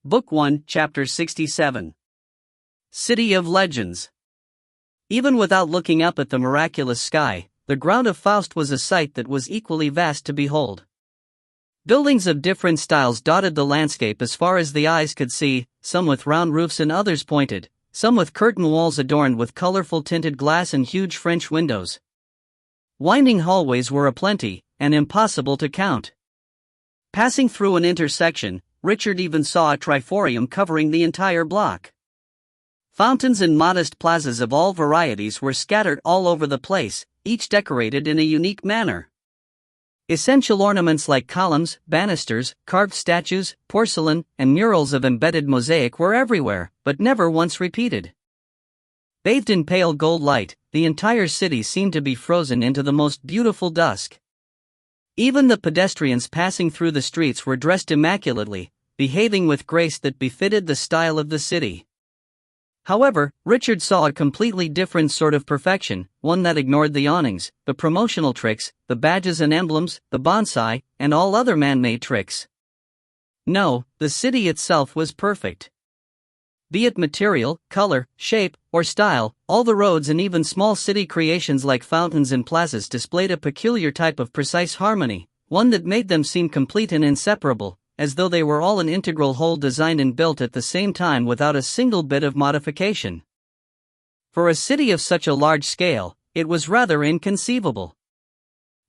Book 1, Chapter 67. City of Legends. Even without looking up at the miraculous sky, the ground of Faust was a sight that was equally vast to behold. Buildings of different styles dotted the landscape as far as the eyes could see, some with round roofs and others pointed, some with curtain walls adorned with colorful tinted glass and huge French windows. Winding hallways were aplenty, and impossible to count. Passing through an intersection, Richard even saw a triforium covering the entire block. Fountains and modest plazas of all varieties were scattered all over the place, each decorated in a unique manner. Essential ornaments like columns, banisters, carved statues, porcelain, and murals of embedded mosaic were everywhere, but never once repeated. Bathed in pale gold light, the entire city seemed to be frozen into the most beautiful dusk. Even the pedestrians passing through the streets were dressed immaculately, behaving with grace that befitted the style of the city. However, Richard saw a completely different sort of perfection, one that ignored the awnings, the promotional tricks, the badges and emblems, the bonsai, and all other man-made tricks. No, the city itself was perfect. Be it material, color, shape, or style, all the roads and even small city creations like fountains and plazas displayed a peculiar type of precise harmony, one that made them seem complete and inseparable, as though they were all an integral whole designed and built at the same time without a single bit of modification. For a city of such a large scale, it was rather inconceivable.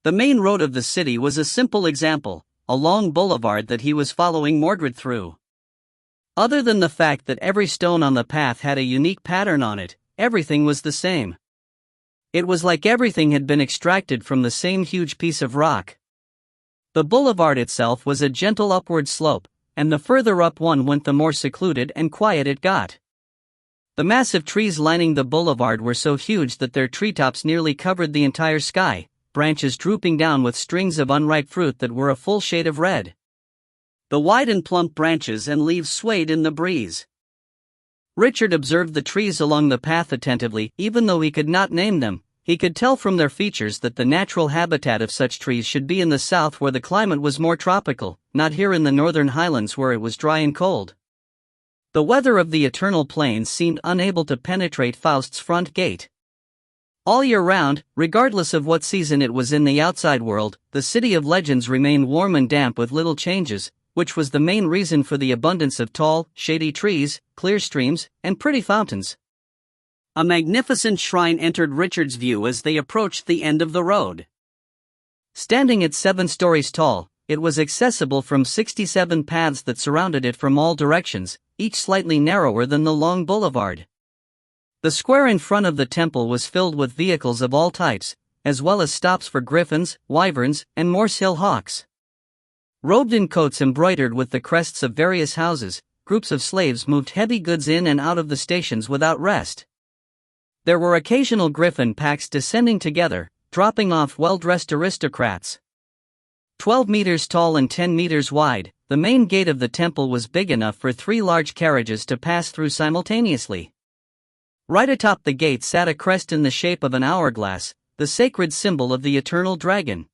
The main road of the city was a simple example, a long boulevard that he was following Mordred through. Other than the fact that every stone on the path had a unique pattern on it, everything was the same. It was like everything had been extracted from the same huge piece of rock. The boulevard itself was a gentle upward slope, and the further up one went the more secluded and quiet it got. The massive trees lining the boulevard were so huge that their treetops nearly covered the entire sky, branches drooping down with strings of unripe fruit that were a full shade of red. The wide and plump branches and leaves swayed in the breeze. Richard observed the trees along the path attentively. Even though he could not name them, he could tell from their features that the natural habitat of such trees should be in the south where the climate was more tropical, not here in the northern highlands where it was dry and cold. The weather of the eternal plains seemed unable to penetrate Faust's front gate. All year round, regardless of what season it was in the outside world, the city of legends remained warm and damp with little changes, which was the main reason for the abundance of tall, shady trees, clear streams, and pretty fountains. A magnificent shrine entered Richard's view as they approached the end of the road. Standing at 7 stories tall, it was accessible from 67 paths that surrounded it from all directions, each slightly narrower than the long boulevard. The square in front of the temple was filled with vehicles of all types, as well as stops for griffins, wyverns, and Morse Hill hawks. Robed in coats embroidered with the crests of various houses, groups of slaves moved heavy goods in and out of the stations without rest. There were occasional griffin packs descending together, dropping off well-dressed aristocrats. 12 meters tall and 10 meters wide, the main gate of the temple was big enough for 3 large carriages to pass through simultaneously. Right atop the gate sat a crest in the shape of an hourglass, the sacred symbol of the eternal dragon.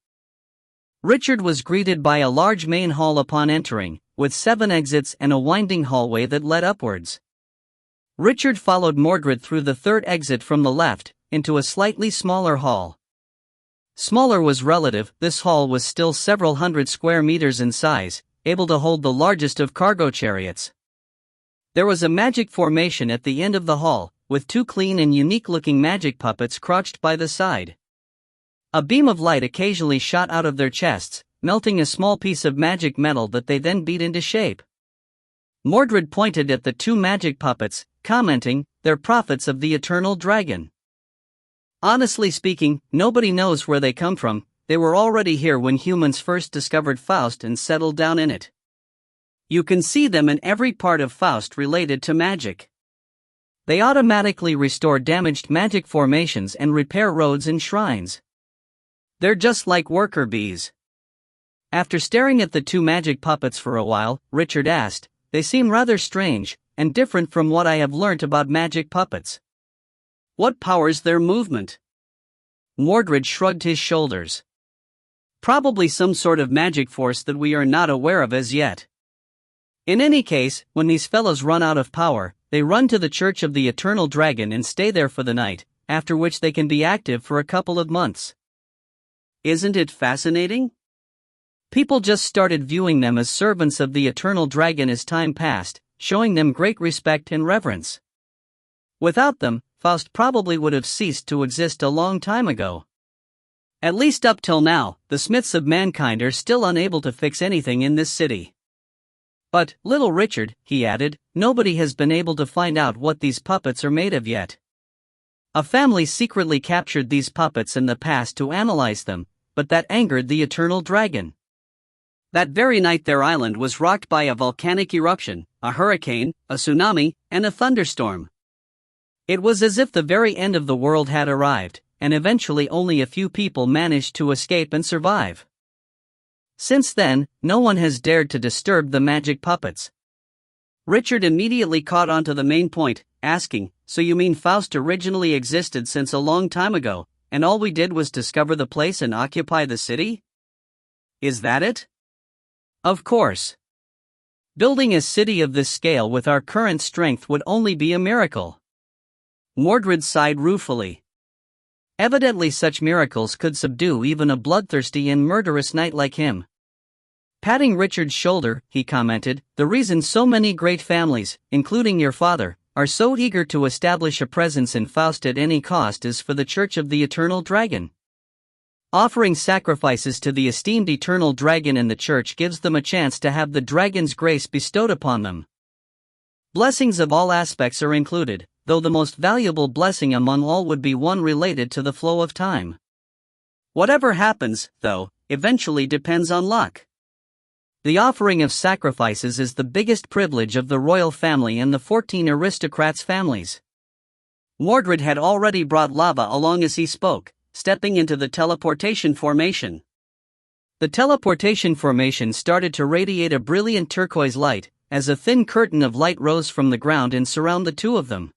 Richard was greeted by a large main hall upon entering, with 7 exits and a winding hallway that led upwards. Richard followed Mordred through the 3rd exit from the left, into a slightly smaller hall. Smaller was relative, this hall was still several hundred square meters in size, able to hold the largest of cargo chariots. There was a magic formation at the end of the hall, with 2 clean and unique-looking magic puppets crouched by the side. A beam of light occasionally shot out of their chests, melting a small piece of magic metal that they then beat into shape. Mordred pointed at the 2 magic puppets, commenting, "They're prophets of the eternal dragon." Honestly speaking, nobody knows where they come from. They were already here when humans first discovered Faust and settled down in it. You can see them in every part of Faust related to magic. They automatically restore damaged magic formations and repair roads and shrines. They're just like worker bees. After staring at the 2 magic puppets for a while, Richard asked, "They seem rather strange, and different from what I have learnt about magic puppets. What powers their movement?" Mordred shrugged his shoulders. "Probably some sort of magic force that we are not aware of as yet. In any case, when these fellows run out of power, they run to the Church of the Eternal Dragon and stay there for the night, after which they can be active for a couple of months. Isn't it fascinating? People just started viewing them as servants of the Eternal Dragon as time passed, showing them great respect and reverence. Without them, Faust probably would have ceased to exist a long time ago. At least up till now, the smiths of mankind are still unable to fix anything in this city. But, little Richard, he added, nobody has been able to find out what these puppets are made of yet. A family secretly captured these puppets in the past to analyze them, but that angered the Eternal Dragon. That very night their island was rocked by a volcanic eruption, a hurricane, a tsunami, and a thunderstorm. It was as if the very end of the world had arrived, and eventually only a few people managed to escape and survive. Since then, no one has dared to disturb the magic puppets. Richard immediately caught on to the main point, asking, "So you mean Faust originally existed since a long time ago, and all we did was discover the place and occupy the city? Is that it?" "Of course. Building a city of this scale with our current strength would only be a miracle." Mordred sighed ruefully. Evidently such miracles could subdue even a bloodthirsty and murderous knight like him. Patting Richard's shoulder, he commented, "The reason so many great families, including your father, are so eager to establish a presence in Faust at any cost is for the Church of the Eternal Dragon. Offering sacrifices to the esteemed Eternal Dragon in the Church gives them a chance to have the Dragon's grace bestowed upon them. Blessings of all aspects are included, though the most valuable blessing among all would be one related to the flow of time. Whatever happens, though, eventually depends on luck. The offering of sacrifices is the biggest privilege of the royal family and the 14 aristocrats' families." Mordred had already brought lava along as he spoke, stepping into the teleportation formation. The teleportation formation started to radiate a brilliant turquoise light, as a thin curtain of light rose from the ground and surrounded the two of them.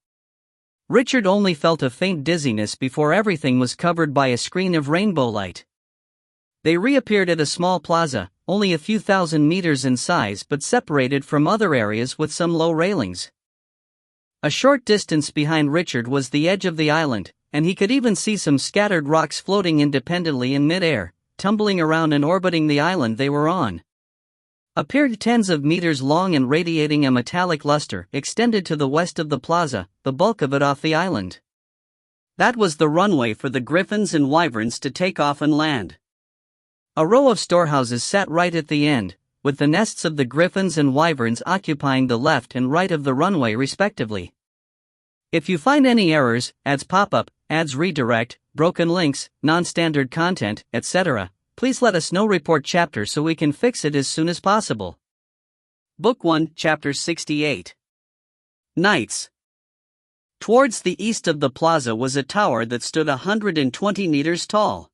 Richard only felt a faint dizziness before everything was covered by a screen of rainbow light. They reappeared at a small plaza, only a few thousand meters in size but separated from other areas with some low railings. A short distance behind Richard was the edge of the island, and he could even see some scattered rocks floating independently in mid-air, tumbling around and orbiting the island they were on. Appeared tens of meters long and radiating a metallic luster, extended to the west of the plaza, the bulk of it off the island. That was the runway for the griffins and wyverns to take off and land. A row of storehouses sat right at the end, with the nests of the griffins and wyverns occupying the left and right of the runway respectively. If you find any errors, ads pop-up, ads redirect, broken links, non-standard content, etc., please let us know. Report chapter so we can fix it as soon as possible. Book 1, Chapter 68. Knights. Towards the east of the plaza was a tower that stood 120 meters tall.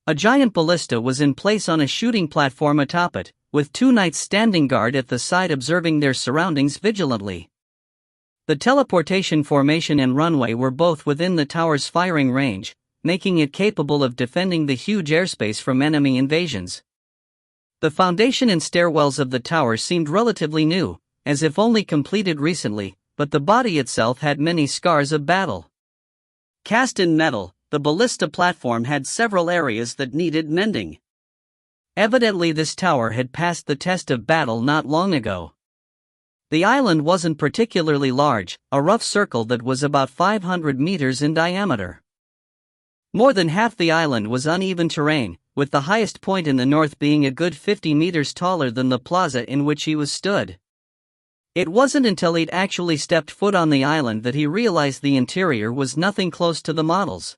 A giant ballista was in place on a shooting platform atop it, with 2 knights standing guard at the side observing their surroundings vigilantly. The teleportation formation and runway were both within the tower's firing range, making it capable of defending the huge airspace from enemy invasions. The foundation and stairwells of the tower seemed relatively new, as if only completed recently, but the body itself had many scars of battle. Cast in metal, the ballista platform had several areas that needed mending. Evidently this tower had passed the test of battle not long ago. The island wasn't particularly large, a rough circle that was about 500 meters in diameter. More than half the island was uneven terrain, with the highest point in the north being a good 50 meters taller than the plaza in which he was stood. It wasn't until he'd actually stepped foot on the island that he realized the interior was nothing close to the models.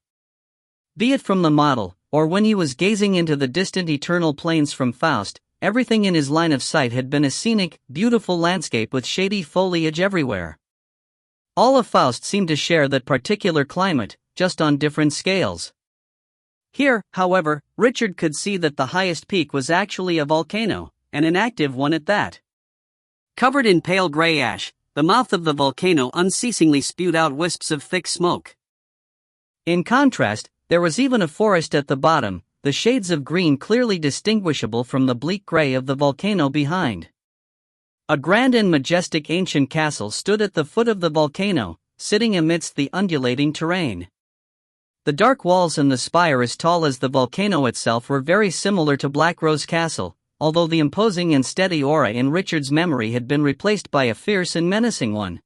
Be it from the model, or when he was gazing into the distant eternal plains from Faust, everything in his line of sight had been a scenic, beautiful landscape with shady foliage everywhere. All of Faust seemed to share that particular climate, just on different scales. Here, however, Richard could see that the highest peak was actually a volcano, and an active one at that. Covered in pale gray ash, the mouth of the volcano unceasingly spewed out wisps of thick smoke. In contrast, there was even a forest at the bottom, the shades of green clearly distinguishable from the bleak gray of the volcano behind. A grand and majestic ancient castle stood at the foot of the volcano, sitting amidst the undulating terrain. The dark walls and the spire as tall as the volcano itself were very similar to Black Rose Castle, although the imposing and steady aura in Richard's memory had been replaced by a fierce and menacing one.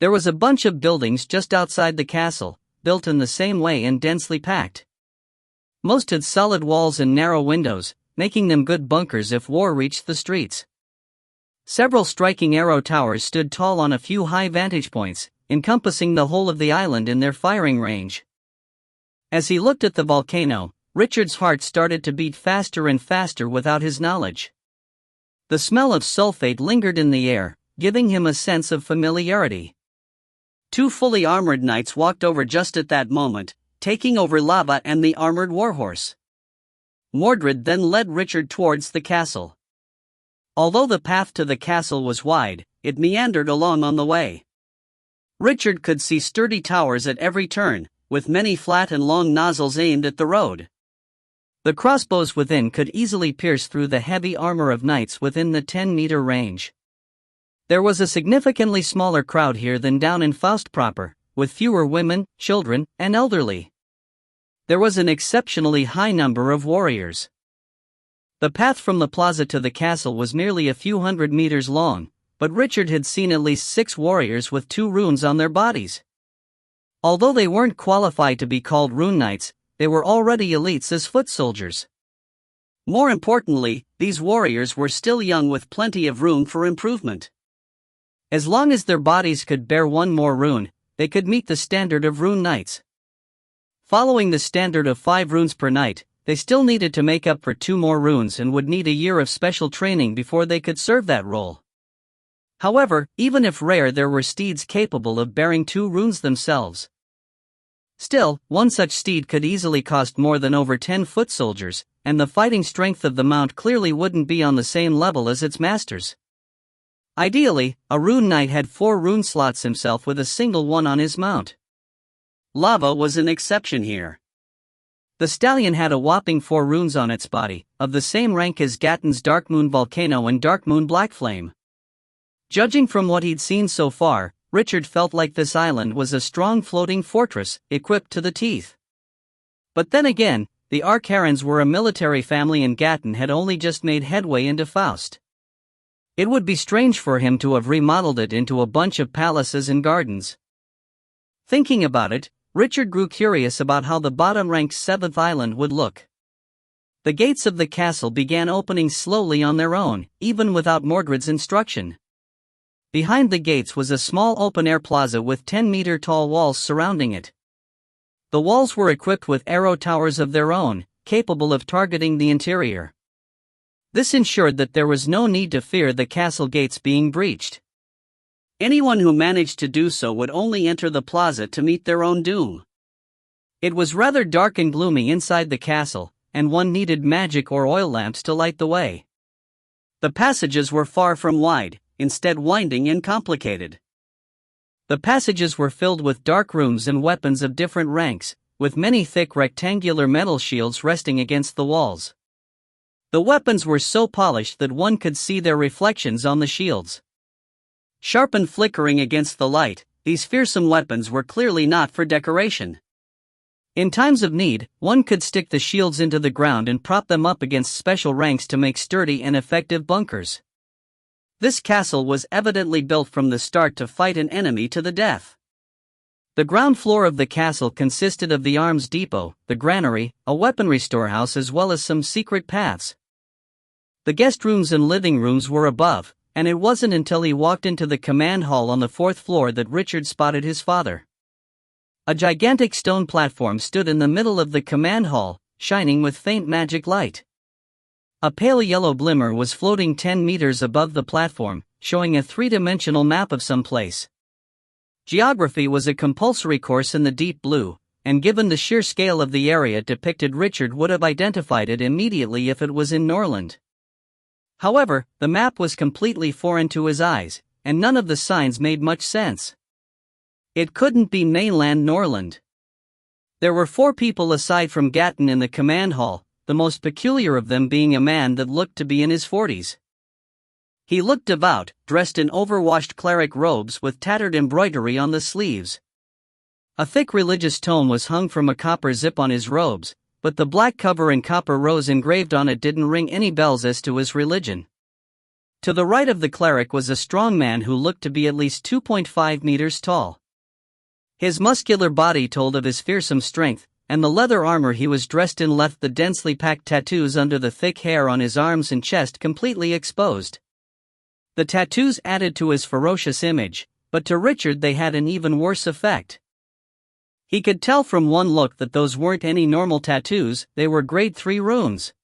There was a bunch of buildings just outside the castle, built in the same way and densely packed. Most had solid walls and narrow windows, making them good bunkers if war reached the streets. Several striking arrow towers stood tall on a few high vantage points, encompassing the whole of the island in their firing range. As he looked at the volcano, Richard's heart started to beat faster and faster without his knowledge. The smell of sulfate lingered in the air, giving him a sense of familiarity. Two fully armored knights walked over just at that moment, taking over Lava and the armored warhorse. Mordred then led Richard towards the castle. Although the path to the castle was wide, it meandered along on the way. Richard could see sturdy towers at every turn, with many flat and long nozzles aimed at the road. The crossbows within could easily pierce through the heavy armor of knights within the 10-meter range. There was a significantly smaller crowd here than down in Faust proper, with fewer women, children, and elderly. There was an exceptionally high number of warriors. The path from the plaza to the castle was merely a few hundred meters long, but Richard had seen at least 6 warriors with 2 runes on their bodies. Although they weren't qualified to be called rune knights, they were already elites as foot soldiers. More importantly, these warriors were still young with plenty of room for improvement. As long as their bodies could bear 1 more rune, they could meet the standard of rune knights. Following the standard of 5 runes per knight, they still needed to make up for 2 more runes and would need a year of special training before they could serve that role. However, even if rare, there were steeds capable of bearing 2 runes themselves. Still, one such steed could easily cost more than over 10 foot soldiers, and the fighting strength of the mount clearly wouldn't be on the same level as its masters. Ideally, a rune knight had 4 rune slots himself with a single one on his mount. Lava was an exception here. The stallion had a whopping 4 runes on its body, of the same rank as Gatton's Darkmoon Volcano and Darkmoon Blackflame. Judging from what he'd seen so far, Richard felt like this island was a strong floating fortress, equipped to the teeth. But then again, the Arcarans were a military family and Gatton had only just made headway into Faust. It would be strange for him to have remodeled it into a bunch of palaces and gardens. Thinking about it, Richard grew curious about how the bottom-ranked 7th island would look. The gates of the castle began opening slowly on their own, even without Mordred's instruction. Behind the gates was a small open-air plaza with 10-meter-tall walls surrounding it. The walls were equipped with arrow towers of their own, capable of targeting the interior. This ensured that there was no need to fear the castle gates being breached. Anyone who managed to do so would only enter the plaza to meet their own doom. It was rather dark and gloomy inside the castle, and one needed magic or oil lamps to light the way. The passages were far from wide, instead winding and complicated. The passages were filled with dark rooms and weapons of different ranks, with many thick rectangular metal shields resting against the walls. The weapons were so polished that one could see their reflections on the shields. Sharp and flickering against the light, these fearsome weapons were clearly not for decoration. In times of need, one could stick the shields into the ground and prop them up against special ranks to make sturdy and effective bunkers. This castle was evidently built from the start to fight an enemy to the death. The ground floor of the castle consisted of the arms depot, the granary, a weaponry storehouse, as well as some secret paths. The guest rooms and living rooms were above, and it wasn't until he walked into the command hall on the 4th floor that Richard spotted his father. A gigantic stone platform stood in the middle of the command hall, shining with faint magic light. A pale yellow glimmer was floating 10 meters above the platform, showing a 3-dimensional map of some place. Geography was a compulsory course in the deep blue, and given the sheer scale of the area depicted, Richard would have identified it immediately if it was in Norland. However, the map was completely foreign to his eyes, and none of the signs made much sense. It couldn't be mainland Norland. There were 4 people aside from Gatton in the command hall, the most peculiar of them being a man that looked to be in his 40s. He looked devout, dressed in overwashed cleric robes with tattered embroidery on the sleeves. A thick religious tome was hung from a copper zip on his robes, but the black cover and copper rose engraved on it didn't ring any bells as to his religion. To the right of the cleric was a strong man who looked to be at least 2.5 meters tall. His muscular body told of his fearsome strength, and the leather armor he was dressed in left the densely packed tattoos under the thick hair on his arms and chest completely exposed. The tattoos added to his ferocious image, but to Richard they had an even worse effect. He could tell from one look that those weren't any normal tattoos, they were grade 3 runes.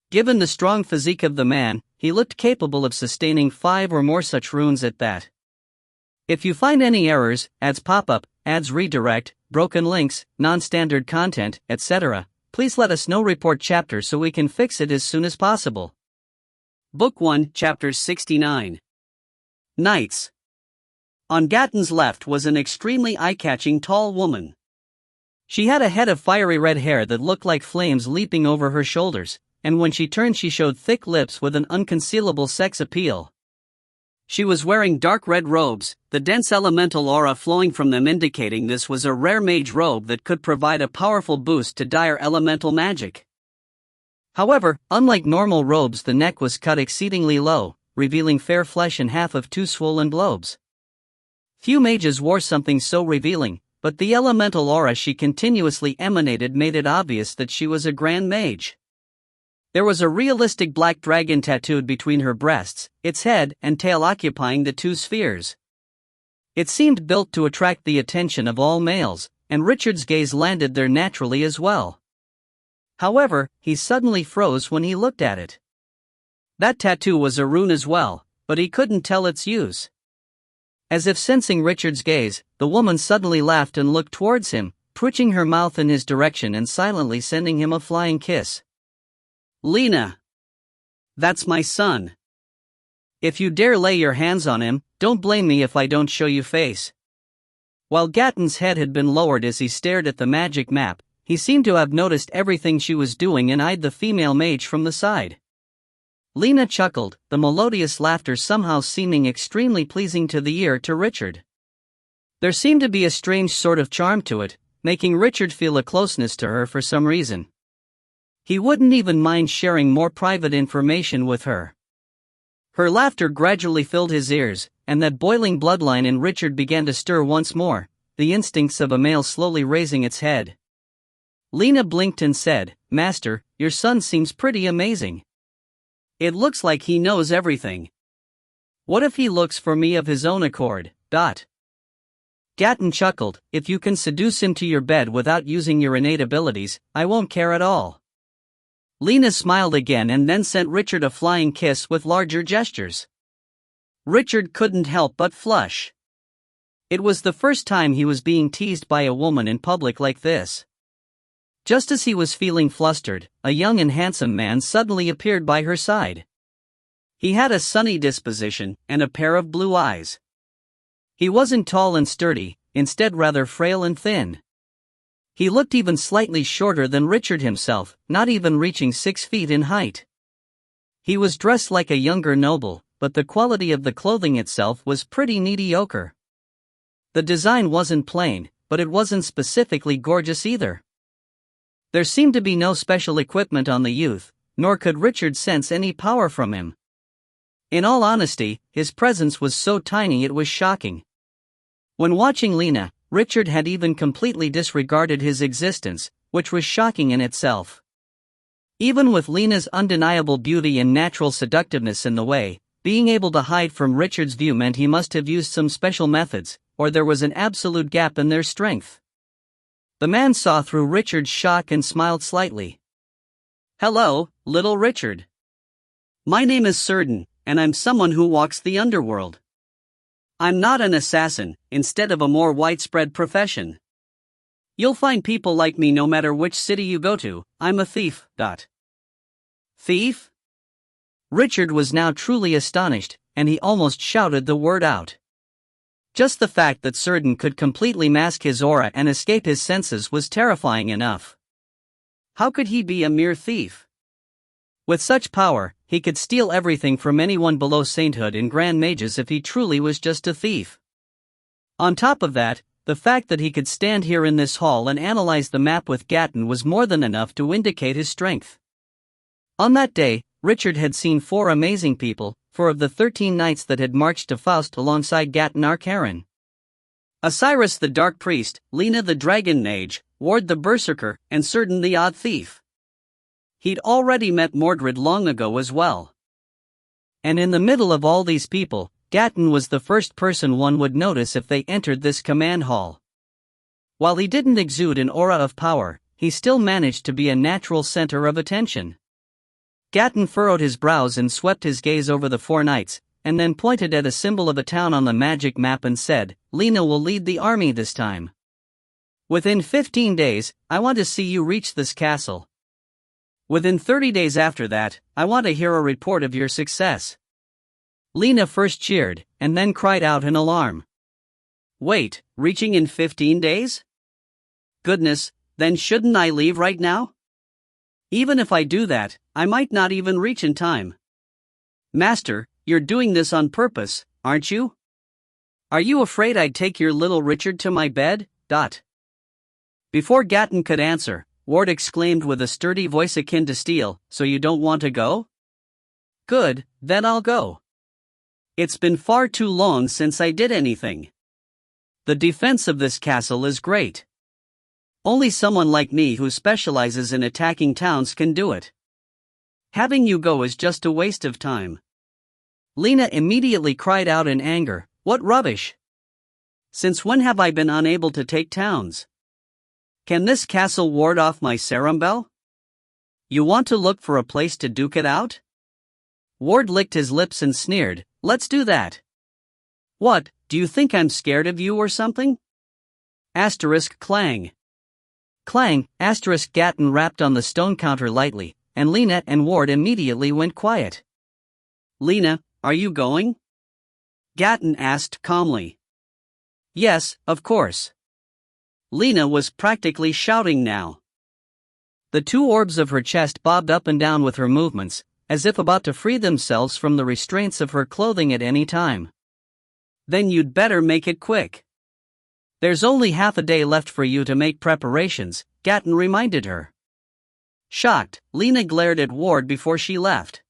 Given the strong physique of the man, he looked capable of sustaining 5 or more such runes at that. If you find any errors, ads pop up, ads redirect, broken links, non-standard content, etc., please let us know. Report chapter so we can fix it as soon as possible. Book 1, Chapter 69. Knights. On Gatton's left was an extremely eye-catching tall woman. She had a head of fiery red hair that looked like flames leaping over her shoulders, and when she turned she showed thick lips with an unconcealable sex appeal. She was wearing dark red robes, the dense elemental aura flowing from them indicating this was a rare mage robe that could provide a powerful boost to dire elemental magic. However, unlike normal robes, the neck was cut exceedingly low, revealing fair flesh and half of 2 swollen lobes. Few mages wore something so revealing, but the elemental aura she continuously emanated made it obvious that she was a grand mage. There was a realistic black dragon tattooed between her breasts, its head and tail occupying the 2 spheres. It seemed built to attract the attention of all males, and Richard's gaze landed there naturally as well. However, he suddenly froze when he looked at it. That tattoo was a rune as well, but he couldn't tell its use. As if sensing Richard's gaze, the woman suddenly laughed and looked towards him, twitching her mouth in his direction and silently sending him a flying kiss. "Lena. That's my son. If you dare lay your hands on him, don't blame me if I don't show you face." While Gatton's head had been lowered as he stared at the magic map, he seemed to have noticed everything she was doing and eyed the female mage from the side. Lena chuckled, the melodious laughter somehow seeming extremely pleasing to the ear to Richard. There seemed to be a strange sort of charm to it, making Richard feel a closeness to her for some reason. He wouldn't even mind sharing more private information with her. Her laughter gradually filled his ears, and that boiling bloodline in Richard began to stir once more, the instincts of a male slowly raising its head. Lena blinked and said, "Master, your son seems pretty amazing. It looks like he knows everything. What if he looks for me of his own accord?" Gatton chuckled, "If you can seduce him to your bed without using your innate abilities, I won't care at all." Lena smiled again and then sent Richard a flying kiss with larger gestures. Richard couldn't help but flush. It was the first time he was being teased by a woman in public like this. Just as he was feeling flustered, a young and handsome man suddenly appeared by her side. He had a sunny disposition and a pair of blue eyes. He wasn't tall and sturdy, instead rather frail and thin. He looked even slightly shorter than Richard himself, not even reaching 6 feet in height. He was dressed like a younger noble, but the quality of the clothing itself was pretty mediocre. The design wasn't plain, but it wasn't specifically gorgeous either. There seemed to be no special equipment on the youth, nor could Richard sense any power from him. In all honesty, his presence was so tiny it was shocking. When watching Lena, Richard had even completely disregarded his existence, which was shocking in itself. Even with Lena's undeniable beauty and natural seductiveness in the way, being able to hide from Richard's view meant he must have used some special methods, or there was an absolute gap in their strength. The man saw through Richard's shock and smiled slightly. "Hello, little Richard. My name is Sharon, and I'm someone who walks the underworld. I'm not an assassin, instead of a more widespread profession. You'll find people like me no matter which city you go to. I'm a thief. Thief?" Richard was now truly astonished, and he almost shouted the word out. Just the fact that Sharon could completely mask his aura and escape his senses was terrifying enough. How could he be a mere thief? With such power, he could steal everything from anyone below sainthood in grand mages if he truly was just a thief. On top of that, the fact that he could stand here in this hall and analyze the map with Gatton was more than enough to indicate his strength. On that day, Richard had seen 4 amazing people, 4 of the 13 knights that had marched to Faust alongside Gatton are Sharon. Osiris the Dark Priest, Lena the Dragon Mage, Ward the Berserker, and Certain the Odd Thief. He'd already met Mordred long ago as well. And in the middle of all these people, Gatton was the first person one would notice if they entered this command hall. While he didn't exude an aura of power, he still managed to be a natural center of attention. Gatton furrowed his brows and swept his gaze over the 4 knights, and then pointed at a symbol of a town on the magic map and said, "Lena will lead the army this time. Within 15 days, I want to see you reach this castle. Within 30 days after that, I want to hear a report of your success." Lena first cheered, and then cried out in alarm. "Wait, reaching in 15 days? Goodness, then shouldn't I leave right now? Even if I do that, I might not even reach in time. Master, you're doing this on purpose, aren't you? Are you afraid I'd take your little Richard to my bed? Before Gatton could answer, Ward exclaimed with a sturdy voice akin to steel, "So you don't want to go? Good, then I'll go. It's been far too long since I did anything. The defense of this castle is great. Only someone like me who specializes in attacking towns can do it. Having you go is just a waste of time." Lena immediately cried out in anger, "What rubbish! Since when have I been unable to take towns? Can this castle ward off my Sarambel? You want to look for a place to duke it out?" Ward licked his lips and sneered, "Let's do that. What, do you think I'm scared of you or something?" Clang. Clang, Gatton rapped on the stone counter lightly, and Lena and Ward immediately went quiet. "Lena, are you going?" Gatton asked calmly. "Yes, of course." Lena was practically shouting now. The 2 orbs of her chest bobbed up and down with her movements, as if about to free themselves from the restraints of her clothing at any time. "Then you'd better make it quick. There's only half a day left for you to make preparations," Gatton reminded her. Shocked, Lena glared at Ward before she left.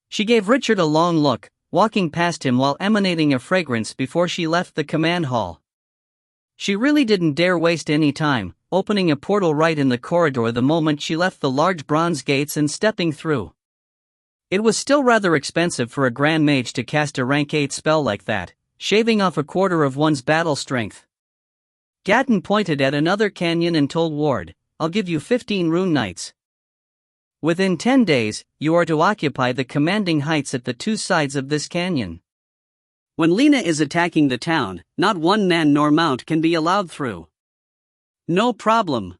She gave Richard a long look, walking past him while emanating a fragrance before she left the command hall. She really didn't dare waste any time, opening a portal right in the corridor the moment she left the large bronze gates and stepping through. It was still rather expensive for a grand mage to cast a rank 8 spell like that, shaving off a quarter of one's battle strength. Gatton pointed at another canyon and told Ward, "I'll give you 15 rune knights. Within 10 days, you are to occupy the commanding heights at the 2 sides of this canyon. When Lena is attacking the town, not one man nor mount can be allowed through." "No problem."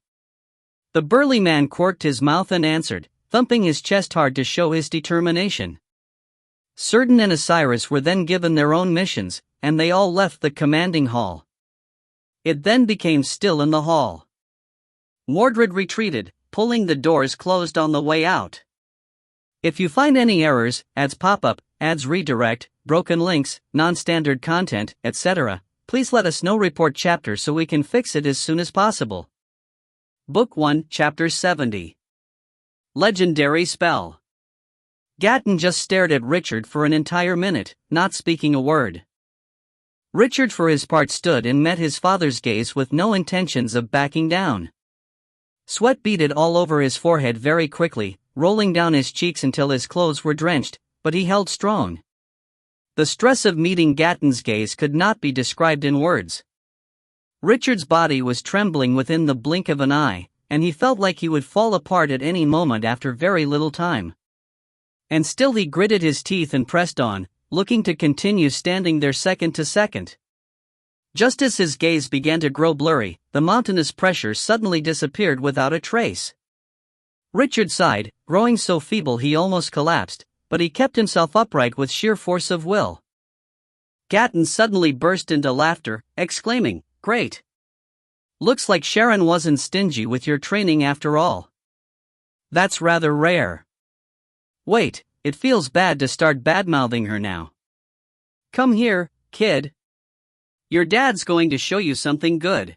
The burly man quirked his mouth and answered, thumping his chest hard to show his determination. Certain and Osiris were then given their own missions, and they all left the commanding hall. It then became still in the hall. Mordred retreated, pulling the doors closed on the way out. If you find any errors, ads pop up, ads redirect, broken links, non-standard content, etc., please let us know. Report chapter so we can fix it as soon as possible. Book 1, Chapter 70. Legendary Spell. Gatton just stared at Richard for an entire minute, not speaking a word. Richard for his part stood and met his father's gaze with no intentions of backing down. Sweat beaded all over his forehead very quickly, rolling down his cheeks until his clothes were drenched, but he held strong. The stress of meeting Gatton's gaze could not be described in words. Richard's body was trembling within the blink of an eye, and he felt like he would fall apart at any moment after very little time. And still he gritted his teeth and pressed on, looking to continue standing there second to second. Just as his gaze began to grow blurry, the mountainous pressure suddenly disappeared without a trace. Richard sighed, growing so feeble he almost collapsed, but he kept himself upright with sheer force of will. Gatton suddenly burst into laughter, exclaiming, "Great! Looks like Sharon wasn't stingy with your training after all. That's rather rare. Wait, it feels bad to start badmouthing her now. Come here, kid. Your dad's going to show you something good.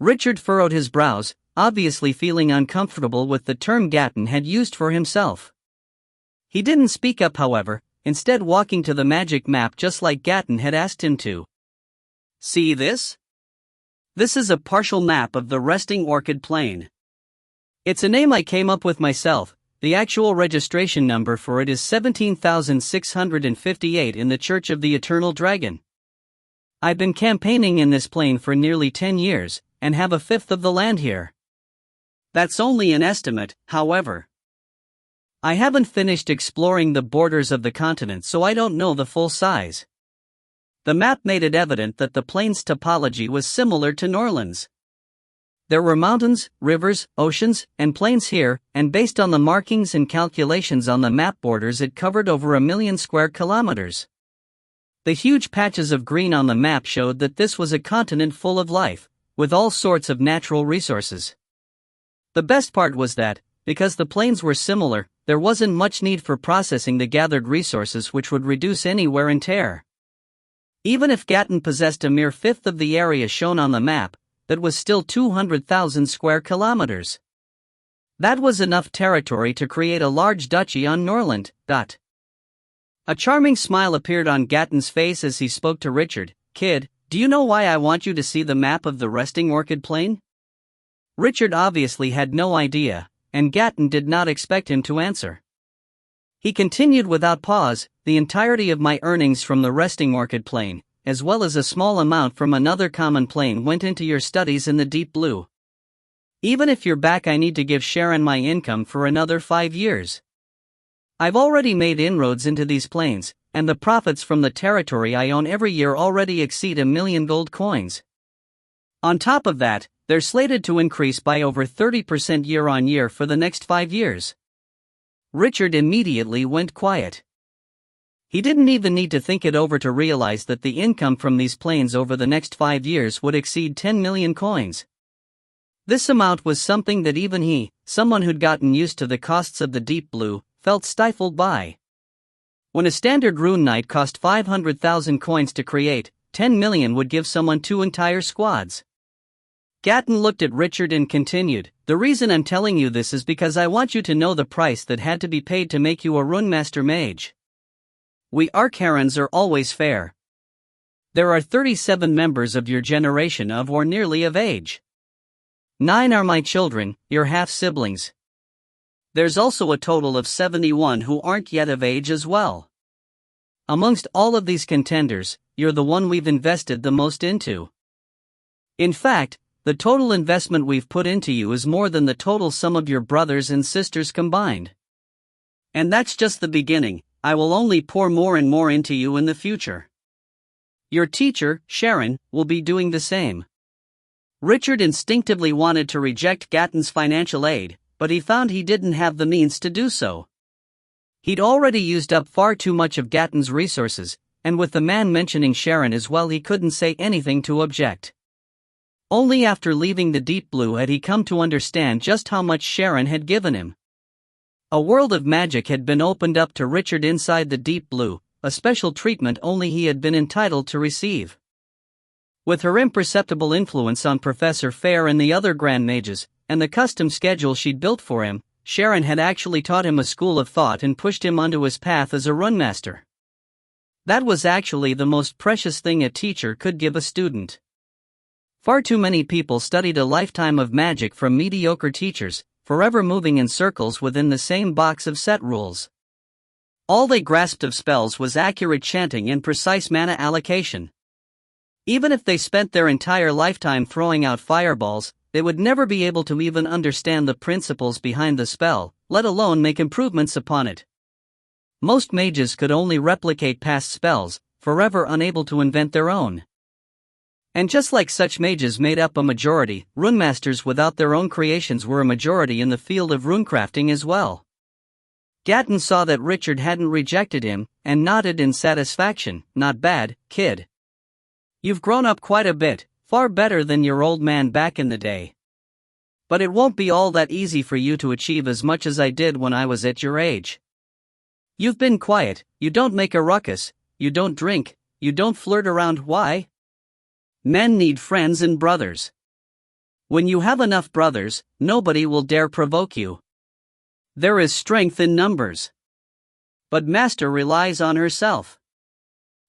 Richard furrowed his brows, obviously feeling uncomfortable with the term Gatton had used for himself. He didn't speak up, however, instead walking to the magic map just like Gatton had asked him to. See this? This is a partial map of the resting orchid plain. It's a name I came up with myself. The actual registration number for it is 17,658 in the Church of the Eternal Dragon. I've been campaigning in this plain for nearly 10 years, and have a fifth of the land here. That's only an estimate, however. I haven't finished exploring the borders of the continent, so I don't know the full size. The map made it evident that the plain's topology was similar to Norland's. There were mountains, rivers, oceans, and plains here, and based on the markings and calculations on the map borders, it covered over 1 million square kilometers. The huge patches of green on the map showed that this was a continent full of life, with all sorts of natural resources. The best part was that, because the plains were similar, there wasn't much need for processing the gathered resources, which would reduce any wear and tear. Even if Gatton possessed a mere fifth of the area shown on the map, that was still 200,000 square kilometers. That was enough territory to create a large duchy on Norland. A charming smile appeared on Gatton's face as he spoke to Richard. Kid, do you know why I want you to see the map of the resting orchid plain? Richard obviously had no idea, and Gatton did not expect him to answer. He continued without pause, the entirety of my earnings from the resting orchid plain, as well as a small amount from another common plain, went into your studies in the deep blue. Even if you're back, I need to give Sharon my income for another 5 years. I've already made inroads into these plains, and the profits from the territory I own every year already exceed 1 million gold coins. On top of that, they're slated to increase by over 30% year on year for the next 5 years. Richard immediately went quiet. He didn't even need to think it over to realize that the income from these plains over the next 5 years would exceed 10 million coins. This amount was something that even he, someone who'd gotten used to the costs of the deep blue, felt stifled by. When a standard rune knight cost 500,000 coins to create, 10 million would give someone 2 entire squads. Gatton looked at Richard and continued, the reason I'm telling you this is because I want you to know the price that had to be paid to make you a rune master mage. We Arcarans are always fair. There are 37 members of your generation of or nearly of age. 9 are my children, your half-siblings. There's also a total of 71 who aren't yet of age as well. Amongst all of these contenders, you're the one we've invested the most into. In fact, the total investment we've put into you is more than the total sum of your brothers and sisters combined. And that's just the beginning. I will only pour more and more into you in the future. Your teacher, Sharon, will be doing the same. Richard instinctively wanted to reject Gatton's financial aid, but he found he didn't have the means to do so. He'd already used up far too much of Gatton's resources, and with the man mentioning Sharon as well, he couldn't say anything to object. Only after leaving the deep blue had he come to understand just how much Sharon had given him. A world of magic had been opened up to Richard inside the deep blue, a special treatment only he had been entitled to receive. With her imperceptible influence on Professor Fair and the other Grand Mages, and the custom schedule she'd built for him, Sharon had actually taught him a school of thought and pushed him onto his path as a runemaster. That was actually the most precious thing a teacher could give a student. Far too many people studied a lifetime of magic from mediocre teachers, forever moving in circles within the same box of set rules. All they grasped of spells was accurate chanting and precise mana allocation. Even if they spent their entire lifetime throwing out fireballs, they would never be able to even understand the principles behind the spell, let alone make improvements upon it. Most mages could only replicate past spells, forever unable to invent their own. And just like such mages made up a majority, runemasters without their own creations were a majority in the field of runecrafting as well. Gatton saw that Richard hadn't rejected him, and nodded in satisfaction. Not bad, kid. You've grown up quite a bit, far better than your old man back in the day. But it won't be all that easy for you to achieve as much as I did when I was at your age. You've been quiet, you don't make a ruckus, you don't drink, you don't flirt around. Why? Men need friends and brothers. When you have enough brothers, nobody will dare provoke you. There is strength in numbers. But Master relies on herself.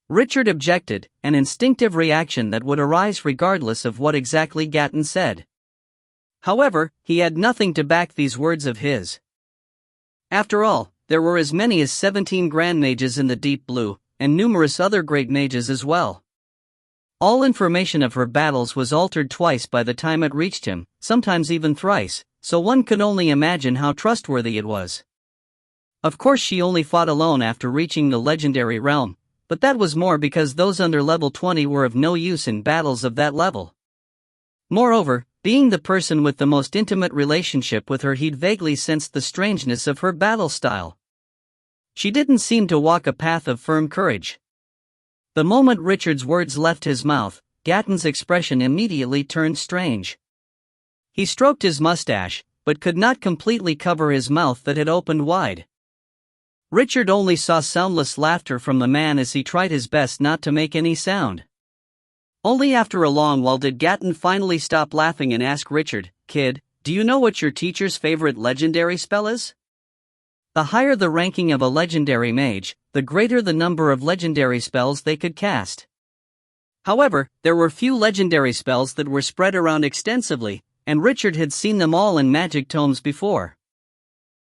Richard objected, an instinctive reaction that would arise regardless of what exactly Gatton said. However, he had nothing to back these words of his. After all, there were as many as 17 Grand Mages in the Deep Blue, and numerous other great mages as well. All information of her battles was altered twice by the time it reached him, sometimes even thrice, so one could only imagine how trustworthy it was. Of course she only fought alone after reaching the legendary realm, but that was more because those under level 20 were of no use in battles of that level. Moreover, being the person with the most intimate relationship with her, he'd vaguely sensed the strangeness of her battle style. She didn't seem to walk a path of firm courage. The moment Richard's words left his mouth, Gatton's expression immediately turned strange. He stroked his mustache, but could not completely cover his mouth that had opened wide. Richard only saw soundless laughter from the man as he tried his best not to make any sound. Only after a long while did Gatton finally stop laughing and ask Richard, "Kid, do you know what your teacher's favorite legendary spell is?" The higher the ranking of a legendary mage, the greater the number of legendary spells they could cast. However, there were few legendary spells that were spread around extensively, and Richard had seen them all in magic tomes before.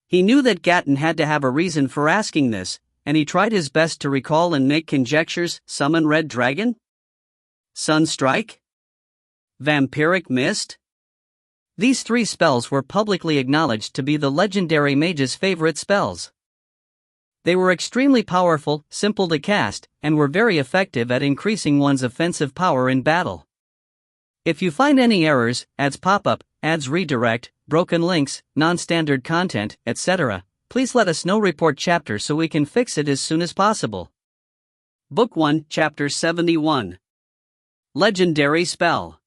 He knew that Gatton had to have a reason for asking this, and he tried his best to recall and make conjectures. Summon Red Dragon? Sunstrike? Vampiric Mist? These three spells were publicly acknowledged to be the legendary mage's favorite spells. They were extremely powerful, simple to cast, and were very effective at increasing one's offensive power in battle. If you find any errors, ads pop up, ads redirect, broken links, non-standard content, etc., please let us know. Report chapter so we can fix it as soon as possible. Book 1, Chapter 71. Legendary Spell.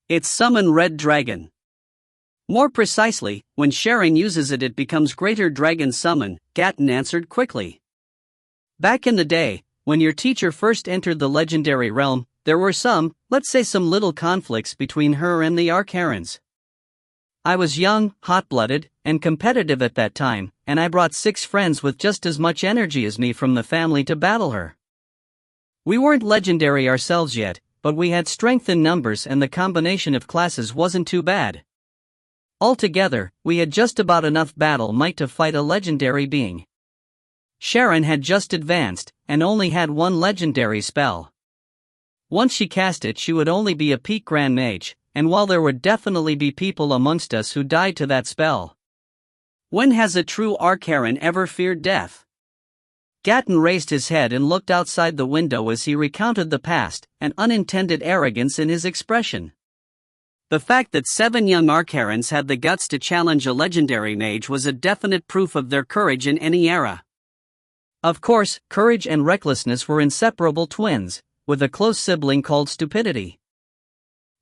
It's Summon Red Dragon. More precisely, when Sharon uses it becomes Greater Dragon Summon, Gatton answered quickly. Back in the day, when your teacher first entered the legendary realm, there were some little conflicts between her and the Archerons. I was young, hot-blooded, and competitive at that time, and I brought 6 friends with just as much energy as me from the family to battle her. We weren't legendary ourselves yet, but we had strength in numbers and the combination of classes wasn't too bad. Altogether, we had just about enough battle might to fight a legendary being. Sharon had just advanced, and only had one legendary spell. Once she cast it, she would only be a peak Grand Mage, and while there would definitely be people amongst us who died to that spell. When has a true Archeron ever feared death? Gatton raised his head and looked outside the window as he recounted the past, an unintended arrogance in his expression. The fact that 7 young Archerons had the guts to challenge a legendary mage was a definite proof of their courage in any era. Of course, courage and recklessness were inseparable twins, with a close sibling called stupidity.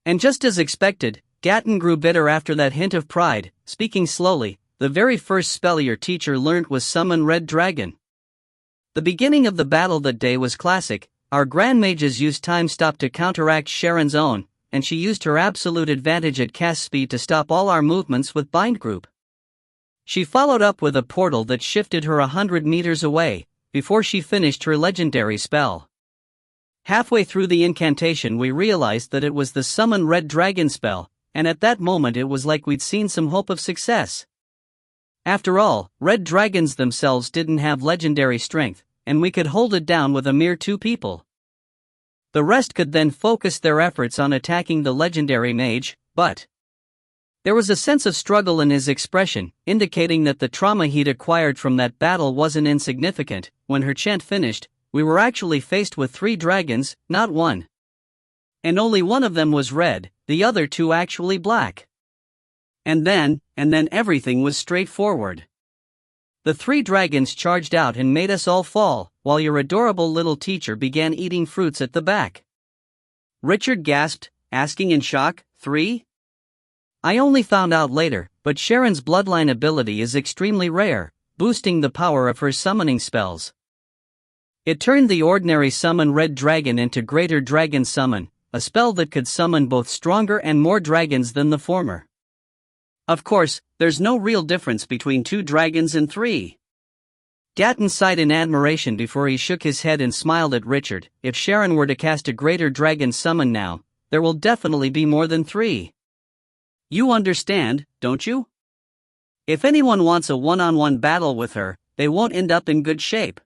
And just as expected, Gatton grew bitter after that hint of pride. Speaking slowly, the very first spell your teacher learnt was Summon Red Dragon. The beginning of the battle that day was classic. Our Grand Mages used Time Stop to counteract Sharon's own, and she used her absolute advantage at cast speed to stop all our movements with Bind Group. She followed up with a portal that shifted her 100 meters away, before she finished her legendary spell. Halfway through the incantation we realized that it was the Summon Red Dragon spell, and at that moment it was like we'd seen some hope of success. After all, red dragons themselves didn't have legendary strength, and we could hold it down with a mere 2 people. The rest could then focus their efforts on attacking the legendary mage, but there was a sense of struggle in his expression, indicating that the trauma he'd acquired from that battle wasn't insignificant. When her chant finished, we were actually faced with 3 dragons, not 1. And only one of them was red, the other 2 actually black. And then everything was straightforward. The 3 dragons charged out and made us all fall, while your adorable little teacher began eating fruits at the back. Richard gasped, asking in shock, 3? I only found out later, but Sharon's bloodline ability is extremely rare. boosting the power of her summoning spells. It turned the ordinary summon red dragon into greater dragon summon, a spell that could summon both stronger and more dragons than the former. Of course, there's no real difference between 2 dragons and 3. Gatton sighed in admiration before he shook his head and smiled at Richard. If Sharon were to cast a greater dragon summon now, there will definitely be more than 3. You understand, don't you? If anyone wants a one-on-one battle with her, they won't end up in good shape.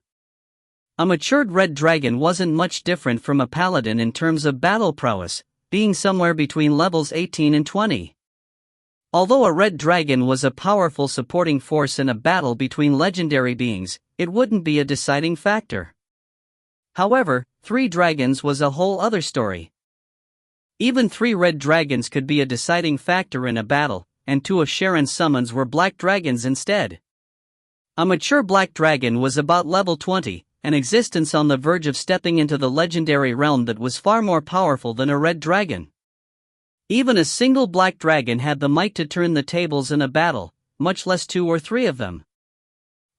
A matured red dragon wasn't much different from a paladin in terms of battle prowess, being somewhere between levels 18 and 20. Although a red dragon was a powerful supporting force in a battle between legendary beings, it wouldn't be a deciding factor. However, 3 dragons was a whole other story. Even 3 red dragons could be a deciding factor in a battle, and 2 of Sharon's summons were black dragons instead. A mature black dragon was about level 20, an existence on the verge of stepping into the legendary realm that was far more powerful than a red dragon. Even a single black dragon had the might to turn the tables in a battle, much less 2 or 3 of them.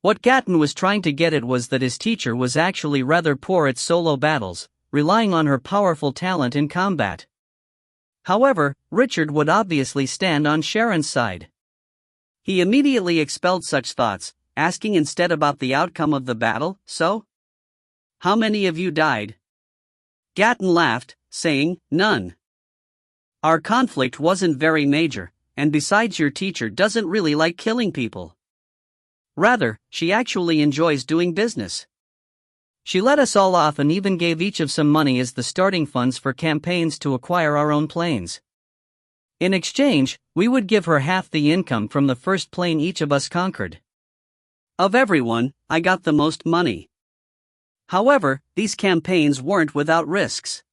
What Gatton was trying to get at was that his teacher was actually rather poor at solo battles, relying on her powerful talent in combat. However, Richard would obviously stand on Sharon's side. He immediately expelled such thoughts, asking instead about the outcome of the battle. So? How many of you died? Gatton laughed, saying, none. Our conflict wasn't very major, and besides your teacher doesn't really like killing people. Rather, she actually enjoys doing business. She let us all off and even gave each of some money as the starting funds for campaigns to acquire our own planes. In exchange, we would give her half the income from the first plane each of us conquered. Of everyone, I got the most money. However, these campaigns weren't without risks.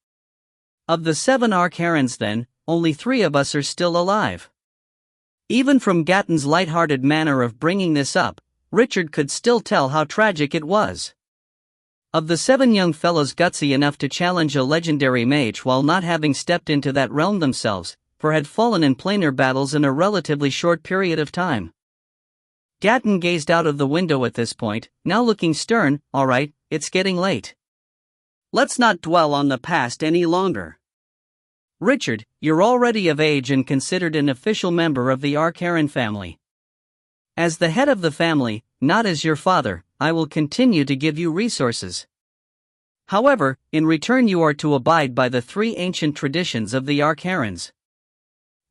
Of the 7 Arcarans then, only 3 of us are still alive. Even from Gatton's light-hearted manner of bringing this up, Richard could still tell how tragic it was. Of the 7 young fellows gutsy enough to challenge a legendary mage while not having stepped into that realm themselves, 4 had fallen in planar battles in a relatively short period of time. Gatton gazed out of the window at this point, now looking stern. All right, it's getting late. Let's not dwell on the past any longer. Richard, you're already of age and considered an official member of the Arcaran family. As the head of the family, not as your father, I will continue to give you resources. However, in return you are to abide by the 3 ancient traditions of the Arcarans.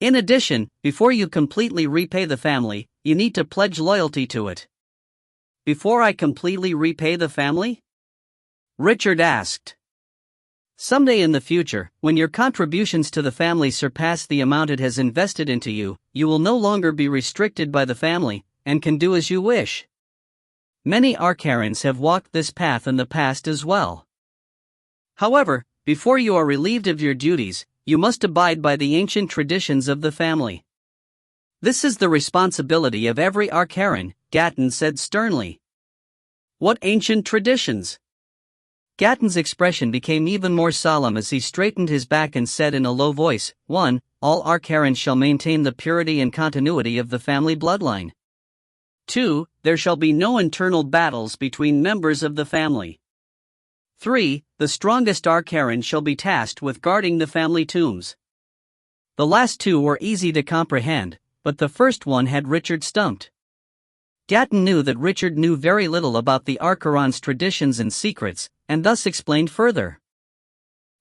In addition, before you completely repay the family, you need to pledge loyalty to it. Before I completely repay the family? Richard asked. Someday in the future, when your contributions to the family surpass the amount it has invested into you, you will no longer be restricted by the family, and can do as you wish. Many Arcarans have walked this path in the past as well. However, before you are relieved of your duties, you must abide by the ancient traditions of the family. This is the responsibility of every Arcaran, Gatton said sternly. What ancient traditions? Gatton's expression became even more solemn as he straightened his back and said in a low voice, 1. All Arcarans shall maintain the purity and continuity of the family bloodline. 2. There shall be no internal battles between members of the family. 3. The strongest Arcaran shall be tasked with guarding the family tombs. The last 2 were easy to comprehend, but the first one had Richard stumped. Gatton knew that Richard knew very little about the Arcaran's traditions and secrets, and thus explained further.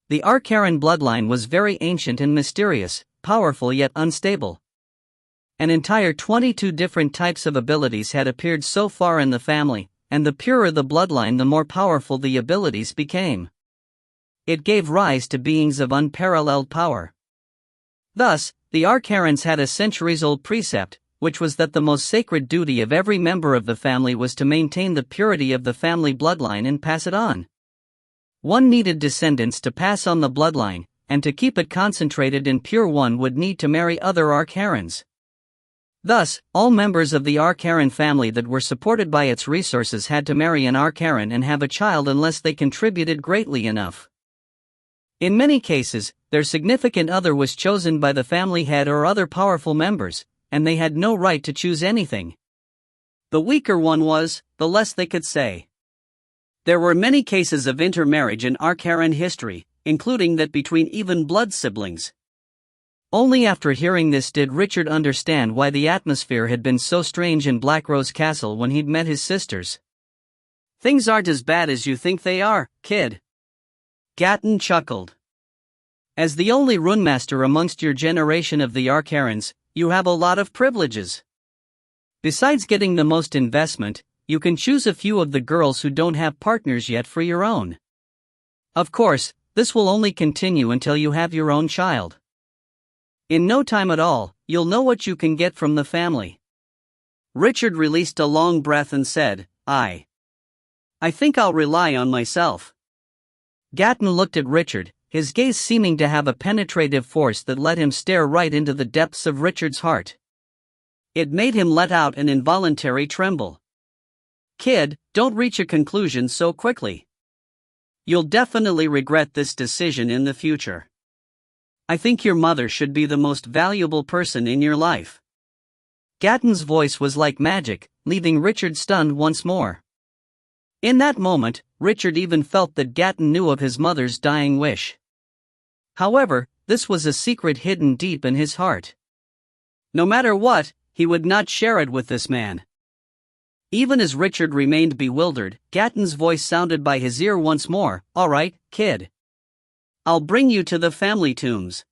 The Arcaran bloodline was very ancient and mysterious, powerful yet unstable. An entire 22 different types of abilities had appeared so far in the family, and the purer the bloodline the more powerful the abilities became. It gave rise to beings of unparalleled power. Thus, the Arcarans had a centuries-old precept, which was that the most sacred duty of every member of the family was to maintain the purity of the family bloodline and pass it on. One needed descendants to pass on the bloodline, and to keep it concentrated and pure one would need to marry other Arcarans. Thus, all members of the Arcaran family that were supported by its resources had to marry an Arcaran and have a child unless they contributed greatly enough. In many cases, their significant other was chosen by the family head or other powerful members, and they had no right to choose anything. The weaker one was, the less they could say. There were many cases of intermarriage in Arcarian history, including that between even blood siblings. Only after hearing this did Richard understand why the atmosphere had been so strange in Blackrose Castle when he'd met his sisters. "Things aren't as bad as you think they are, kid." Gatton chuckled. "As the only runemaster amongst your generation of the Arcarians, you have a lot of privileges. Besides getting the most investment, you can choose a few of the girls who don't have partners yet for your own. Of course, this will only continue until you have your own child. In no time at all, you'll know what you can get from the family." Richard released a long breath and said, I think I'll rely on myself." Gatton looked at Richard, his gaze seeming to have a penetrative force that let him stare right into the depths of Richard's heart. It made him let out an involuntary tremble. "Kid, don't reach a conclusion so quickly. You'll definitely regret this decision in the future. I think your mother should be the most valuable person in your life." Gatton's voice was like magic, leaving Richard stunned once more. In that moment, Richard even felt that Gatton knew of his mother's dying wish. However, this was a secret hidden deep in his heart. No matter what, he would not share it with this man. Even as Richard remained bewildered, Gatton's voice sounded by his ear once more. "All right, kid. I'll bring you to the family tombs.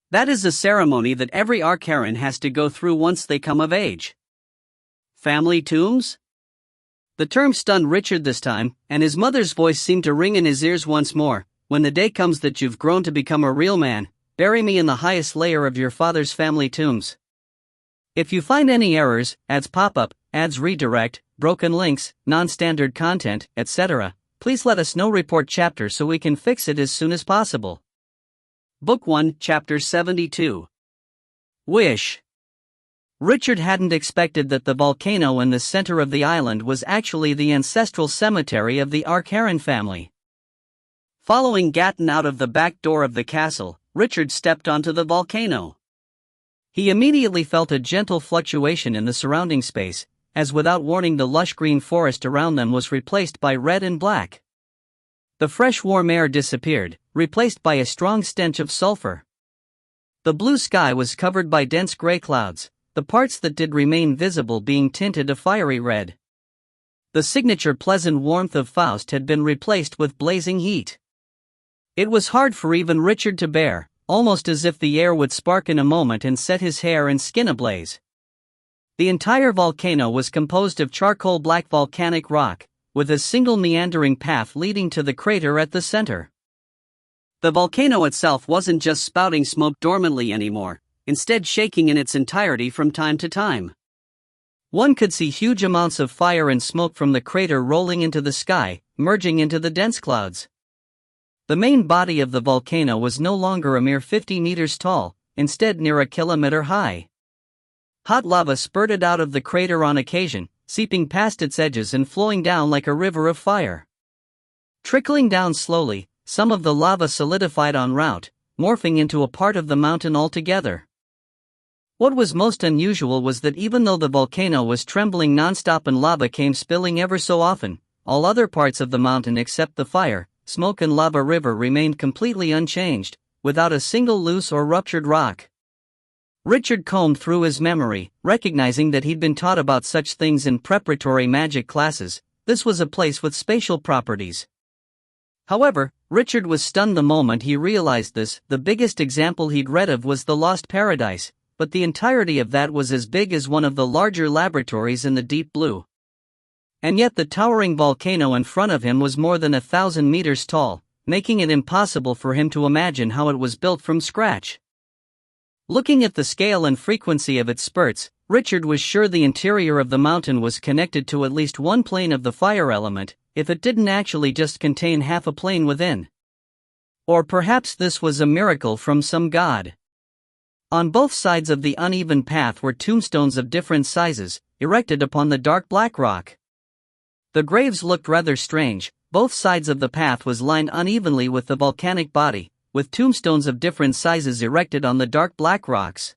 That is a ceremony that every Arcarian has to go through once they come of age." Family tombs? The term stunned Richard this time, and his mother's voice seemed to ring in his ears once more. "When the day comes that you've grown to become a real man, bury me in the highest layer of your father's family tombs. If you find any errors, ads pop up, ads redirect, broken links, non-standard content, etc., please let us know. Report chapter so we can fix it as soon as possible." Book 1, Chapter 72. Wish. Richard hadn't expected that the volcano in the center of the island was actually the ancestral cemetery of the Arcarian family. Following Gatton out of the back door of the castle, Richard stepped onto the volcano. He immediately felt a gentle fluctuation in the surrounding space, as without warning the lush green forest around them was replaced by red and black. The fresh warm air disappeared, replaced by a strong stench of sulfur. The blue sky was covered by dense gray clouds, the parts that did remain visible being tinted a fiery red. The signature pleasant warmth of Faust had been replaced with blazing heat. It was hard for even Richard to bear, almost as if the air would spark in a moment and set his hair and skin ablaze. The entire volcano was composed of charcoal black volcanic rock, with a single meandering path leading to the crater at the center. The volcano itself wasn't just spouting smoke dormantly anymore, instead shaking in its entirety from time to time. One could see huge amounts of fire and smoke from the crater rolling into the sky, merging into the dense clouds. The main body of the volcano was no longer a mere 50 meters tall, instead near a kilometer high. Hot lava spurted out of the crater on occasion, seeping past its edges and flowing down like a river of fire. Trickling down slowly, some of the lava solidified en route, morphing into a part of the mountain altogether. What was most unusual was that even though the volcano was trembling nonstop and lava came spilling ever so often, all other parts of the mountain except the fire, smoke and lava river remained completely unchanged, without a single loose or ruptured rock. Richard combed through his memory, recognizing that he'd been taught about such things in preparatory magic classes. This was a place with spatial properties. However, Richard was stunned the moment he realized this. The biggest example he'd read of was the Lost Paradise, but the entirety of that was as big as one of the larger laboratories in the deep blue. And yet the towering volcano in front of him was more than 1,000 meters tall, making it impossible for him to imagine how it was built from scratch. Looking at the scale and frequency of its spurts, Richard was sure the interior of the mountain was connected to at least one plane of the fire element, if it didn't actually just contain half a plane within. Or perhaps this was a miracle from some god. On both sides of the uneven path were tombstones of different sizes, erected upon the dark black rock. The graves looked rather strange. Both sides of the path was lined unevenly with the volcanic body, with tombstones of different sizes erected on the dark black rocks.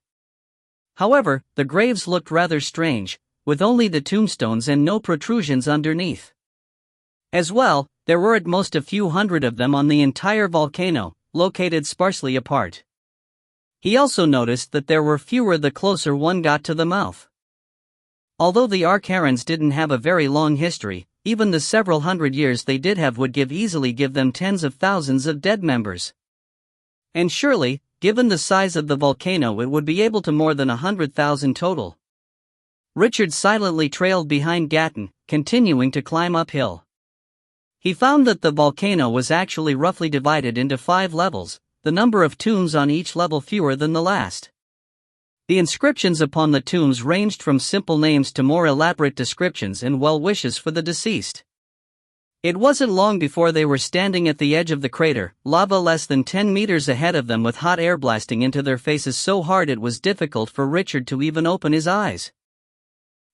However, the graves looked rather strange, with only the tombstones and no protrusions underneath. As well, there were at most a few hundred of them on the entire volcano, located sparsely apart. He also noticed that there were fewer the closer one got to the mouth. Although the Arcarans didn't have a very long history, even the several hundred years they did have would easily give them tens of thousands of dead members. And surely, given the size of the volcano, it would be able to more than 100,000 total. Richard silently trailed behind Gatton, continuing to climb uphill. He found that the volcano was actually roughly divided into 5 levels, the number of tombs on each level fewer than the last. The inscriptions upon the tombs ranged from simple names to more elaborate descriptions and well wishes for the deceased. It wasn't long before they were standing at the edge of the crater, lava less than 10 meters ahead of them with hot air blasting into their faces so hard it was difficult for Richard to even open his eyes.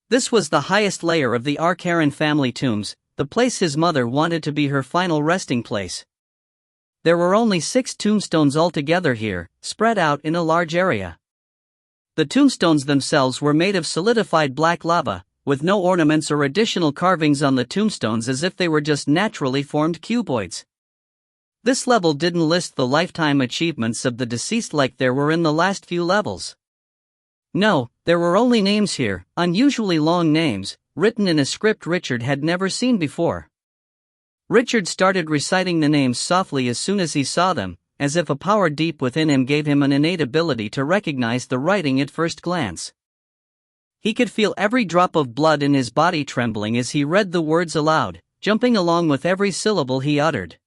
This was the highest layer of the Arcaran family tombs, the place his mother wanted to be her final resting place. There were only 6 tombstones altogether here, spread out in a large area. The tombstones themselves were made of solidified black lava, with no ornaments or additional carvings on the tombstones, as if they were just naturally formed cuboids. This level didn't list the lifetime achievements of the deceased like there were in the last few levels. No, there were only names here, unusually long names, written in a script Richard had never seen before. Richard started reciting the names softly as soon as he saw them, as if a power deep within him gave him an innate ability to recognize the writing at first glance. He could feel every drop of blood in his body trembling as he read the words aloud, jumping along with every syllable he uttered.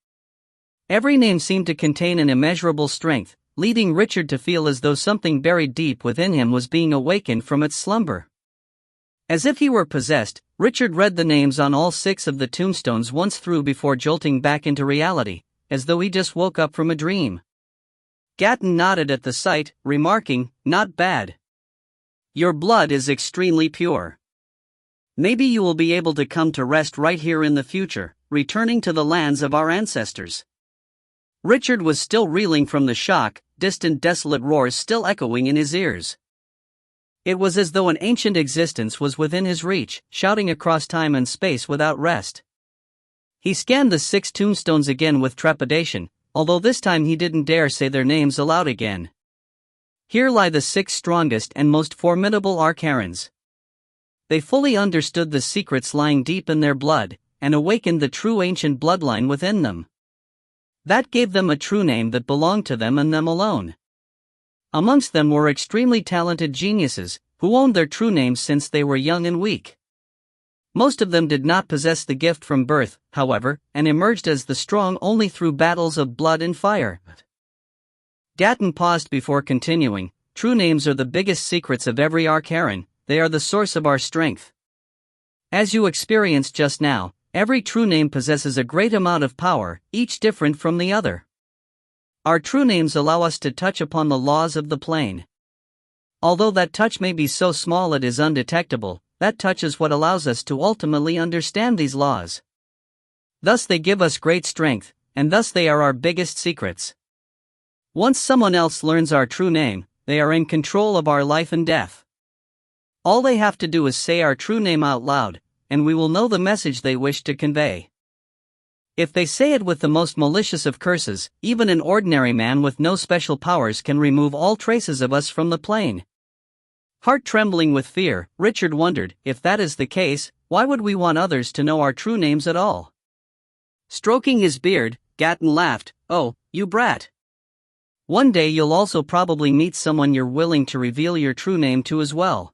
Every name seemed to contain an immeasurable strength, leading Richard to feel as though something buried deep within him was being awakened from its slumber. As if he were possessed, Richard read the names on all 6 of the tombstones once through before jolting back into reality, as though he just woke up from a dream. Gatton nodded at the sight, remarking, "Not bad. Your blood is extremely pure. Maybe you will be able to come to rest right here in the future, returning to the lands of our ancestors." Richard was still reeling from the shock, distant desolate roars still echoing in his ears. It was as though an ancient existence was within his reach, shouting across time and space without rest. He scanned the 6 tombstones again with trepidation, although this time he didn't dare say their names aloud again. Here lie the 6 strongest and most formidable Arcarans. They fully understood the secrets lying deep in their blood, and awakened the true ancient bloodline within them. That gave them a true name that belonged to them and them alone. Amongst them were extremely talented geniuses, who owned their true names since they were young and weak. Most of them did not possess the gift from birth, however, and emerged as the strong only through battles of blood and fire. Gatton paused before continuing. True names are the biggest secrets of every Arcaran, they are the source of our strength. As you experienced just now, every true name possesses a great amount of power, each different from the other. Our true names allow us to touch upon the laws of the plane. Although that touch may be so small it is undetectable, that touch is what allows us to ultimately understand these laws. Thus they give us great strength, and thus they are our biggest secrets. Once someone else learns our true name, they are in control of our life and death. All they have to do is say our true name out loud, and we will know the message they wish to convey. If they say it with the most malicious of curses, even an ordinary man with no special powers can remove all traces of us from the plane. Heart trembling with fear, Richard wondered, if that is the case, why would we want others to know our true names at all? Stroking his beard, Gatton laughed, "Oh, you brat. One day you'll also probably meet someone you're willing to reveal your true name to as well.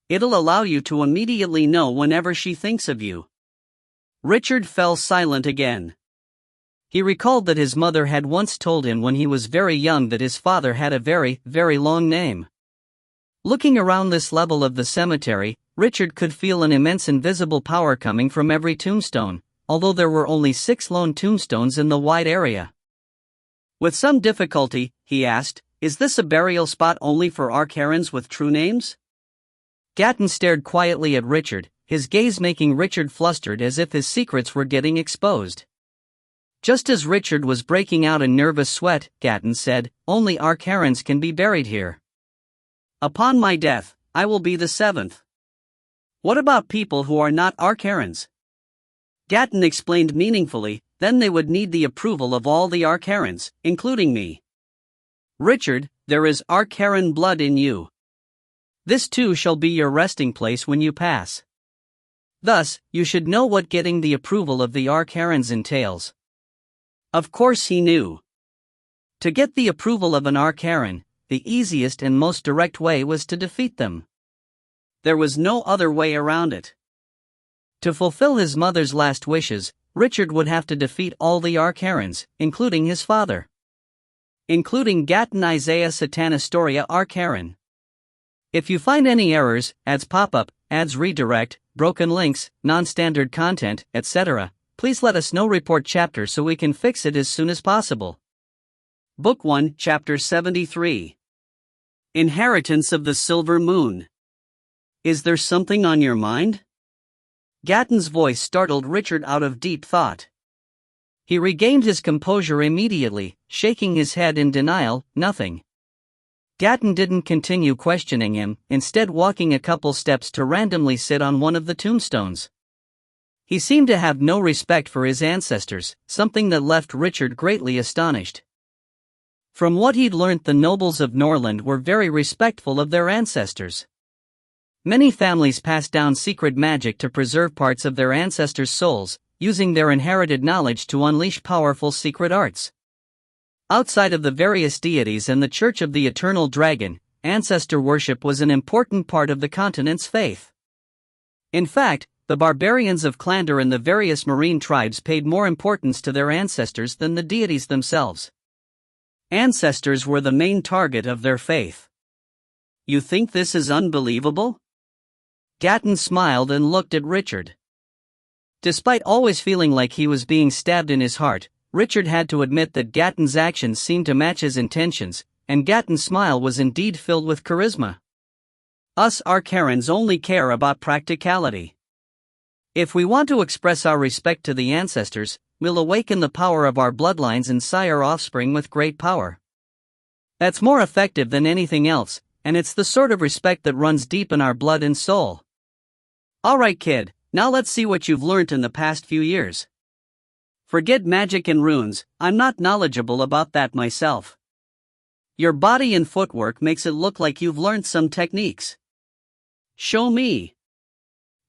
It'll allow you to immediately know whenever she thinks of you." Richard fell silent again. He recalled that his mother had once told him when he was very young that his father had a very, very long name. Looking around this level of the cemetery, Richard could feel an immense invisible power coming from every tombstone, although there were only 6 lone tombstones in the wide area. With some difficulty, he asked, "Is this a burial spot only for Arcarans with true names?" Gatton stared quietly at Richard, his gaze making Richard flustered as if his secrets were getting exposed. Just as Richard was breaking out in nervous sweat, Gatton said, "Only Arcarans can be buried here. Upon my death, I will be the 7th. What about people who are not Arcarans? Gatton explained meaningfully, then they would need the approval of all the Arcarans, including me. Richard, there is Arcaran blood in you. This too shall be your resting place when you pass. Thus, you should know what getting the approval of the Arcarans entails. Of course he knew. To get the approval of an Arcaran, the easiest and most direct way was to defeat them. There was no other way around it. To fulfill his mother's last wishes, Richard would have to defeat all the Arcarans, including his father. Including Gatton Isaiah Satanastoria Arcaran. If you find any errors, ads pop up, ads redirect, broken links, non-standard content, etc., please let us know. Report chapter so we can fix it as soon as possible. Book 1, Chapter 73. Inheritance of the Silver Moon. Is there something on your mind? Gatton's voice startled Richard out of deep thought. He regained his composure immediately, shaking his head in denial. Nothing. Gatton didn't continue questioning him, instead walking a couple steps to randomly sit on one of the tombstones. He seemed to have no respect for his ancestors, something that left Richard greatly astonished. From what he'd learnt, the nobles of Norland were very respectful of their ancestors. Many families passed down secret magic to preserve parts of their ancestors' souls, using their inherited knowledge to unleash powerful secret arts. Outside of the various deities and the Church of the Eternal Dragon, ancestor worship was an important part of the continent's faith. In fact, the barbarians of Clander and the various marine tribes paid more importance to their ancestors than the deities themselves. Ancestors were the main target of their faith. You think this is unbelievable? Gatton smiled and looked at Richard. Despite always feeling like he was being stabbed in his heart, Richard had to admit that Gatton's actions seemed to match his intentions, and Gatton's smile was indeed filled with charisma. Us Arcarans only care about practicality. If we want to express our respect to the ancestors, we'll awaken the power of our bloodlines and sire offspring with great power. That's more effective than anything else, and it's the sort of respect that runs deep in our blood and soul. Alright kid, now let's see what you've learnt in the past few years. Forget magic and runes, I'm not knowledgeable about that myself. Your body and footwork makes it look like you've learned some techniques. Show me.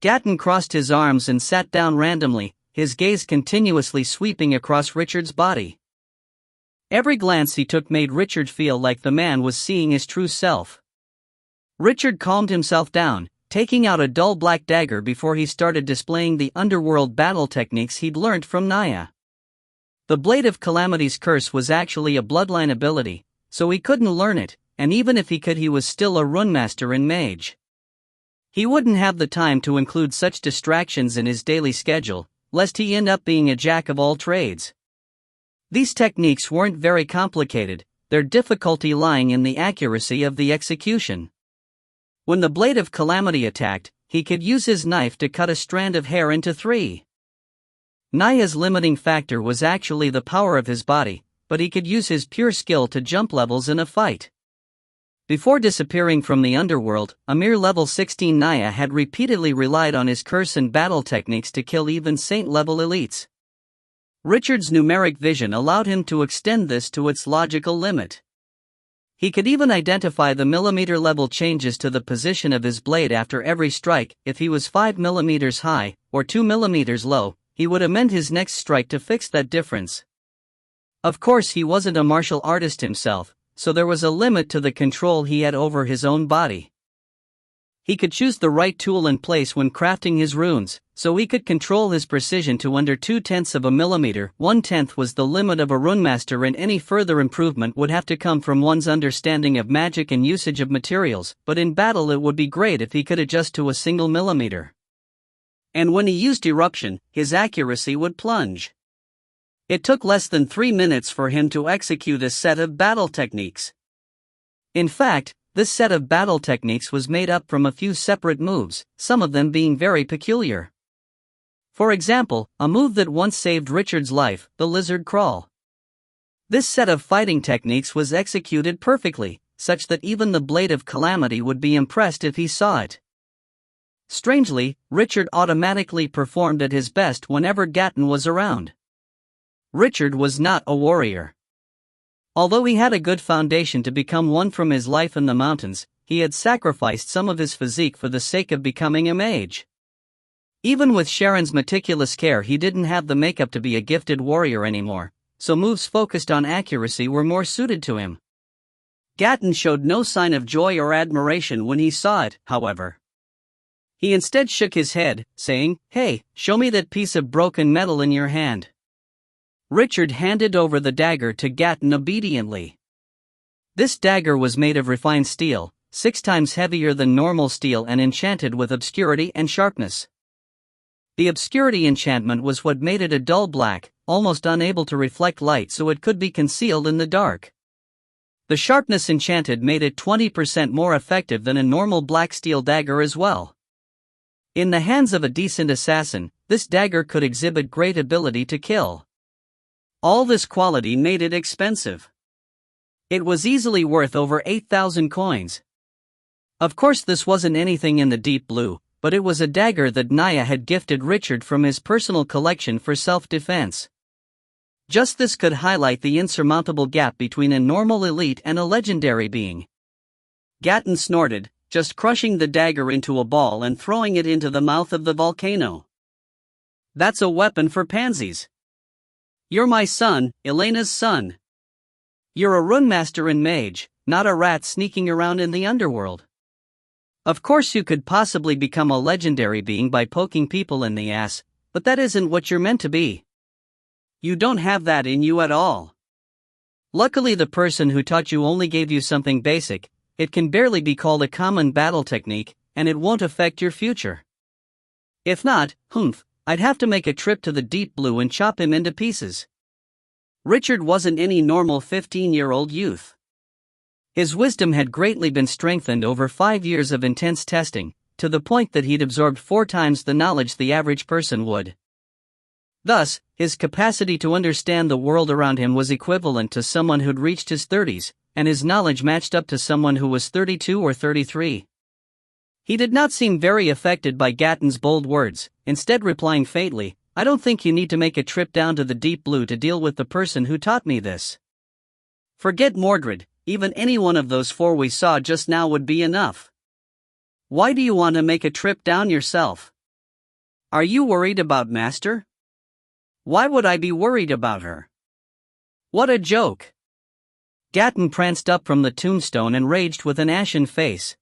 Gatton crossed his arms and sat down randomly, his gaze continuously sweeping across Richard's body. Every glance he took made Richard feel like the man was seeing his true self. Richard calmed himself down, taking out a dull black dagger before he started displaying the underworld battle techniques he'd learned from Naya. The Blade of Calamity's curse was actually a bloodline ability, so he couldn't learn it, and even if he could, he was still a rune master and mage. He wouldn't have the time to include such distractions in his daily schedule, lest he end up being a jack of all trades. These techniques weren't very complicated, their difficulty lying in the accuracy of the execution. When the Blade of Calamity attacked, he could use his knife to cut a strand of hair into three. Naya's limiting factor was actually the power of his body, but he could use his pure skill to jump levels in a fight. Before disappearing from the underworld, a mere level 16 Naya had repeatedly relied on his curse and battle techniques to kill even saint-level elites. Richard's numeric vision allowed him to extend this to its logical limit. He could even identify the millimeter level changes to the position of his blade after every strike. If he was 5 millimeters high, or 2 millimeters low, he would amend his next strike to fix that difference. Of course, he wasn't a martial artist himself, so there was a limit to the control he had over his own body. He could choose the right tool and place when crafting his runes, so he could control his precision to under 0.2 of a millimeter. 1/10 was the limit of a runemaster, and any further improvement would have to come from one's understanding of magic and usage of materials, but in battle it would be great if he could adjust to a single millimeter. And when he used eruption, his accuracy would plunge. It took less than 3 minutes for him to execute a set of battle techniques. In fact, this set of battle techniques was made up from a few separate moves, some of them being very peculiar. For example, a move that once saved Richard's life, the lizard crawl. This set of fighting techniques was executed perfectly, such that even the Blade of Calamity would be impressed if he saw it. Strangely, Richard automatically performed at his best whenever Gatton was around. Richard was not a warrior. Although he had a good foundation to become one from his life in the mountains, he had sacrificed some of his physique for the sake of becoming a mage. Even with Sharon's meticulous care, he didn't have the makeup to be a gifted warrior anymore, so moves focused on accuracy were more suited to him. Gatton showed no sign of joy or admiration when he saw it, however. He instead shook his head, saying, "Hey, show me that piece of broken metal in your hand." Richard handed over the dagger to Gatton obediently. This dagger was made of refined steel, 6 times heavier than normal steel and enchanted with obscurity and sharpness. The obscurity enchantment was what made it a dull black, almost unable to reflect light so it could be concealed in the dark. The sharpness enchanted made it 20% more effective than a normal black steel dagger as well. In the hands of a decent assassin, this dagger could exhibit great ability to kill. All this quality made it expensive. It was easily worth over 8,000 coins. Of course, this wasn't anything in the deep blue, but it was a dagger that Naya had gifted Richard from his personal collection for self-defense. Just this could highlight the insurmountable gap between a normal elite and a legendary being. Gatton snorted, just crushing the dagger into a ball and throwing it into the mouth of the volcano. "That's a weapon for pansies. You're my son, Elena's son. You're a rune master and mage, not a rat sneaking around in the underworld. Of course you could possibly become a legendary being by poking people in the ass, but that isn't what you're meant to be. You don't have that in you at all. Luckily the person who taught you only gave you something basic. It can barely be called a common battle technique, and it won't affect your future. If not, I'd have to make a trip to the deep blue and chop him into pieces." Richard wasn't any normal 15-year-old youth. His wisdom had greatly been strengthened over 5 years of intense testing, to the point that he'd absorbed 4 times the knowledge the average person would. Thus, his capacity to understand the world around him was equivalent to someone who'd reached his 30s, and his knowledge matched up to someone who was 32 or 33. He did not seem very affected by Gatton's bold words, instead replying faintly, "I don't think you need to make a trip down to the deep blue to deal with the person who taught me this. Forget Mordred, even any one of those 4 we saw just now would be enough. Why do you want to make a trip down yourself? Are you worried about Master? Why would I be worried about her? What a joke." Gatton pranced up from the tombstone and raged with an ashen face.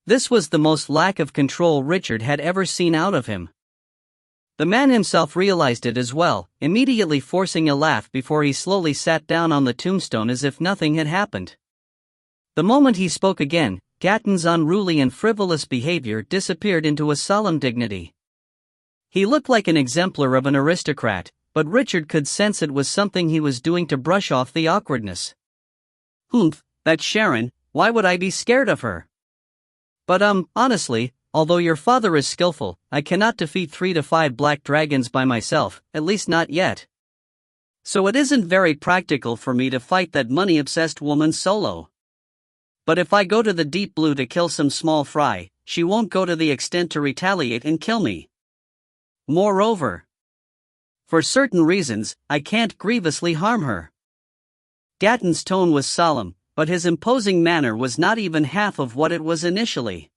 This was the most lack of control Richard had ever seen out of him. The man himself realized it as well, immediately forcing a laugh before he slowly sat down on the tombstone as if nothing had happened. The moment he spoke again, Gatton's unruly and frivolous behavior disappeared into a solemn dignity. He looked like an exemplar of an aristocrat, but Richard could sense it was something he was doing to brush off the awkwardness. That's Sharon, why would I be scared of her? But honestly, although your father is skillful, I cannot defeat 3 to 5 black dragons by myself, at least not yet. So it isn't very practical for me to fight that money-obsessed woman solo. But if I go to the deep blue to kill some small fry, she won't go to the extent to retaliate and kill me. Moreover, for certain reasons, I can't grievously harm her." Gatton's tone was solemn, but his imposing manner was not even half of what it was initially.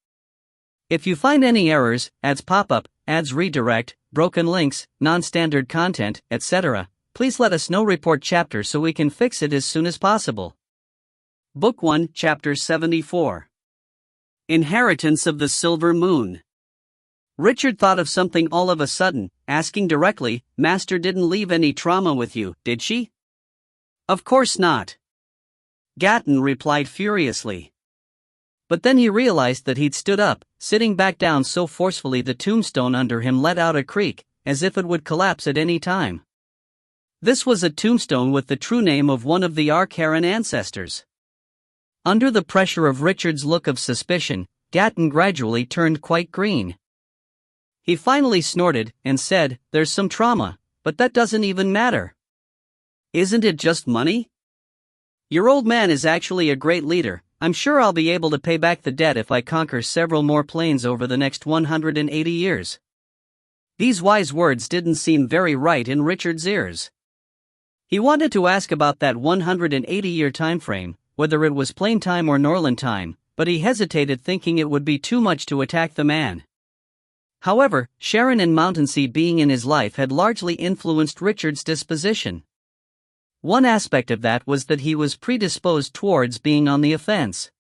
"If you find any errors, ads pop up, ads redirect, broken links, non-standard content, etc., please let us know. Report chapter so we can fix it as soon as possible." Book 1, Chapter 74. Inheritance of the Silver Moon. Richard thought of something all of a sudden, asking directly, "Master didn't leave any trauma with you, did she?" "Of course not." Gatton replied furiously. But then he realized that he'd stood up, sitting back down so forcefully the tombstone under him let out a creak, as if it would collapse at any time. This was a tombstone with the true name of one of the Arkharan ancestors. Under the pressure of Richard's look of suspicion, Gatton gradually turned quite green. He finally snorted and said, "There's some trauma, but that doesn't even matter. Isn't it just money? Your old man is actually a great leader, I'm sure I'll be able to pay back the debt if I conquer several more planes over the next 180 years. These wise words didn't seem very right in Richard's ears. He wanted to ask about that 180-year time frame, whether it was plain time or Norland time, but he hesitated, thinking it would be too much to attack the man. However, Sharon and Mountainsea being in his life had largely influenced Richard's disposition. One aspect of that was that he was predisposed towards being on the offense.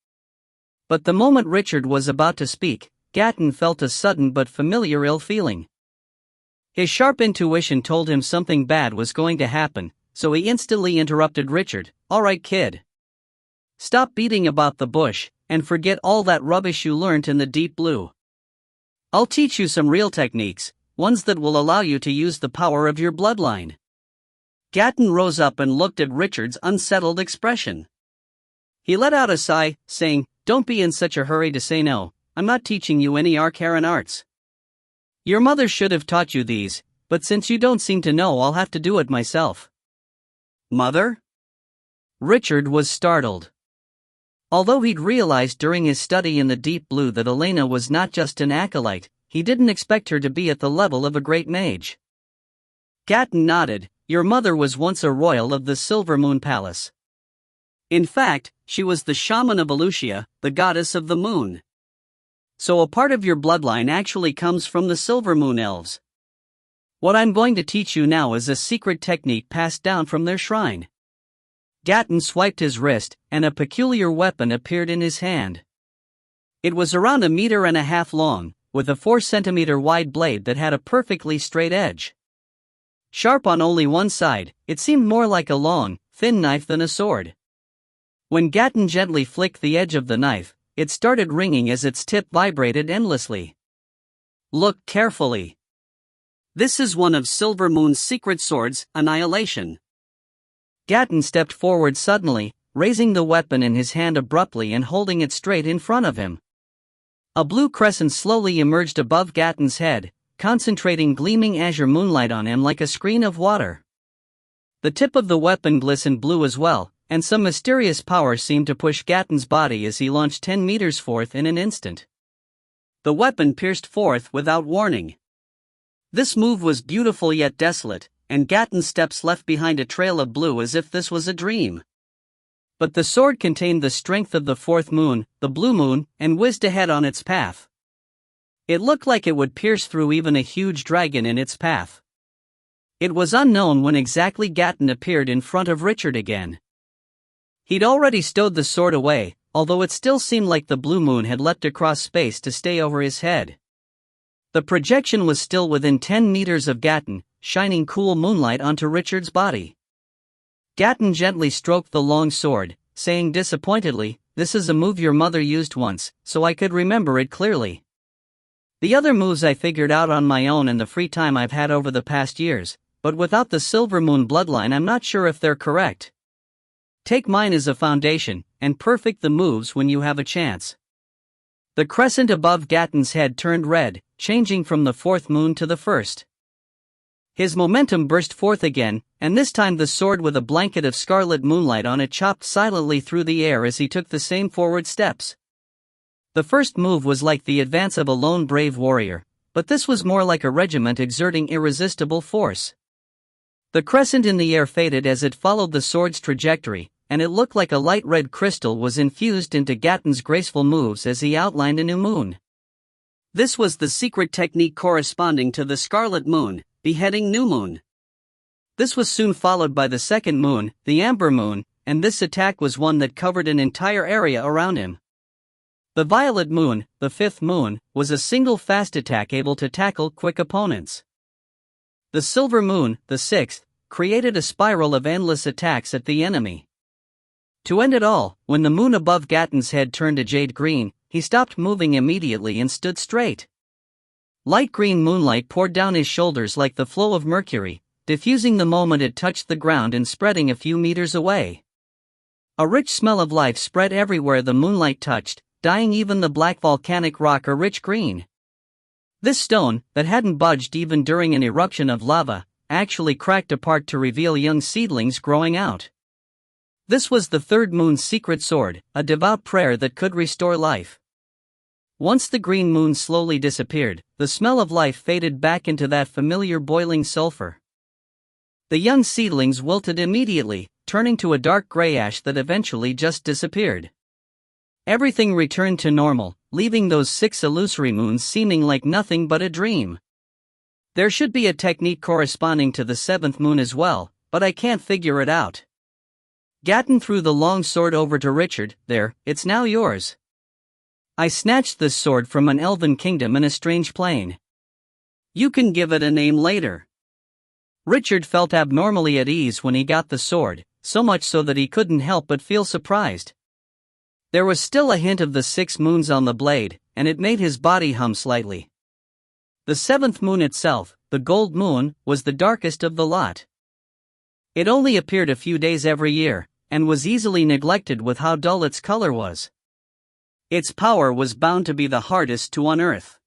But the moment Richard was about to speak, Gatton felt a sudden but familiar ill feeling. His sharp intuition told him something bad was going to happen, so he instantly interrupted Richard. "All right, kid. Stop beating about the bush, and forget all that rubbish you learnt in the deep blue. I'll teach you some real techniques, ones that will allow you to use the power of your bloodline." Gatton rose up and looked at Richard's unsettled expression. He let out a sigh, saying, "Don't be in such a hurry to say no. I'm not teaching you any arcane arts. Your mother should have taught you these, but since you don't seem to know, I'll have to do it myself." "Mother?" Richard was startled. Although he'd realized during his study in the deep blue that Elena was not just an acolyte, he didn't expect her to be at the level of a great mage. Gatton nodded. "Your mother was once a royal of the Silver Moon Palace. In fact, she was the shaman of Elucia, the goddess of the moon. So a part of your bloodline actually comes from the Silver Moon elves. What I'm going to teach you now is a secret technique passed down from their shrine." Gatton swiped his wrist, and a peculiar weapon appeared in his hand. It was around 1.5 meters long, with a 4-centimeter wide blade that had a perfectly straight edge. Sharp on only one side, it seemed more like a long, thin knife than a sword. When Gatton gently flicked the edge of the knife, it started ringing as its tip vibrated endlessly. "Look carefully. This is one of Silver Moon's secret swords, Annihilation." Gatton stepped forward suddenly, raising the weapon in his hand abruptly and holding it straight in front of him. A blue crescent slowly emerged above Gatton's head, concentrating gleaming azure moonlight on him like a screen of water. The tip of the weapon glistened blue as well, and some mysterious power seemed to push Gatton's body as he launched 10 meters forth in an instant. The weapon pierced forth without warning. This move was beautiful yet desolate, and Gatton's steps left behind a trail of blue as if this was a dream. But the sword contained the strength of the fourth moon, the blue moon, and whizzed ahead on its path. It looked like it would pierce through even a huge dragon in its path. It was unknown when exactly Gatton appeared in front of Richard again. He'd already stowed the sword away, although it still seemed like the blue moon had leapt across space to stay over his head. The projection was still within 10 meters of Gatton, shining cool moonlight onto Richard's body. Gatton gently stroked the long sword, saying disappointedly, "This is a move your mother used once, so I could remember it clearly. The other moves I figured out on my own in the free time I've had over the past years, but without the Silver Moon bloodline I'm not sure if they're correct. Take mine as a foundation, and perfect the moves when you have a chance." The crescent above Gatton's head turned red, changing from the fourth moon to the first. His momentum burst forth again, and this time the sword with a blanket of scarlet moonlight on it chopped silently through the air as he took the same forward steps. The first move was like the advance of a lone brave warrior, but this was more like a regiment exerting irresistible force. The crescent in the air faded as it followed the sword's trajectory, and it looked like a light red crystal was infused into Gatton's graceful moves as he outlined a new moon. This was the secret technique corresponding to the scarlet moon, beheading new moon. This was soon followed by the second moon, the amber moon, and this attack was one that covered an entire area around him. The violet moon, the fifth moon, was a single fast attack able to tackle quick opponents. The silver moon, the sixth, created a spiral of endless attacks at the enemy. To end it all, when the moon above Gatton's head turned a jade green, he stopped moving immediately and stood straight. Light green moonlight poured down his shoulders like the flow of mercury, diffusing the moment it touched the ground and spreading a few meters away. A rich smell of life spread everywhere the moonlight touched, dyeing even the black volcanic rock a rich green. This stone, that hadn't budged even during an eruption of lava, actually cracked apart to reveal young seedlings growing out. This was the third moon's secret sword, a devout prayer that could restore life. Once the green moon slowly disappeared, the smell of life faded back into that familiar boiling sulfur. The young seedlings wilted immediately, turning to a dark gray ash that eventually just disappeared. Everything returned to normal, leaving those 6 illusory moons seeming like nothing but a dream. There should be a technique corresponding to the 7th moon as well, but I can't figure it out. Gatton threw the long sword over to Richard. There, it's now yours. I snatched this sword from an elven kingdom in a strange plane. You can give it a name later. Richard felt abnormally at ease when he got the sword, so much so that he couldn't help but feel surprised. There was still a hint of the 6 moons on the blade, and it made his body hum slightly. The 7th moon itself, the gold moon, was the darkest of the lot. It only appeared a few days every year, and was easily neglected with how dull its color was. Its power was bound to be the hardest to unearth.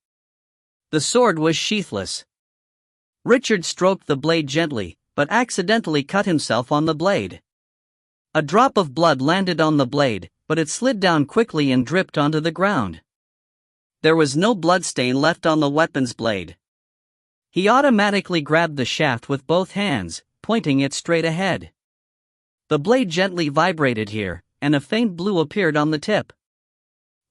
The sword was sheathless. Richard stroked the blade gently, but accidentally cut himself on the blade. A drop of blood landed on the blade, but it slid down quickly and dripped onto the ground. There was no bloodstain left on the weapon's blade. He automatically grabbed the shaft with both hands, pointing it straight ahead. The blade gently vibrated here, and a faint blue appeared on the tip.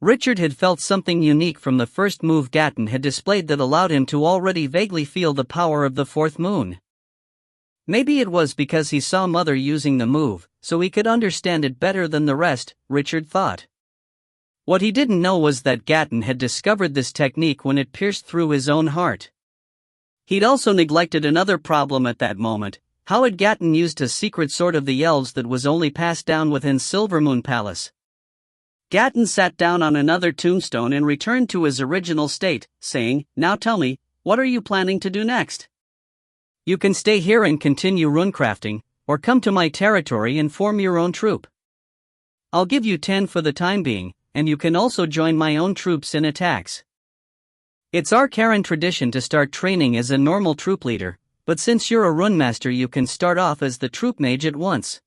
Richard had felt something unique from the first move Gatton had displayed that allowed him to already vaguely feel the power of the 4th moon. Maybe it was because he saw Mother using the move, so he could understand it better than the rest, Richard thought. What he didn't know was that Gatton had discovered this technique when it pierced through his own heart. He'd also neglected another problem at that moment. How had Gatton used a secret sword of the elves that was only passed down within Silvermoon Palace? Gatton sat down on another tombstone and returned to his original state, saying, "Now tell me, what are you planning to do next? You can stay here and continue runecrafting, or come to my territory and form your own troop. I'll give you 10 for the time being, and you can also join my own troops in attacks. It's our Sharon tradition to start training as a normal troop leader, but since you're a rune master you can start off as the troop mage at once.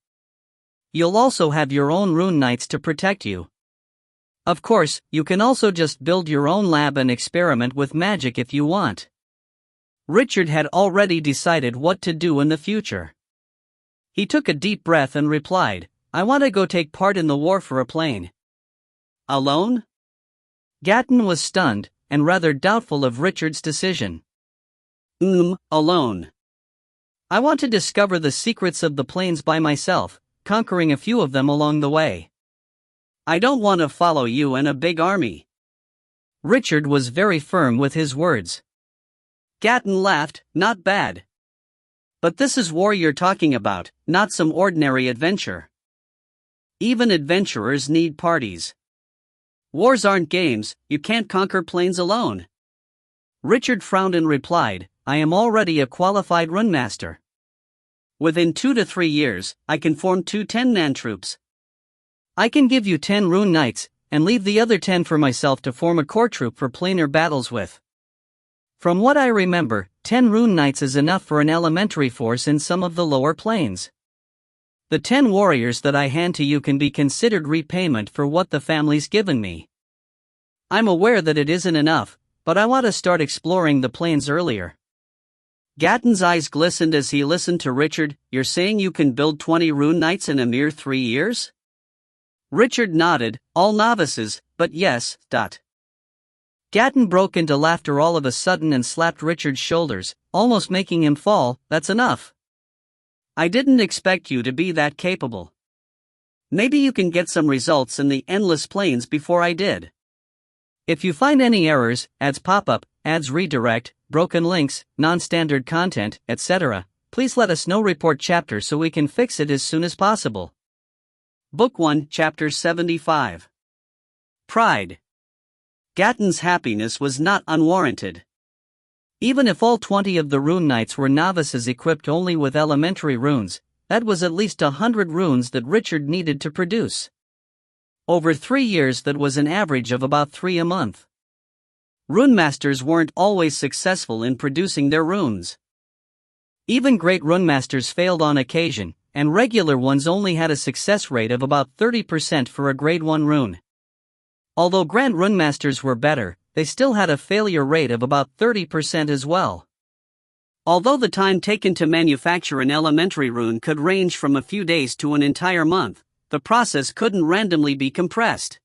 You'll also have your own rune knights to protect you. Of course, you can also just build your own lab and experiment with magic if you want." Richard had already decided what to do in the future. He took a deep breath and replied, "I want to go take part in the war for a plane." "Alone?" Gatton was stunned, and rather doubtful of Richard's decision. Alone. I want to discover the secrets of the plains by myself, conquering a few of them along the way. I don't want to follow you and a big army." Richard was very firm with his words. Gatton laughed. "Not bad. But this is war you're talking about, not some ordinary adventure. Even adventurers need parties. Wars aren't games, you can't conquer plains alone." Richard frowned and replied, "I am already a qualified rune master. Within 2 to 3 years, I can form 2 10-man troops. I can give you 10 rune knights, and leave the other 10 for myself to form a core troop for planar battles with. From what I remember, 10 rune knights is enough for an elementary force in some of the lower planes. The 10 warriors that I hand to you can be considered repayment for what the family's given me. I'm aware that it isn't enough, but I want to start exploring the plains earlier." Gatton's eyes glistened as he listened to Richard. "You're saying you can build 20 rune knights in a mere 3 years? Richard nodded. "All novices, but yes. Gatton broke into laughter all of a sudden and slapped Richard's shoulders, almost making him fall. "That's enough. I didn't expect you to be that capable. Maybe you can get some results in the endless plains before I did. If you find any errors, ads pop up, ads redirect, broken links, non-standard content, etc., please let us know. Report chapter so we can fix it as soon as possible." Book 1, Chapter 75. Pride. Gatton's happiness was not unwarranted. Even if all 20 of the rune knights were novices equipped only with elementary runes, that was at least 100 runes that Richard needed to produce. Over 3 years, that was an average of about 3 a month. Rune masters weren't always successful in producing their runes. Even great rune masters failed on occasion, and regular ones only had a success rate of about 30% for a grade 1 rune. Although Grand Runemasters were better, they still had a failure rate of about 30% as well. Although the time taken to manufacture an elementary rune could range from a few days to an entire month, the process couldn't randomly be compressed.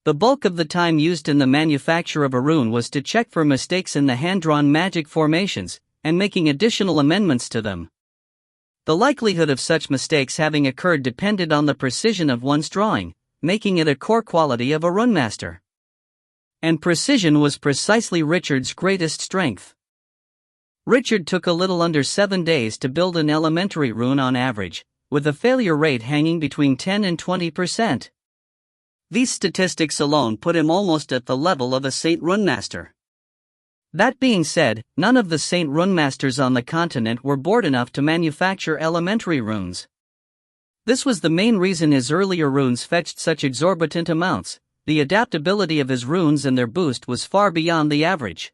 The bulk of the time used in the manufacture of a rune was to check for mistakes in the hand-drawn magic formations, and making additional amendments to them. The likelihood of such mistakes having occurred depended on the precision of one's drawing, making it a core quality of a runemaster. And precision was precisely Richard's greatest strength. Richard took a little under 7 days to build an elementary rune on average, with a failure rate hanging between 10 and 20%. These statistics alone put him almost at the level of a Saint Runemaster. That being said, none of the Saint Runemasters on the continent were bored enough to manufacture elementary runes. This was the main reason his earlier runes fetched such exorbitant amounts. The adaptability of his runes and their boost was far beyond the average.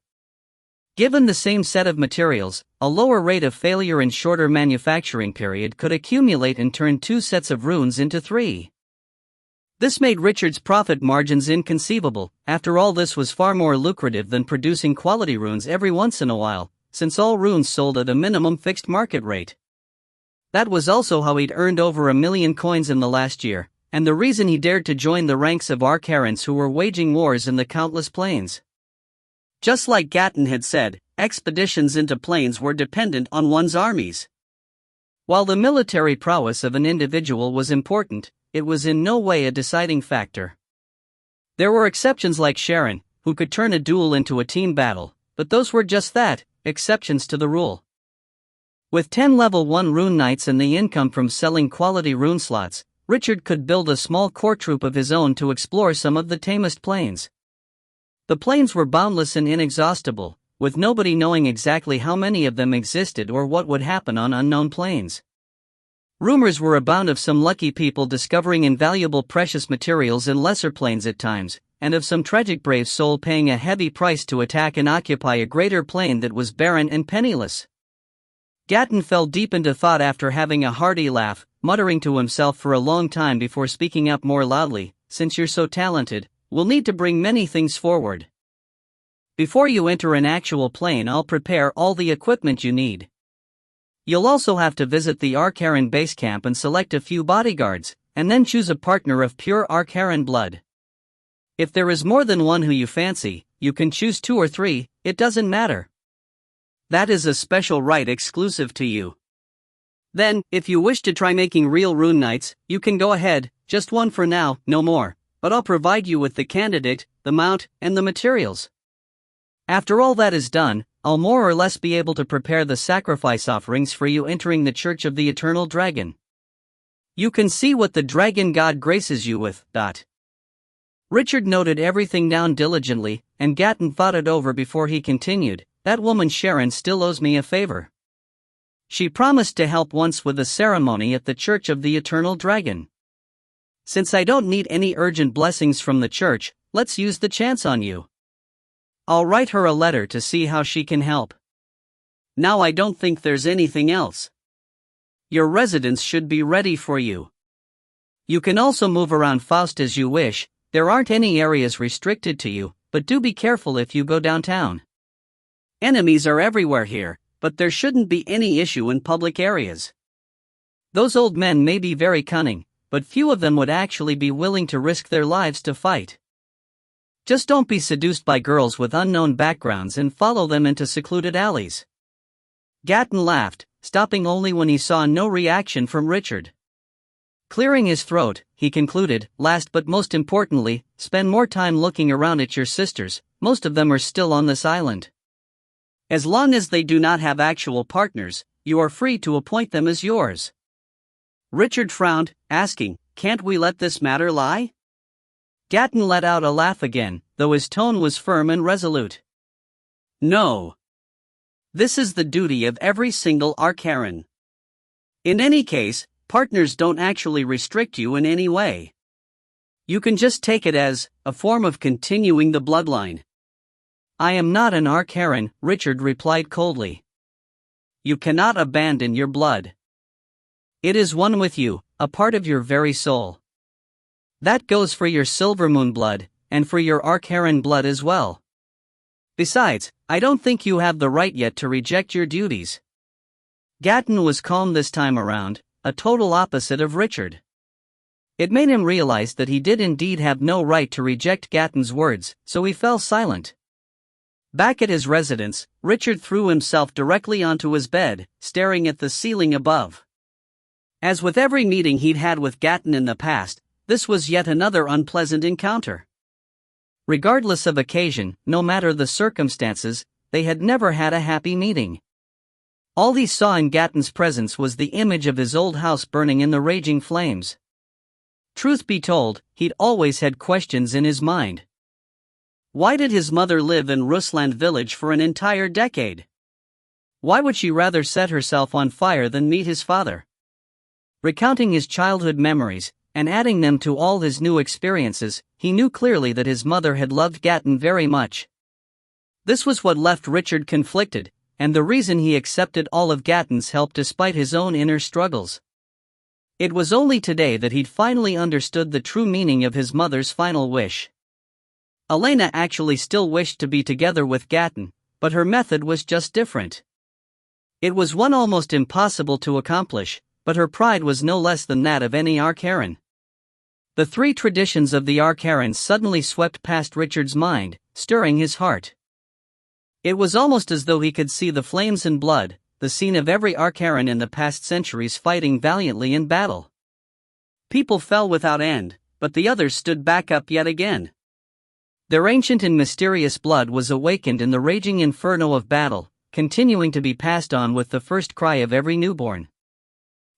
Given the same set of materials, a lower rate of failure and shorter manufacturing period could accumulate and turn 2 sets of runes into 3. This made Richard's profit margins inconceivable. After all, this was far more lucrative than producing quality runes every once in a while, since all runes sold at a minimum fixed market rate. That was also how he'd earned over 1 million coins in the last year, and the reason he dared to join the ranks of Arcarans who were waging wars in the countless plains. Just like Gatton had said, expeditions into plains were dependent on one's armies. While the military prowess of an individual was important, it was in no way a deciding factor. There were exceptions like Sharon, who could turn a duel into a team battle, but those were just that, exceptions to the rule. With 10 level 1 rune knights and the income from selling quality rune slots, Richard could build a small core troop of his own to explore some of the tamest plains. The plains were boundless and inexhaustible, with nobody knowing exactly how many of them existed or what would happen on unknown plains. Rumors were abound of some lucky people discovering invaluable precious materials in lesser plains at times, and of some tragic brave soul paying a heavy price to attack and occupy a greater plain that was barren and penniless. Gatton fell deep into thought after having a hearty laugh, muttering to himself for a long time before speaking up more loudly, "Since you're so talented, we'll need to bring many things forward. Before you enter an actual plain, I'll prepare all the equipment you need. You'll also have to visit the Arcaran base camp and select a few bodyguards, and then choose a partner of pure Arcaran blood. If there is more than one who you fancy, you can choose 2 or 3, it doesn't matter. That is a special right exclusive to you. Then, if you wish to try making real rune knights, you can go ahead, just one for now, no more, but I'll provide you with the candidate, the mount, and the materials. After all that is done, I'll more or less be able to prepare the sacrifice offerings for you entering the Church of the Eternal Dragon. You can see what the dragon god graces you with. Richard noted everything down diligently, and Gatton thought it over before he continued. That woman Sharon still owes me a favor. She promised to help once with a ceremony at the Church of the Eternal Dragon. Since I don't need any urgent blessings from the church, let's use the chance on you. I'll write her a letter to see how she can help. Now I don't think there's anything else. Your residence should be ready for you. You can also move around Faust as you wish, there aren't any areas restricted to you, but do be careful if you go downtown. Enemies are everywhere here, but there shouldn't be any issue in public areas. Those old men may be very cunning, but few of them would actually be willing to risk their lives to fight. Just don't be seduced by girls with unknown backgrounds and follow them into secluded alleys. Gatton laughed, stopping only when he saw no reaction from Richard. Clearing his throat, he concluded, last but most importantly, spend more time looking around at your sisters, most of them are still on this island. As long as they do not have actual partners, you are free to appoint them as yours. Richard frowned, asking, can't we let this matter lie? Gatton let out a laugh again, though his tone was firm and resolute. No. This is the duty of every single Arcaran. In any case, partners don't actually restrict you in any way. You can just take it as a form of continuing the bloodline. I am not an Arcaran, Richard replied coldly. You cannot abandon your blood. It is one with you, a part of your very soul. That goes for your silver moon blood, and for your Archeran blood as well. Besides, I don't think you have the right yet to reject your duties. Gatton was calm this time around, a total opposite of Richard. It made him realize that he did indeed have no right to reject Gatton's words, so he fell silent. Back at his residence, Richard threw himself directly onto his bed, staring at the ceiling above. As with every meeting he'd had with Gatton in the past, this was yet another unpleasant encounter. Regardless of occasion, no matter the circumstances, they had never had a happy meeting. All he saw in Gatton's presence was the image of his old house burning in the raging flames. Truth be told, he'd always had questions in his mind. Why did his mother live in Rusland village for an entire decade? Why would she rather set herself on fire than meet his father? Recounting his childhood memories, and adding them to all his new experiences, he knew clearly that his mother had loved Gatton very much. This was what left Richard conflicted, and the reason he accepted all of Gatton's help despite his own inner struggles. It was only today that he'd finally understood the true meaning of his mother's final wish. Elena actually still wished to be together with Gatton, but her method was just different. It was one almost impossible to accomplish, but her pride was no less than that of any Archeran. The three traditions of the Archeran suddenly swept past Richard's mind, stirring his heart. It was almost as though he could see the flames and blood, the scene of every Archeran in the past centuries fighting valiantly in battle. People fell without end, but the others stood back up yet again. Their ancient and mysterious blood was awakened in the raging inferno of battle, continuing to be passed on with the first cry of every newborn.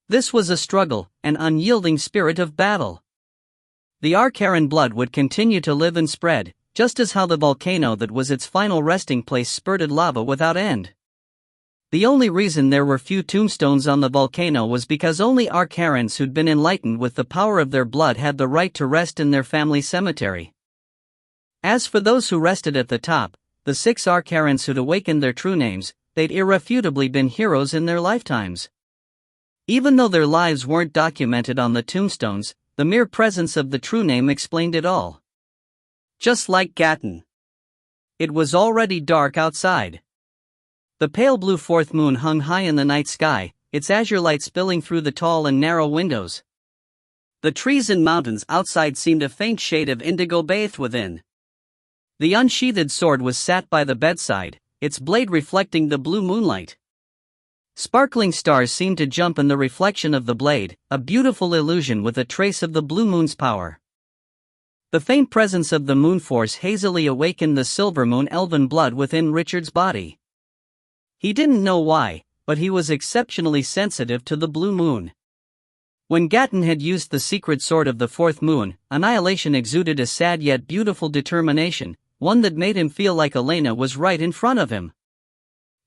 This was a struggle, an unyielding spirit of battle. The Archeran blood would continue to live and spread, just as how the volcano that was its final resting place spurted lava without end. The only reason there were few tombstones on the volcano was because only Archerans who'd been enlightened with the power of their blood had the right to rest in their family cemetery. As for those who rested at the top, the 6 Archerans who'd awakened their true names, they'd irrefutably been heroes in their lifetimes. Even though their lives weren't documented on the tombstones, the mere presence of the true name explained it all. Just like Gatton. It was already dark outside. The pale blue fourth moon hung high in the night sky, its azure light spilling through the tall and narrow windows. The trees and mountains outside seemed a faint shade of indigo bathed within. The unsheathed sword was sat by the bedside, its blade reflecting the blue moonlight. Sparkling stars seemed to jump in the reflection of the blade, a beautiful illusion with a trace of the blue moon's power. The faint presence of the moon force hazily awakened the silver moon elven blood within Richard's body. He didn't know why, but he was exceptionally sensitive to the blue moon. When Gatton had used the secret sword of the fourth moon, Annihilation exuded a sad yet beautiful determination, one that made him feel like Elena was right in front of him.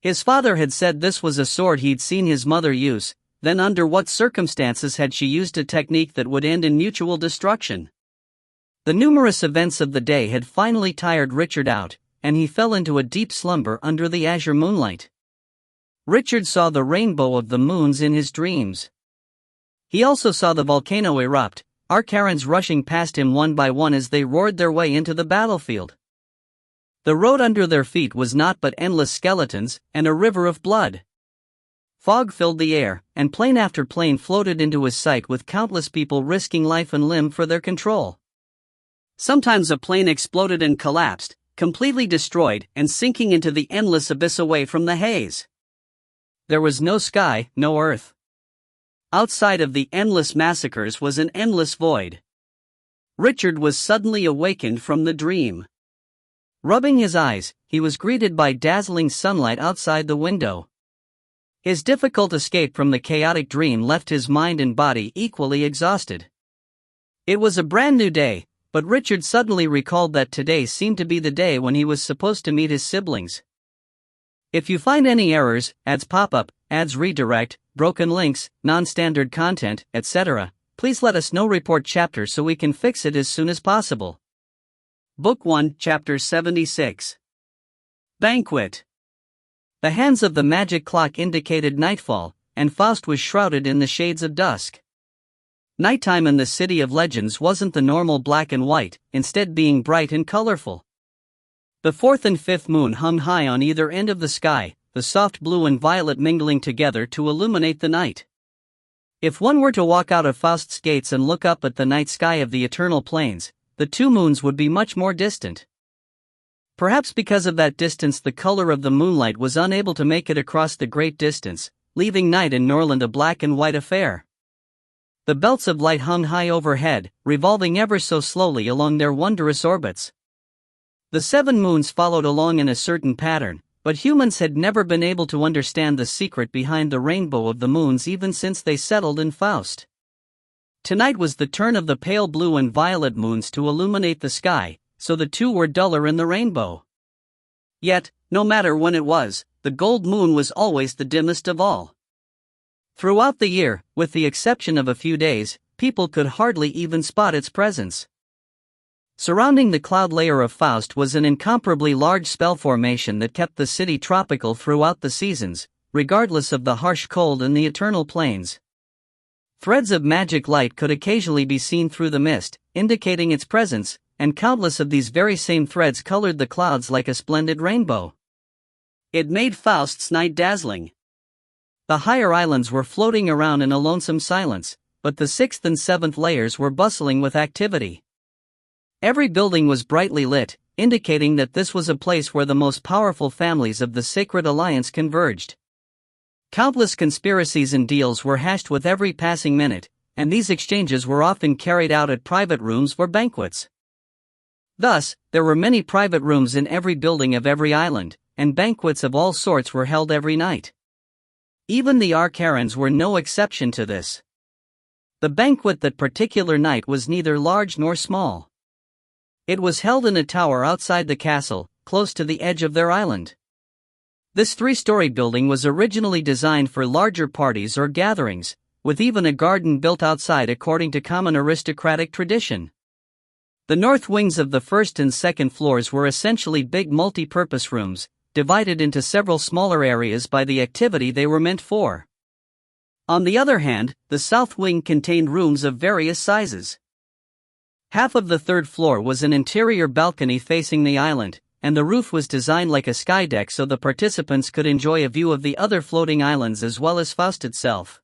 His father had said this was a sword he'd seen his mother use, then under what circumstances had she used a technique that would end in mutual destruction? The numerous events of the day had finally tired Richard out, and he fell into a deep slumber under the azure moonlight. Richard saw the rainbow of the moons in his dreams. He also saw the volcano erupt, Archerans rushing past him one by one as they roared their way into the battlefield. The road under their feet was naught but endless skeletons, and a river of blood. Fog filled the air, and plane after plane floated into his sight with countless people risking life and limb for their control. Sometimes a plane exploded and collapsed, completely destroyed and sinking into the endless abyss away from the haze. There was no sky, no earth. Outside of the endless massacres was an endless void. Richard was suddenly awakened from the dream. Rubbing his eyes, he was greeted by dazzling sunlight outside the window. His difficult escape from the chaotic dream left his mind and body equally exhausted. It was a brand new day, but Richard suddenly recalled that today seemed to be the day when he was supposed to meet his siblings. If you find any errors, ads pop up, ads redirect, broken links, non-standard content, etc., please let us know. Report chapter so we can fix it as soon as possible. Book 1, Chapter 76. Banquet. The hands of the magic clock indicated nightfall, and Faust was shrouded in the shades of dusk. Nighttime in the City of Legends wasn't the normal black and white, instead being bright and colorful. The fourth and fifth moon hung high on either end of the sky, the soft blue and violet mingling together to illuminate the night. If one were to walk out of Faust's gates and look up at the night sky of the eternal plains, the two moons would be much more distant. Perhaps because of that distance, the color of the moonlight was unable to make it across the great distance, leaving night in Norland a black and white affair. The belts of light hung high overhead, revolving ever so slowly along their wondrous orbits. The 7 moons followed along in a certain pattern, but humans had never been able to understand the secret behind the rainbow of the moons even since they settled in Faust. Tonight was the turn of the pale blue and violet moons to illuminate the sky, so the two were duller in the rainbow. Yet, no matter when it was, the gold moon was always the dimmest of all. Throughout the year, with the exception of a few days, people could hardly even spot its presence. Surrounding the cloud layer of Faust was an incomparably large spell formation that kept the city tropical throughout the seasons, regardless of the harsh cold in the eternal plains. Threads of magic light could occasionally be seen through the mist, indicating its presence, and countless of these very same threads colored the clouds like a splendid rainbow. It made Faust's night dazzling. The higher islands were floating around in a lonesome silence, but the 6th and 7th layers were bustling with activity. Every building was brightly lit, indicating that this was a place where the most powerful families of the Sacred Alliance converged. Countless conspiracies and deals were hashed with every passing minute, and these exchanges were often carried out at private rooms or banquets. Thus, there were many private rooms in every building of every island, and banquets of all sorts were held every night. Even the Arcarans were no exception to this. The banquet that particular night was neither large nor small. It was held in a tower outside the castle, close to the edge of their island. This 3-story building was originally designed for larger parties or gatherings, with even a garden built outside according to common aristocratic tradition. The north wings of the first and second floors were essentially big multi-purpose rooms, divided into several smaller areas by the activity they were meant for. On the other hand, the south wing contained rooms of various sizes. Half of the third floor was an interior balcony facing the island, and the roof was designed like a skydeck so the participants could enjoy a view of the other floating islands as well as Faust itself.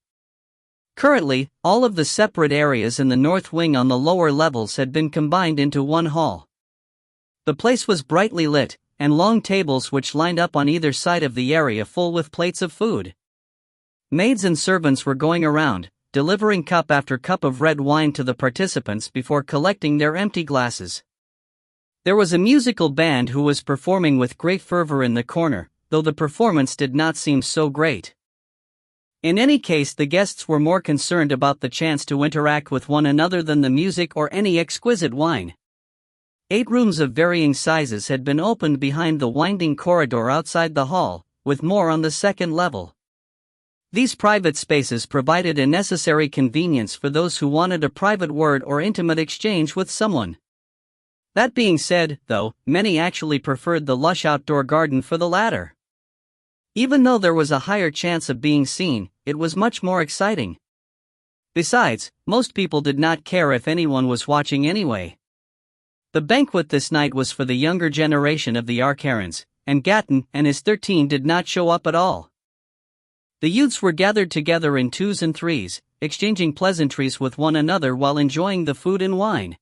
Currently, all of the separate areas in the north wing on the lower levels had been combined into one hall. The place was brightly lit, and long tables which lined up on either side of the area full with plates of food. Maids and servants were going around, delivering cup after cup of red wine to the participants before collecting their empty glasses. There was a musical band who was performing with great fervor in the corner, though the performance did not seem so great. In any case, the guests were more concerned about the chance to interact with one another than the music or any exquisite wine. 8 rooms of varying sizes had been opened behind the winding corridor outside the hall, with more on the second level. These private spaces provided a necessary convenience for those who wanted a private word or intimate exchange with someone. That being said, though, many actually preferred the lush outdoor garden for the latter. Even though there was a higher chance of being seen, it was much more exciting. Besides, most people did not care if anyone was watching anyway. The banquet this night was for the younger generation of the Arcarans, and Gatton and his 13 did not show up at all. The youths were gathered together in 2s and 3s, exchanging pleasantries with one another while enjoying the food and wine.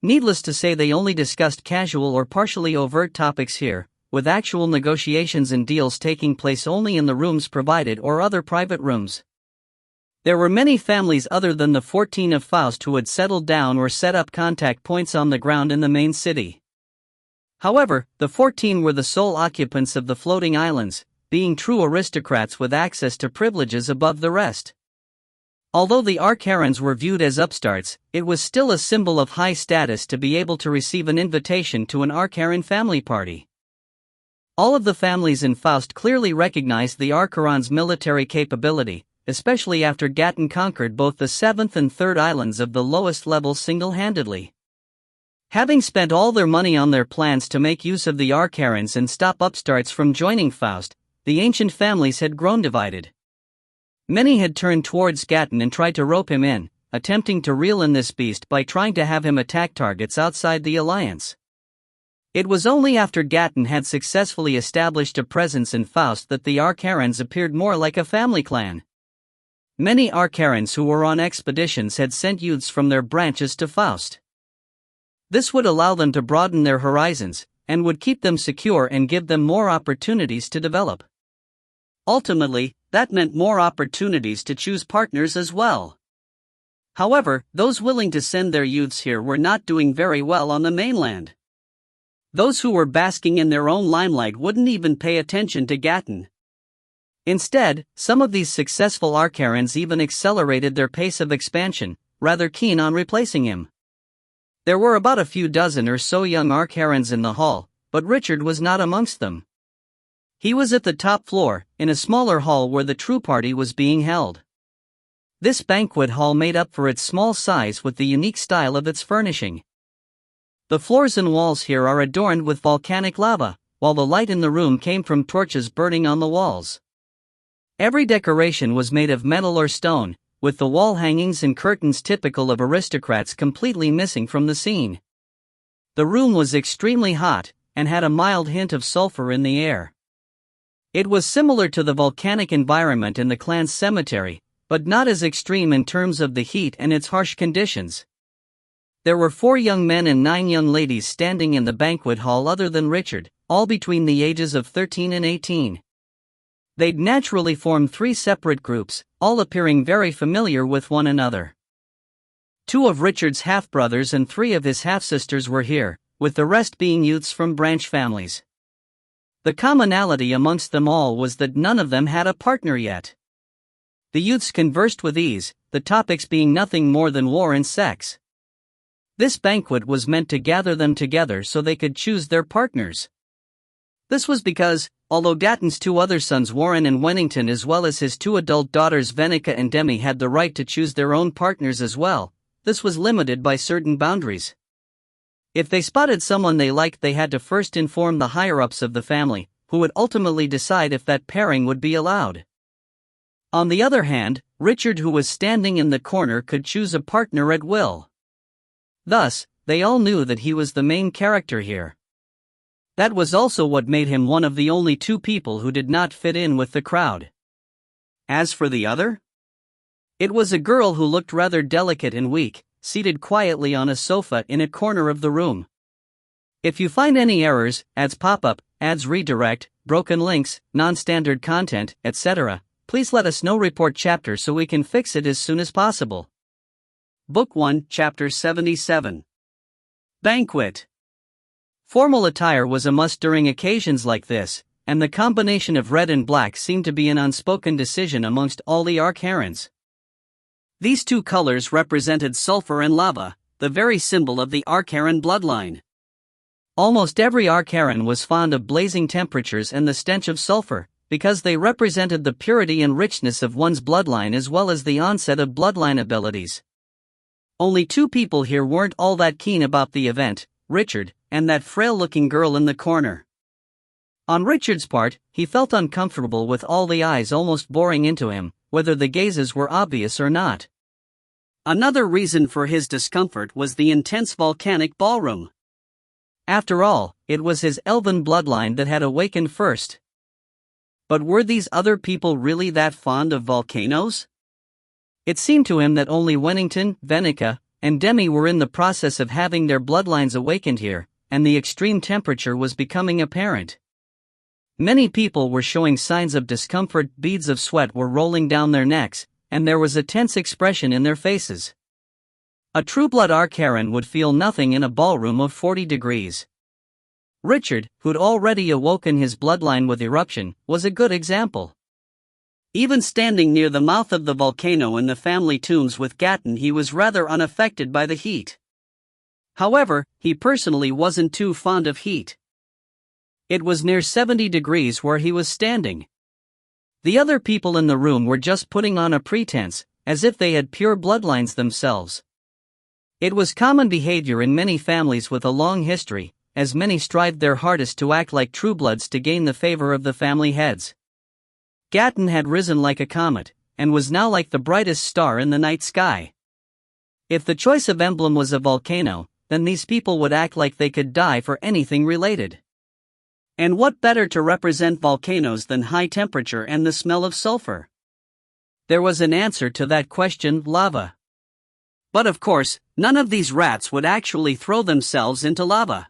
Needless to say, they only discussed casual or partially overt topics here, with actual negotiations and deals taking place only in the rooms provided or other private rooms. There were many families other than the 14 of Faust who had settled down or set up contact points on the ground in the main city. However, the 14 were the sole occupants of the floating islands, being true aristocrats with access to privileges above the rest. Although the Arcarans were viewed as upstarts, it was still a symbol of high status to be able to receive an invitation to an Arcaran family party. All of the families in Faust clearly recognized the Arcarans' military capability, especially after Gatton conquered both the 7th and 3rd islands of the lowest level single-handedly. Having spent all their money on their plans to make use of the Arcarans and stop upstarts from joining Faust, the ancient families had grown divided. Many had turned towards Gatton and tried to rope him in, attempting to reel in this beast by trying to have him attack targets outside the alliance. It was only after Gatton had successfully established a presence in Faust that the Arcarans appeared more like a family clan. Many Arcarans who were on expeditions had sent youths from their branches to Faust. This would allow them to broaden their horizons, and would keep them secure and give them more opportunities to develop. Ultimately, that meant more opportunities to choose partners as well. However, those willing to send their youths here were not doing very well on the mainland. Those who were basking in their own limelight wouldn't even pay attention to Gatton. Instead, some of these successful Arcarans even accelerated their pace of expansion, rather keen on replacing him. There were about a few dozen or so young Arcarans in the hall, but Richard was not amongst them. He was at the top floor, in a smaller hall where the true party was being held. This banquet hall made up for its small size with the unique style of its furnishing. The floors and walls here are adorned with volcanic lava, while the light in the room came from torches burning on the walls. Every decoration was made of metal or stone, with the wall hangings and curtains typical of aristocrats completely missing from the scene. The room was extremely hot, and had a mild hint of sulfur in the air. It was similar to the volcanic environment in the clan's cemetery, but not as extreme in terms of the heat and its harsh conditions. There were 4 young men and 9 young ladies standing in the banquet hall other than Richard, all between the ages of 13 and 18. They'd naturally formed 3 separate groups, all appearing very familiar with one another. 2 of Richard's half-brothers and 3 of his half-sisters were here, with the rest being youths from branch families. The commonality amongst them all was that none of them had a partner yet. The youths conversed with ease, the topics being nothing more than war and sex. This banquet was meant to gather them together so they could choose their partners. This was because, although Gatton's 2 other sons Warren and Wennington as well as his 2 adult daughters Venica and Demi had the right to choose their own partners as well, this was limited by certain boundaries. If they spotted someone they liked, they had to first inform the higher-ups of the family, who would ultimately decide if that pairing would be allowed. On the other hand, Richard, who was standing in the corner, could choose a partner at will. Thus, they all knew that he was the main character here. That was also what made him one of the only 2 people who did not fit in with the crowd. As for the other? It was a girl who looked rather delicate and weak, seated quietly on a sofa in a corner of the room. If you find any errors, ads pop up, ads redirect, broken links, non-standard content, etc., please let us know. Report chapter so we can fix it as soon as possible. Book 1, Chapter 77. Banquet. Formal attire was a must during occasions like this, and the combination of red and black seemed to be an unspoken decision amongst all the Arcarans. These 2 colors represented sulfur and lava, the very symbol of the Arcaran bloodline. Almost every Arcaran was fond of blazing temperatures and the stench of sulfur, because they represented the purity and richness of one's bloodline as well as the onset of bloodline abilities. Only 2 people here weren't all that keen about the event, Richard, and that frail-looking girl in the corner. On Richard's part, he felt uncomfortable with all the eyes almost boring into him, whether the gazes were obvious or not. Another reason for his discomfort was the intense volcanic ballroom. After all, it was his elven bloodline that had awakened first. But were these other people really that fond of volcanoes? It seemed to him that only Wennington, Venica, and Demi were in the process of having their bloodlines awakened here, and the extreme temperature was becoming apparent. Many people were showing signs of discomfort, beads of sweat were rolling down their necks, and there was a tense expression in their faces. A true-blood Arcaran would feel nothing in a ballroom of 40 degrees. Richard, who'd already awoken his bloodline with eruption, was a good example. Even standing near the mouth of the volcano in the family tombs with Gatton, he was rather unaffected by the heat. However, he personally wasn't too fond of heat. It was near 70 degrees where he was standing. The other people in the room were just putting on a pretense, as if they had pure bloodlines themselves. It was common behavior in many families with a long history, as many strived their hardest to act like truebloods to gain the favor of the family heads. Gatton had risen like a comet, and was now like the brightest star in the night sky. If the choice of emblem was a volcano, then these people would act like they could die for anything related. And what better to represent volcanoes than high temperature and the smell of sulfur? There was an answer to that question: lava. But of course, none of these rats would actually throw themselves into lava.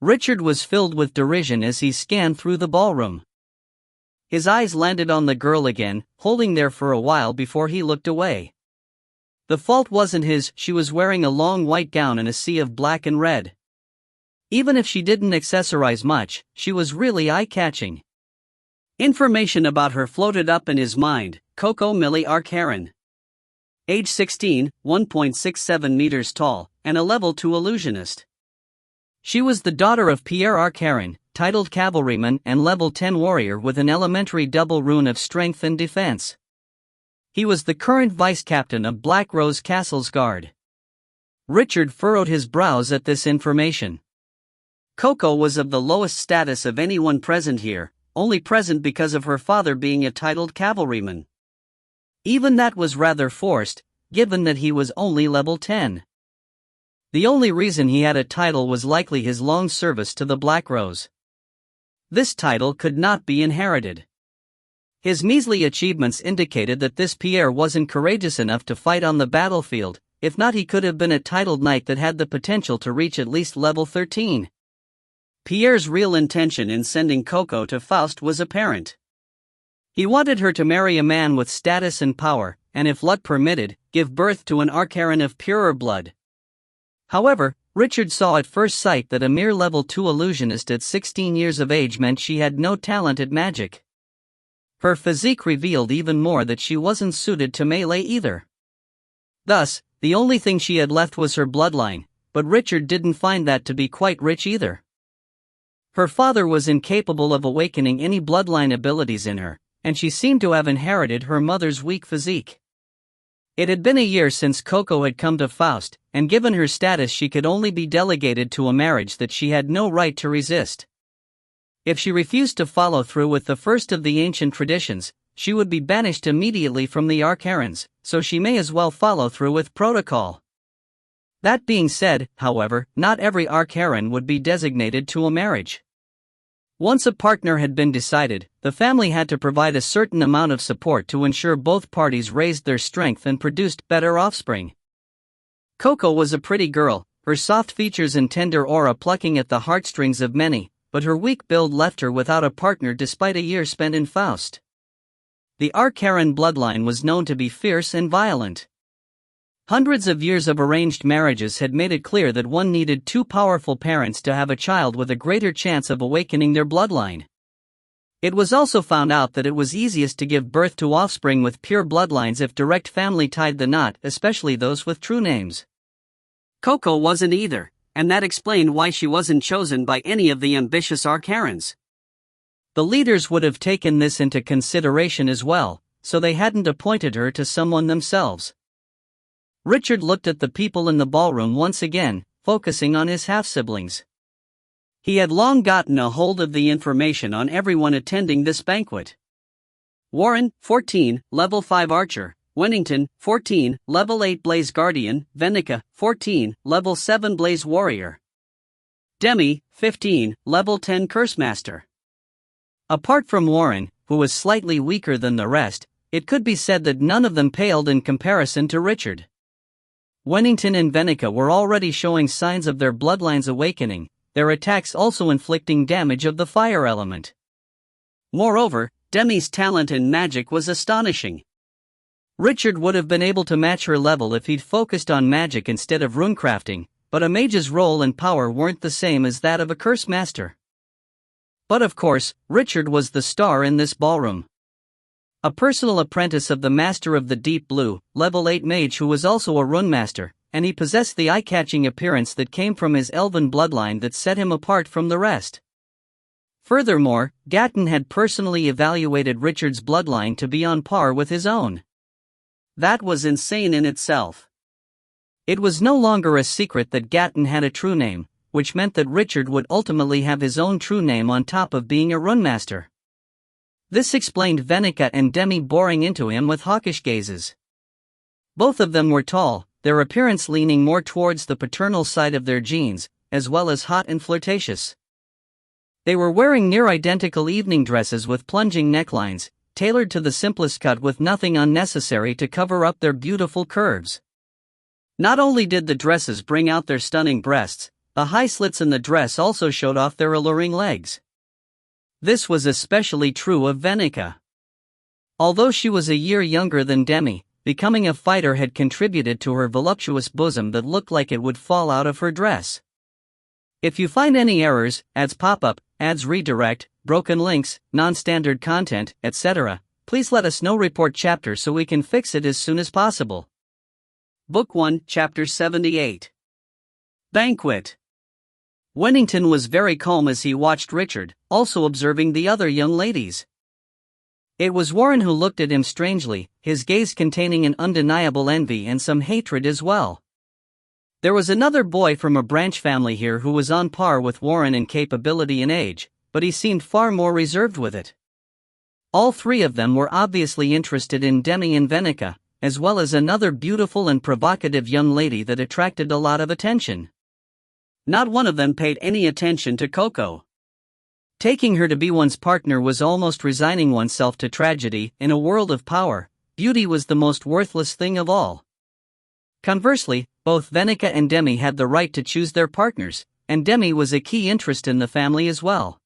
Richard was filled with derision as he scanned through the ballroom. His eyes landed on the girl again, holding there for a while before he looked away. The fault wasn't his, she was wearing a long white gown in a sea of black and red. Even if she didn't accessorize much, she was really eye-catching. Information about her floated up in his mind: Coco Millie Arcaran. Age 16, 1.67 meters tall, and a level 2 illusionist. She was the daughter of Pierre Arcaran, titled cavalryman and level 10 warrior with an elementary double rune of strength and defense. He was the current vice-captain of Black Rose Castle's guard. Richard furrowed his brows at this information. Coco was of the lowest status of anyone present here, only present because of her father being a titled cavalryman. Even that was rather forced, given that he was only level 10. The only reason he had a title was likely his long service to the Black Rose. This title could not be inherited. His measly achievements indicated that this Pierre wasn't courageous enough to fight on the battlefield. If not, he could have been a titled knight that had the potential to reach at least level 13. Pierre's real intention in sending Coco to Faust was apparent. He wanted her to marry a man with status and power, and if luck permitted, give birth to an Arcaran of purer blood. However, Richard saw at first sight that a mere level 2 illusionist at 16 years of age meant she had no talent at magic. Her physique revealed even more that she wasn't suited to melee either. Thus, the only thing she had left was her bloodline, but Richard didn't find that to be quite rich either. Her father was incapable of awakening any bloodline abilities in her, and she seemed to have inherited her mother's weak physique. It had been a year since Coco had come to Faust, and given her status she could only be delegated to a marriage that she had no right to resist. If she refused to follow through with the first of the ancient traditions, she would be banished immediately from the Arcarans, so she may as well follow through with protocol. That being said, however, not every Arcaran would be designated to a marriage. Once a partner had been decided, the family had to provide a certain amount of support to ensure both parties raised their strength and produced better offspring. Coco was a pretty girl, her soft features and tender aura plucking at the heartstrings of many, but her weak build left her without a partner despite a year spent in Faust. The Arcaran bloodline was known to be fierce and violent. Hundreds of years of arranged marriages had made it clear that one needed two powerful parents to have a child with a greater chance of awakening their bloodline. It was also found out that it was easiest to give birth to offspring with pure bloodlines if direct family tied the knot, especially those with true names. Coco wasn't either, and that explained why she wasn't chosen by any of the ambitious Arcarans. The leaders would have taken this into consideration as well, so they hadn't appointed her to someone themselves. Richard looked at the people in the ballroom once again, focusing on his half-siblings. He had long gotten a hold of the information on everyone attending this banquet. Warren, 14, level 5 archer; Wennington, 14, level 8 blaze guardian; Venica, 14, level 7 blaze warrior; Demi, 15, level 10 curse master. Apart from Warren, who was slightly weaker than the rest, it could be said that none of them paled in comparison to Richard. Wennington and Venica were already showing signs of their bloodlines awakening, their attacks also inflicting damage of the fire element. Moreover, Demi's talent in magic was astonishing. Richard would have been able to match her level if he'd focused on magic instead of runecrafting, but a mage's role and power weren't the same as that of a curse master. But of course, Richard was the star in this ballroom. A personal apprentice of the Master of the Deep Blue, level 8 mage who was also a rune master, and he possessed the eye-catching appearance that came from his elven bloodline that set him apart from the rest. Furthermore, Gatton had personally evaluated Richard's bloodline to be on par with his own. That was insane in itself. It was no longer a secret that Gatton had a true name, which meant that Richard would ultimately have his own true name on top of being a rune master. This explained Venica and Demi boring into him with hawkish gazes. Both of them were tall, their appearance leaning more towards the paternal side of their genes, as well as hot and flirtatious. They were wearing near-identical evening dresses with plunging necklines, tailored to the simplest cut with nothing unnecessary to cover up their beautiful curves. Not only did the dresses bring out their stunning breasts, the high slits in the dress also showed off their alluring legs. This was especially true of Venica. Although she was a year younger than Demi, becoming a fighter had contributed to her voluptuous bosom that looked like it would fall out of her dress. If you find any errors, ads pop up, ads redirect, broken links, non-standard content, etc., please let us know. Report chapter so we can fix it as soon as possible. Book 1, Chapter 78. Banquet. Wennington was very calm as he watched Richard, also observing the other young ladies. It was Warren who looked at him strangely, his gaze containing an undeniable envy and some hatred as well. There was another boy from a branch family here who was on par with Warren in capability and age, but he seemed far more reserved with it. All three of them were obviously interested in Demi and Venica, as well as another beautiful and provocative young lady that attracted a lot of attention. Not one of them paid any attention to Coco. Taking her to be one's partner was almost resigning oneself to tragedy. In a world of power, beauty was the most worthless thing of all. Conversely, both Venica and Demi had the right to choose their partners, and Demi was a key interest in the family as well.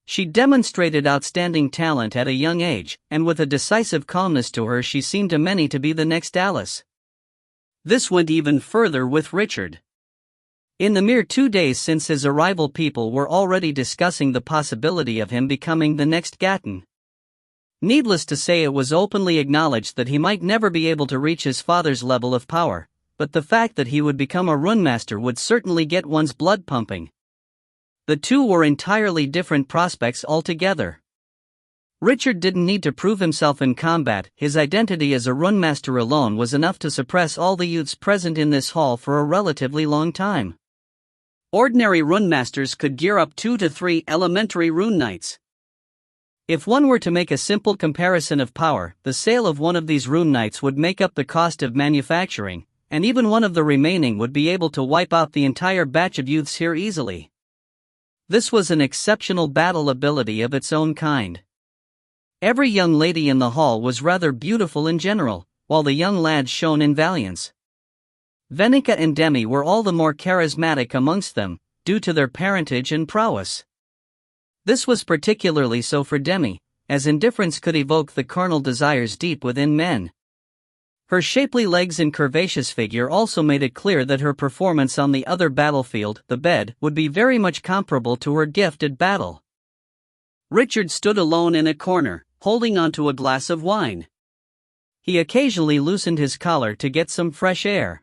She demonstrated outstanding talent at a young age, and with a decisive calmness to her she seemed to many to be the next Alice. This went even further with Richard. In the mere 2 days since his arrival, people were already discussing the possibility of him becoming the next Gatton. Needless to say, it was openly acknowledged that he might never be able to reach his father's level of power, but the fact that he would become a rune master would certainly get one's blood pumping. The two were entirely different prospects altogether. Richard didn't need to prove himself in combat. His identity as a rune master alone was enough to suppress all the youths present in this hall for a relatively long time. Ordinary rune masters could gear up 2 to 3 elementary rune knights. If one were to make a simple comparison of power, the sale of one of these rune knights would make up the cost of manufacturing, and even one of the remaining would be able to wipe out the entire batch of youths here easily. This was an exceptional battle ability of its own kind. Every young lady in the hall was rather beautiful in general, while the young lads shone in valiance. Venica and Demi were all the more charismatic amongst them, due to their parentage and prowess. This was particularly so for Demi, as indifference could evoke the carnal desires deep within men. Her shapely legs and curvaceous figure also made it clear that her performance on the other battlefield, the bed, would be very much comparable to her gift at battle. Richard stood alone in a corner, holding onto a glass of wine. He occasionally loosened his collar to get some fresh air.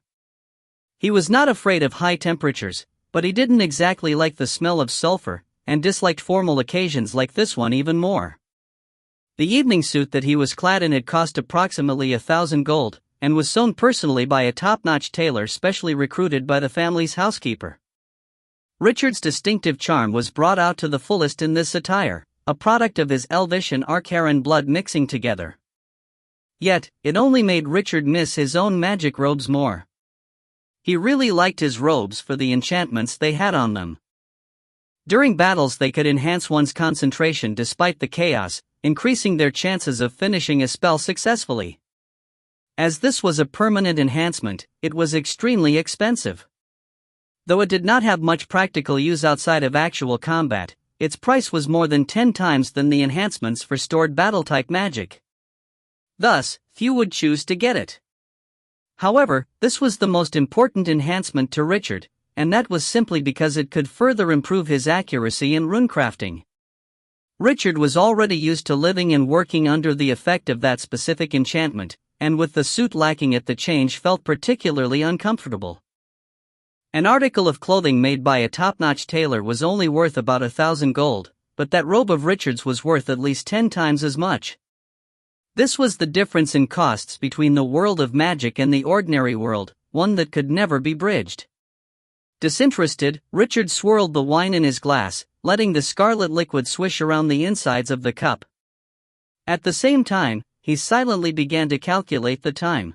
He was not afraid of high temperatures, but he didn't exactly like the smell of sulfur, and disliked formal occasions like this one even more. The evening suit that he was clad in had cost approximately 1,000 gold, and was sewn personally by a top-notch tailor specially recruited by the family's housekeeper. Richard's distinctive charm was brought out to the fullest in this attire, a product of his elvish and Arcaran blood mixing together. Yet, it only made Richard miss his own magic robes more. He really liked his robes for the enchantments they had on them. During battles they could enhance one's concentration despite the chaos, increasing their chances of finishing a spell successfully. As this was a permanent enhancement, it was extremely expensive. Though it did not have much practical use outside of actual combat, its price was more than 10 times than the enhancements for stored battle-type magic. Thus, few would choose to get it. However, this was the most important enhancement to Richard, and that was simply because it could further improve his accuracy in runecrafting. Richard was already used to living and working under the effect of that specific enchantment, and with the suit lacking it, the change felt particularly uncomfortable. An article of clothing made by a top-notch tailor was only worth about 1,000 gold, but that robe of Richard's was worth at least 10 times as much. This was the difference in costs between the world of magic and the ordinary world, one that could never be bridged. Disinterested, Richard swirled the wine in his glass, letting the scarlet liquid swish around the insides of the cup, At the same time, he silently began to calculate the time.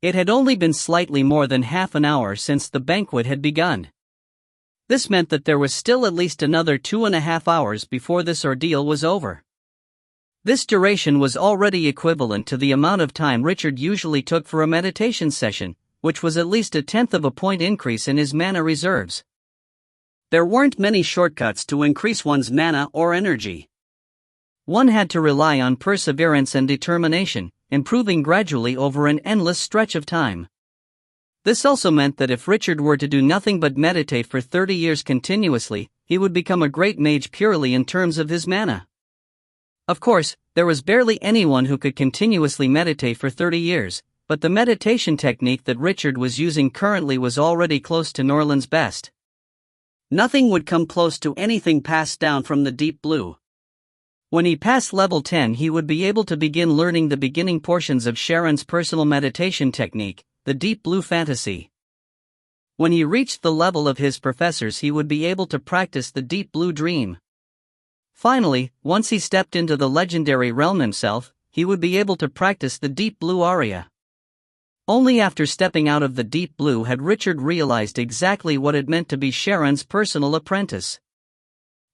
It had only been slightly more than half an hour since the banquet had begun. This meant that there was still at least another 2.5 hours before this ordeal was over. This duration was already equivalent to the amount of time Richard usually took for a meditation session, which was at least 1/10 of a point increase in his mana reserves. There weren't many shortcuts to increase one's mana or energy. One had to rely on perseverance and determination, improving gradually over an endless stretch of time. This also meant that if Richard were to do nothing but meditate for 30 years continuously, he would become a great mage purely in terms of his mana. Of course, there was barely anyone who could continuously meditate for 30 years, but the meditation technique that Richard was using currently was already close to Norland's best. Nothing would come close to anything passed down from the Deep Blue. When he passed level 10, he would be able to begin learning the beginning portions of Sharon's personal meditation technique, the Deep Blue Fantasy. When he reached the level of his professors, he would be able to practice the Deep Blue Dream. Finally, once he stepped into the legendary realm himself, he would be able to practice the Deep Blue Aria. Only after stepping out of the Deep Blue had Richard realized exactly what it meant to be Sharon's personal apprentice.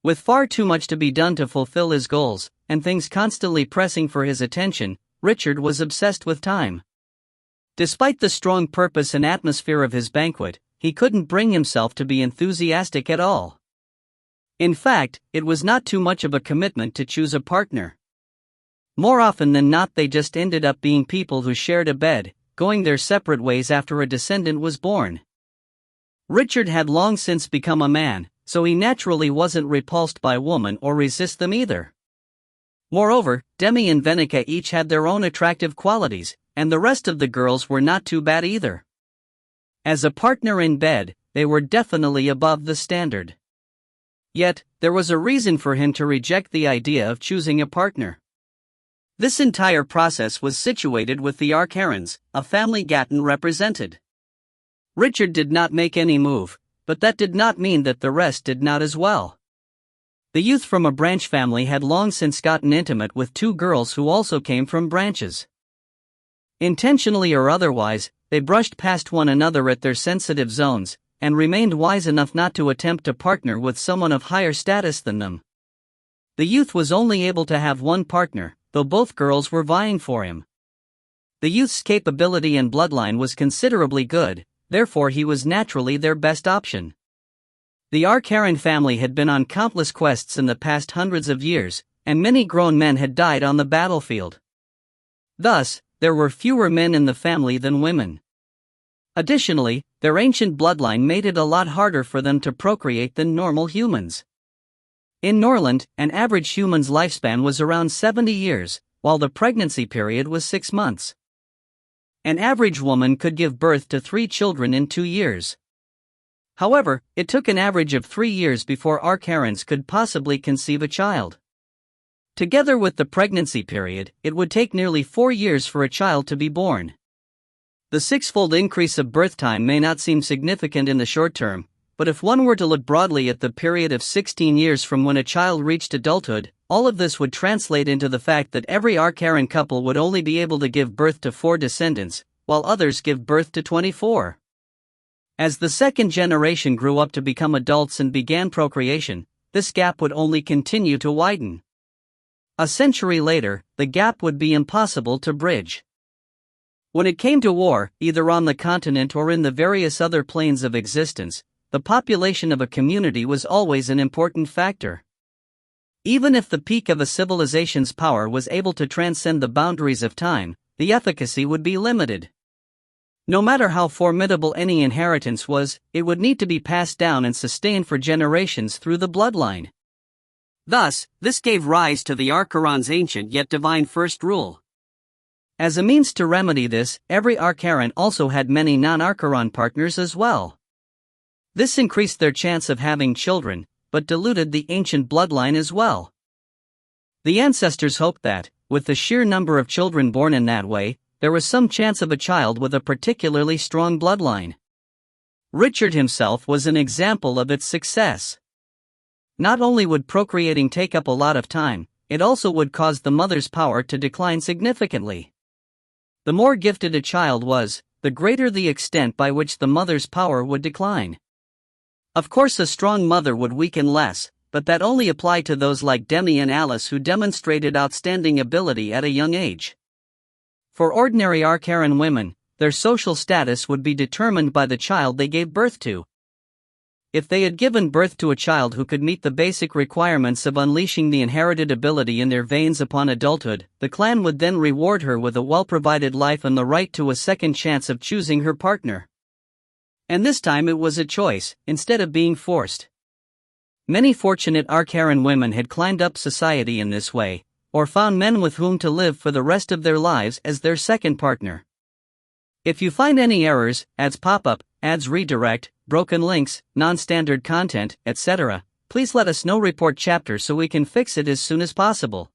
With far too much to be done to fulfill his goals, and things constantly pressing for his attention, Richard was obsessed with time. Despite the strong purpose and atmosphere of his banquet, he couldn't bring himself to be enthusiastic at all. In fact, it was not too much of a commitment to choose a partner. More often than not, they just ended up being people who shared a bed, going their separate ways after a descendant was born. Richard had long since become a man, so he naturally wasn't repulsed by women or resist them either. Moreover, Demi and Venica each had their own attractive qualities, and the rest of the girls were not too bad either. As a partner in bed, they were definitely above the standard. Yet, there was a reason for him to reject the idea of choosing a partner. This entire process was situated with the Arcarans, a family Gatton represented. Richard did not make any move, but that did not mean that the rest did not as well. The youth from a branch family had long since gotten intimate with two girls who also came from branches. Intentionally or otherwise, they brushed past one another at their sensitive zones, and remained wise enough not to attempt to partner with someone of higher status than them. The youth was only able to have one partner, though both girls were vying for him. The youth's capability and bloodline was considerably good, therefore he was naturally their best option. The Arcaran family had been on countless quests in the past hundreds of years, and many grown men had died on the battlefield. Thus, there were fewer men in the family than women. Additionally, their ancient bloodline made it a lot harder for them to procreate than normal humans. In Norland, an average human's lifespan was around 70 years, while the pregnancy period was 6 months. An average woman could give birth to 3 children in 2 years. However, it took an average of 3 years before Arcarans could possibly conceive a child. Together with the pregnancy period, it would take nearly 4 years for a child to be born. The 6-fold increase of birth time may not seem significant in the short term, but if one were to look broadly at the period of 16 years from when a child reached adulthood, all of this would translate into the fact that every Arcaran couple would only be able to give birth to 4 descendants, while others give birth to 24. As the second generation grew up to become adults and began procreation, this gap would only continue to widen. A century later, the gap would be impossible to bridge. When it came to war, either on the continent or in the various other planes of existence, the population of a community was always an important factor. Even if the peak of a civilization's power was able to transcend the boundaries of time, the efficacy would be limited. No matter how formidable any inheritance was, it would need to be passed down and sustained for generations through the bloodline. Thus, this gave rise to the Arcaran's ancient yet divine first rule. As a means to remedy this, every Arcaran also had many non-Arcaran partners as well. This increased their chance of having children, but diluted the ancient bloodline as well. The ancestors hoped that, with the sheer number of children born in that way, there was some chance of a child with a particularly strong bloodline. Richard himself was an example of its success. Not only would procreating take up a lot of time, it also would cause the mother's power to decline significantly. The more gifted a child was, the greater the extent by which the mother's power would decline. Of course, a strong mother would weaken less, but that only applied to those like Demi and Alice who demonstrated outstanding ability at a young age. For ordinary Archaran women, their social status would be determined by the child they gave birth to. If they had given birth to a child who could meet the basic requirements of unleashing the inherited ability in their veins upon adulthood, the clan would then reward her with a well-provided life and the right to a second chance of choosing her partner. And this time it was a choice, instead of being forced. Many fortunate Archaran women had climbed up society in this way, or found men with whom to live for the rest of their lives as their second partner. If you find any errors, ads pop up, ads redirect, broken links, non-standard content, etc., please let us know. Report chapter so we can fix it as soon as possible.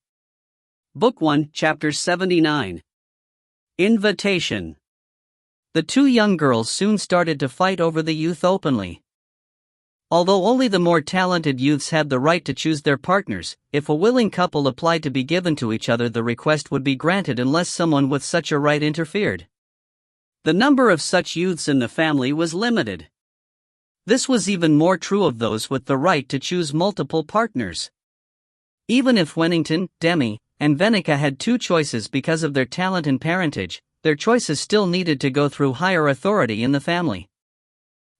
Book 1, Chapter 79. Invitation. The two young girls soon started to fight over the youth openly. Although only the more talented youths had the right to choose their partners, if a willing couple applied to be given to each other, the request would be granted unless someone with such a right interfered. The number of such youths in the family was limited. This was even more true of those with the right to choose multiple partners. Even if Wennington, Demi, and Venica had two choices because of their talent and parentage, their choices still needed to go through higher authority in the family.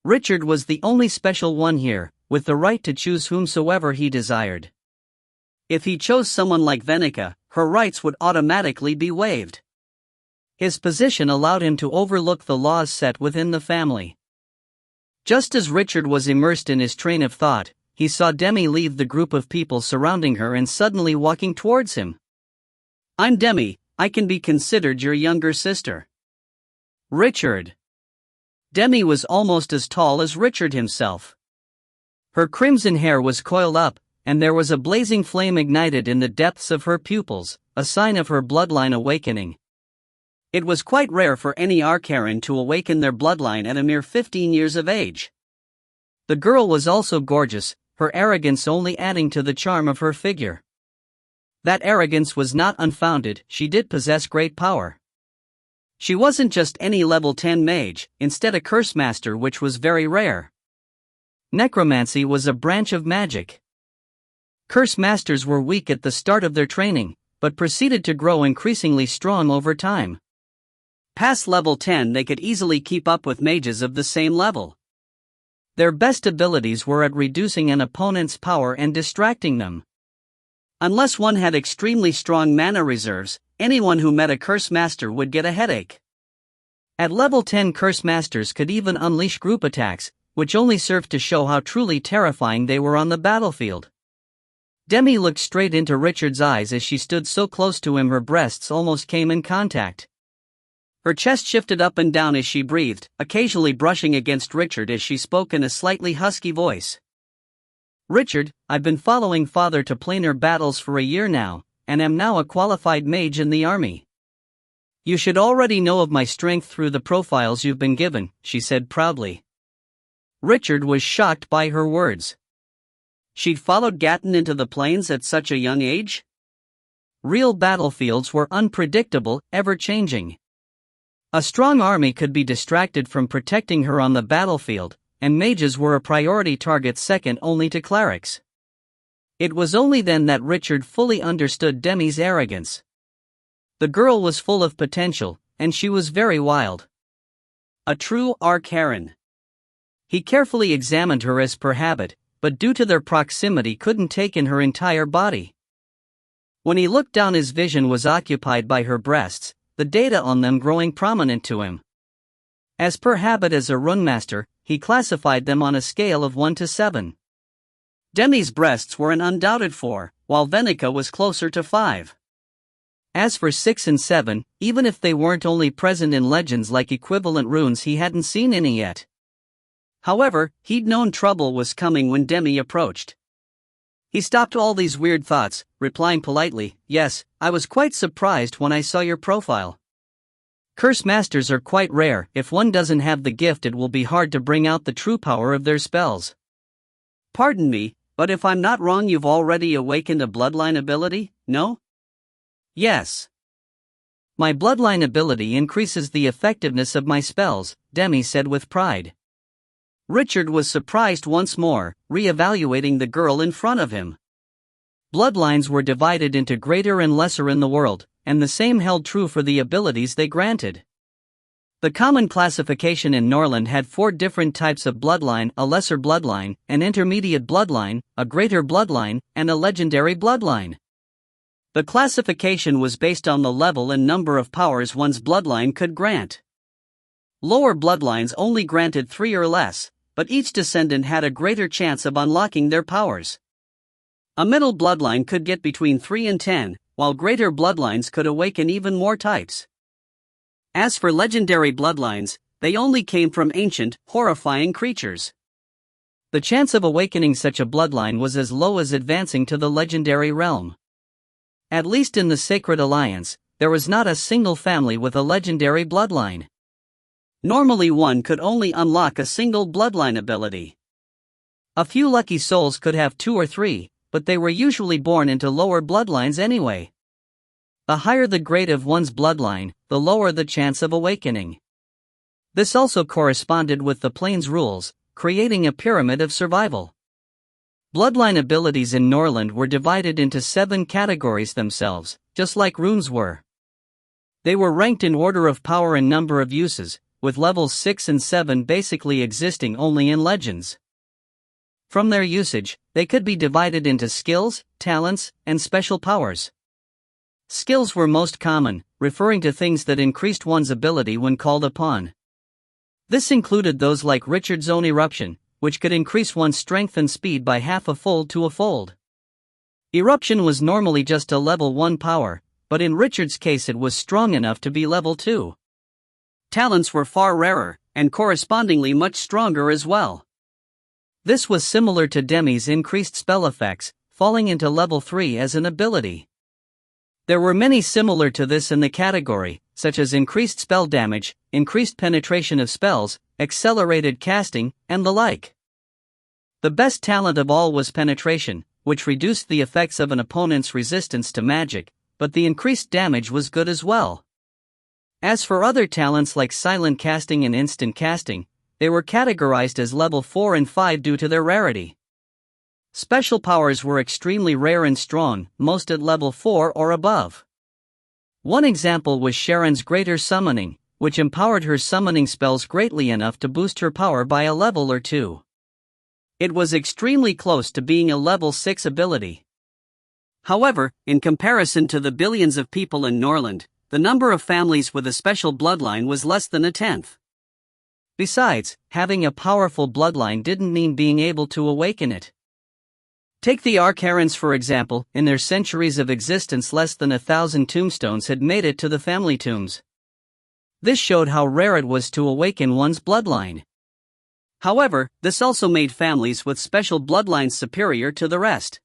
Richard was the only special one here, with the right to choose whomsoever he desired. If he chose someone like Venica, her rights would automatically be waived. His position allowed him to overlook the laws set within the family. Just as Richard was immersed in his train of thought, he saw Demi leave the group of people surrounding her and suddenly walking towards him. "I'm Demi, I can be considered your younger sister." Richard. Demi was almost as tall as Richard himself. Her crimson hair was coiled up, and there was a blazing flame ignited in the depths of her pupils, a sign of her bloodline awakening. It was quite rare for any Archaran to awaken their bloodline at a mere 15 years of age. The girl was also gorgeous, her arrogance only adding to the charm of her figure. That arrogance was not unfounded, she did possess great power. She wasn't just any level 10 mage, instead a curse master, which was very rare. Necromancy was a branch of magic. Curse masters were weak at the start of their training, but proceeded to grow increasingly strong over time. Past level 10, they could easily keep up with mages of the same level. Their best abilities were at reducing an opponent's power and distracting them. Unless one had extremely strong mana reserves, anyone who met a curse master would get a headache. At level 10, curse masters could even unleash group attacks, which only served to show how truly terrifying they were on the battlefield. Demi looked straight into Richard's eyes as she stood so close to him, her breasts almost came in contact. Her chest shifted up and down as she breathed, occasionally brushing against Richard as she spoke in a slightly husky voice. "Richard, I've been following Father to planar battles for a year now, and am now a qualified mage in the army. You should already know of my strength through the profiles you've been given," she said proudly. Richard was shocked by her words. She'd followed Gatton into the plains at such a young age? Real battlefields were unpredictable, ever-changing. A strong army could be distracted from protecting her on the battlefield, and mages were a priority target second only to clerics. It was only then that Richard fully understood Demi's arrogance. The girl was full of potential, and she was very wild. A true Archaran. He carefully examined her as per habit, but due to their proximity couldn't take in her entire body. When he looked down, his vision was occupied by her breasts, the data on them growing prominent to him. As per habit as a rune master, he classified them on a scale of 1 to 7. Demi's breasts were an undoubted 4, while Venica was closer to 5. As for 6 and 7, even if they weren't only present in legends like equivalent runes, he hadn't seen any yet. However, he'd known trouble was coming when Demi approached. He stopped all these weird thoughts, replying politely, "Yes, I was quite surprised when I saw your profile. Curse masters are quite rare. If one doesn't have the gift, it will be hard to bring out the true power of their spells." "Pardon me, But if I'm not wrong, you've already awakened a bloodline ability, no? Yes. My bloodline ability increases the effectiveness of my spells, Demi said with pride. Richard was surprised once more, re-evaluating the girl in front of him. Bloodlines were divided into greater and lesser in the world, and the same held true for the abilities they granted. The common classification in Norland had 4 different types of bloodline: a lesser bloodline, an intermediate bloodline, a greater bloodline, and a legendary bloodline. The classification was based on the level and number of powers one's bloodline could grant. Lower bloodlines only granted 3 or less, but each descendant had a greater chance of unlocking their powers. A middle bloodline could get between 3 and 10, while greater bloodlines could awaken even more types. As for legendary bloodlines, they only came from ancient, horrifying creatures. The chance of awakening such a bloodline was as low as advancing to the legendary realm. At least in the Sacred Alliance, there was not a single family with a legendary bloodline. Normally one could only unlock a single bloodline ability. A few lucky souls could have 2 or 3, but they were usually born into lower bloodlines anyway. The higher the grade of one's bloodline, the lower the chance of awakening. This also corresponded with the Plains rules, creating a pyramid of survival. Bloodline abilities in Norland were divided into 7 categories themselves, just like runes were. They were ranked in order of power and number of uses, with levels 6 and 7 basically existing only in legends. From their usage, they could be divided into skills, talents, and special powers. Skills were most common, referring to things that increased one's ability when called upon. This included those like Richard's own eruption, which could increase one's strength and speed by half a fold to a fold. Eruption was normally just a level 1 power, but in Richard's case it was strong enough to be level 2. Talents were far rarer, and correspondingly much stronger as well. This was similar to Demi's increased spell effects, falling into level 3 as an ability. There were many similar to this in the category, such as increased spell damage, increased penetration of spells, accelerated casting, and the like. The best talent of all was penetration, which reduced the effects of an opponent's resistance to magic, but the increased damage was good as well. As for other talents like silent casting and instant casting, they were categorized as level 4 and 5 due to their rarity. Special powers were extremely rare and strong, most at level 4 or above. One example was Sharon's Greater Summoning, which empowered her summoning spells greatly enough to boost her power by a level or 2. It was extremely close to being a level 6 ability. However, in comparison to the billions of people in Norland, the number of families with a special bloodline was less than a tenth. Besides, having a powerful bloodline didn't mean being able to awaken it. Take the Arcarans for example. In their centuries of existence, less than 1,000 tombstones had made it to the family tombs. This showed how rare it was to awaken one's bloodline. However, this also made families with special bloodlines superior to the rest.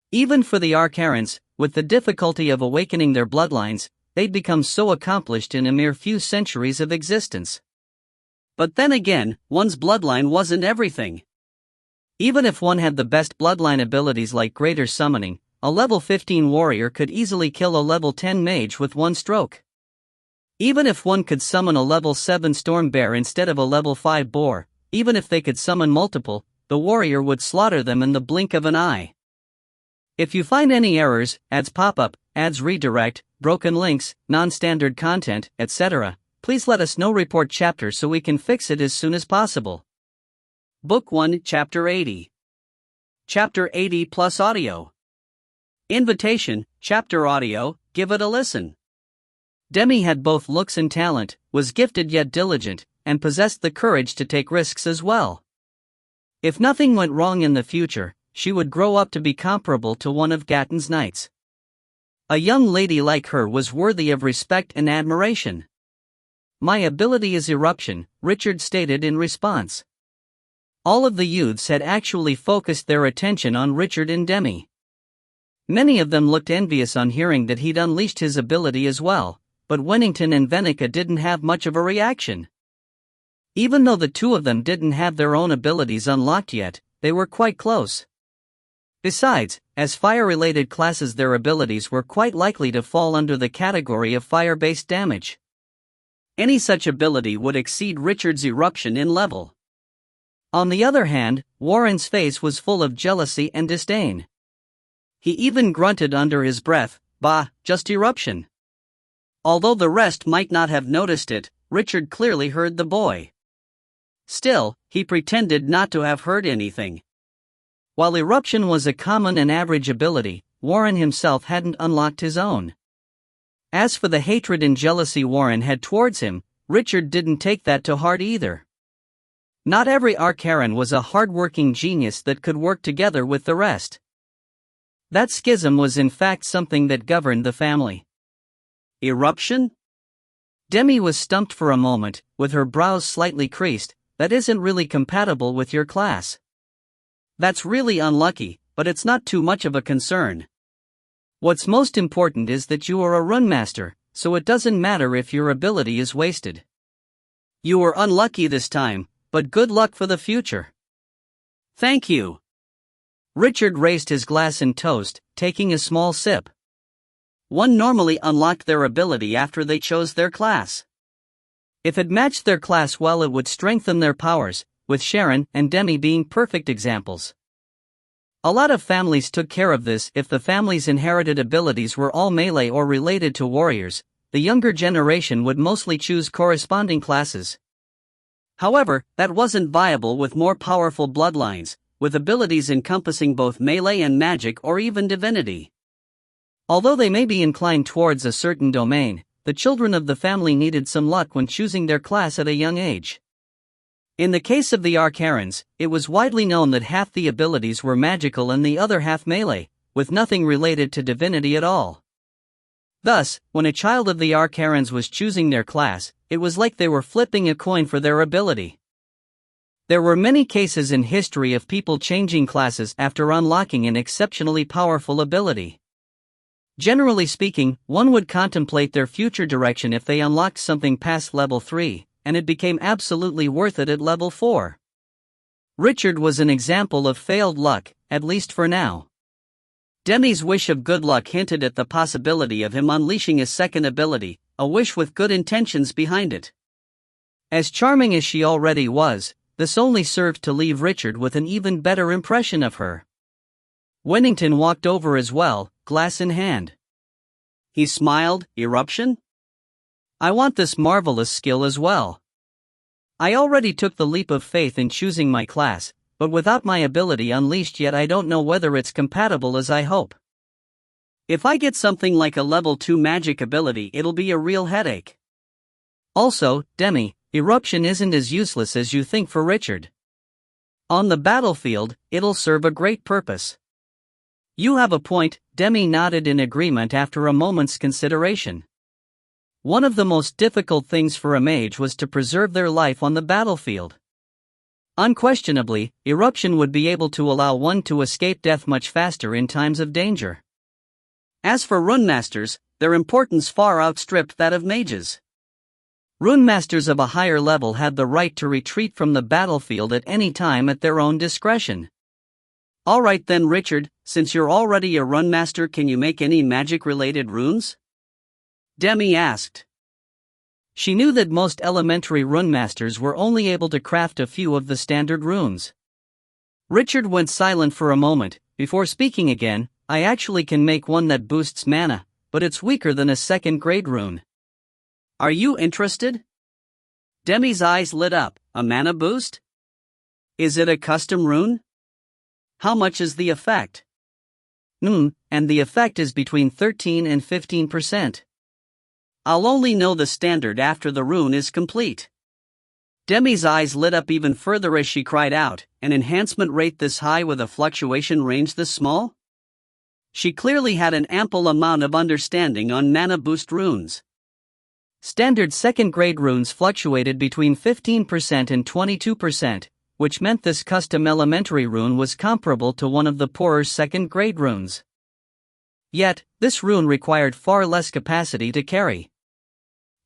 Even for the Arcarans, with the difficulty of awakening their bloodlines, they'd become so accomplished in a mere few centuries of existence. But then again, one's bloodline wasn't everything. Even if one had the best bloodline abilities like Greater Summoning, a level 15 warrior could easily kill a level 10 mage with one stroke. Even if one could summon a level 7 storm bear instead of a level 5 boar, even if they could summon multiple, the warrior would slaughter them in the blink of an eye. If you find any errors, ads pop-up, ads redirect, broken links, non-standard content, etc., please let us know. Report chapter so we can fix it as soon as possible. Book 1, Chapter 80. Chapter 80 plus audio. Invitation, chapter audio, give it a listen. Demi had both looks and talent, was gifted yet diligent, and possessed the courage to take risks as well. If nothing went wrong in the future, she would grow up to be comparable to one of Gatton's knights. A young lady like her was worthy of respect and admiration. My ability is eruption, Richard stated in response. All of the youths had actually focused their attention on Richard and Demi. Many of them looked envious on hearing that he'd unleashed his ability as well, but Wennington and Venica didn't have much of a reaction. Even though the two of them didn't have their own abilities unlocked yet, they were quite close. Besides, as fire-related classes, their abilities were quite likely to fall under the category of fire-based damage. Any such ability would exceed Richard's eruption in level. On the other hand, Warren's face was full of jealousy and disdain. He even grunted under his breath, "Bah, just eruption." Although the rest might not have noticed it, Richard clearly heard the boy. Still, he pretended not to have heard anything. While eruption was a common and average ability, Warren himself hadn't unlocked his own. As for the hatred and jealousy Warren had towards him, Richard didn't take that to heart either. Not every Arcaren was a hard-working genius that could work together with the rest. That schism was in fact something that governed the family. Eruption? Demi was stumped for a moment, with her brows slightly creased. That isn't really compatible with your class. That's really unlucky, but it's not too much of a concern. What's most important is that you are a rune master, so it doesn't matter if your ability is wasted. You were unlucky this time, but good luck for the future. Thank you. Richard raised his glass in toast, taking a small sip. One normally unlocked their ability after they chose their class. If it matched their class well, it would strengthen their powers, with Sharon and Demi being perfect examples. A lot of families took care of this. If the family's inherited abilities were all melee or related to warriors, the younger generation would mostly choose corresponding classes. However, that wasn't viable with more powerful bloodlines, with abilities encompassing both melee and magic or even divinity. Although they may be inclined towards a certain domain, the children of the family needed some luck when choosing their class at a young age. In the case of the Arcarens, it was widely known that half the abilities were magical and the other half melee, with nothing related to divinity at all. Thus, when a child of the Arcarens was choosing their class, it was like they were flipping a coin for their ability. There were many cases in history of people changing classes after unlocking an exceptionally powerful ability. Generally speaking, one would contemplate their future direction if they unlocked something past level 3, and it became absolutely worth it at level 4. Richard was an example of failed luck, at least for now. Demi's wish of good luck hinted at the possibility of him unleashing a second ability, a wish with good intentions behind it. As charming as she already was, this only served to leave Richard with an even better impression of her. Winnington walked over as well, glass in hand. He smiled. Eruption? I want this marvelous skill as well. I already took the leap of faith in choosing my class, but without my ability unleashed yet, I don't know whether it's compatible as I hope. If I get something like a level 2 magic ability, it'll be a real headache. Also, Demi, eruption isn't as useless as you think for Richard. On the battlefield, it'll serve a great purpose. You have a point. Demi nodded in agreement after a moment's consideration. One of the most difficult things for a mage was to preserve their life on the battlefield. Unquestionably, eruption would be able to allow one to escape death much faster in times of danger. As for rune masters, their importance far outstripped that of mages. Rune masters of a higher level had the right to retreat from the battlefield at any time at their own discretion. Alright then, Richard, since you're already a rune master, can you make any magic-related runes? Demi asked. She knew that most elementary rune masters were only able to craft a few of the standard runes. Richard went silent for a moment, before speaking again. I actually can make one that boosts mana, but it's weaker than a second-grade rune. Are you interested? Demi's eyes lit up. A mana boost? Is it a custom rune? How much is the effect? And the effect is between 13 and 15%. I'll only know the standard after the rune is complete. Demi's eyes lit up even further as she cried out, an enhancement rate this high with a fluctuation range this small? She clearly had an ample amount of understanding on mana boost runes. Standard second-grade runes fluctuated between 15% and 22%, which meant this custom elementary rune was comparable to one of the poorer second-grade runes. Yet, this rune required far less capacity to carry.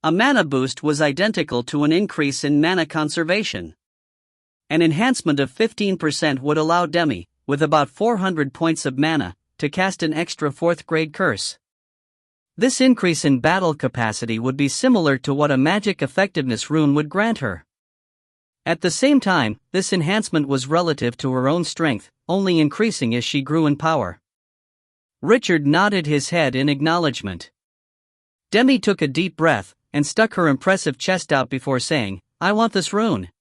A mana boost was identical to an increase in mana conservation. An enhancement of 15% would allow Demi, with about 400 points of mana, to cast an extra 4th grade curse. This increase in battle capacity would be similar to what a magic effectiveness rune would grant her. At the same time, this enhancement was relative to her own strength, only increasing as she grew in power. Richard nodded his head in acknowledgement. Demi took a deep breath, and stuck her impressive chest out before saying, "I want this rune.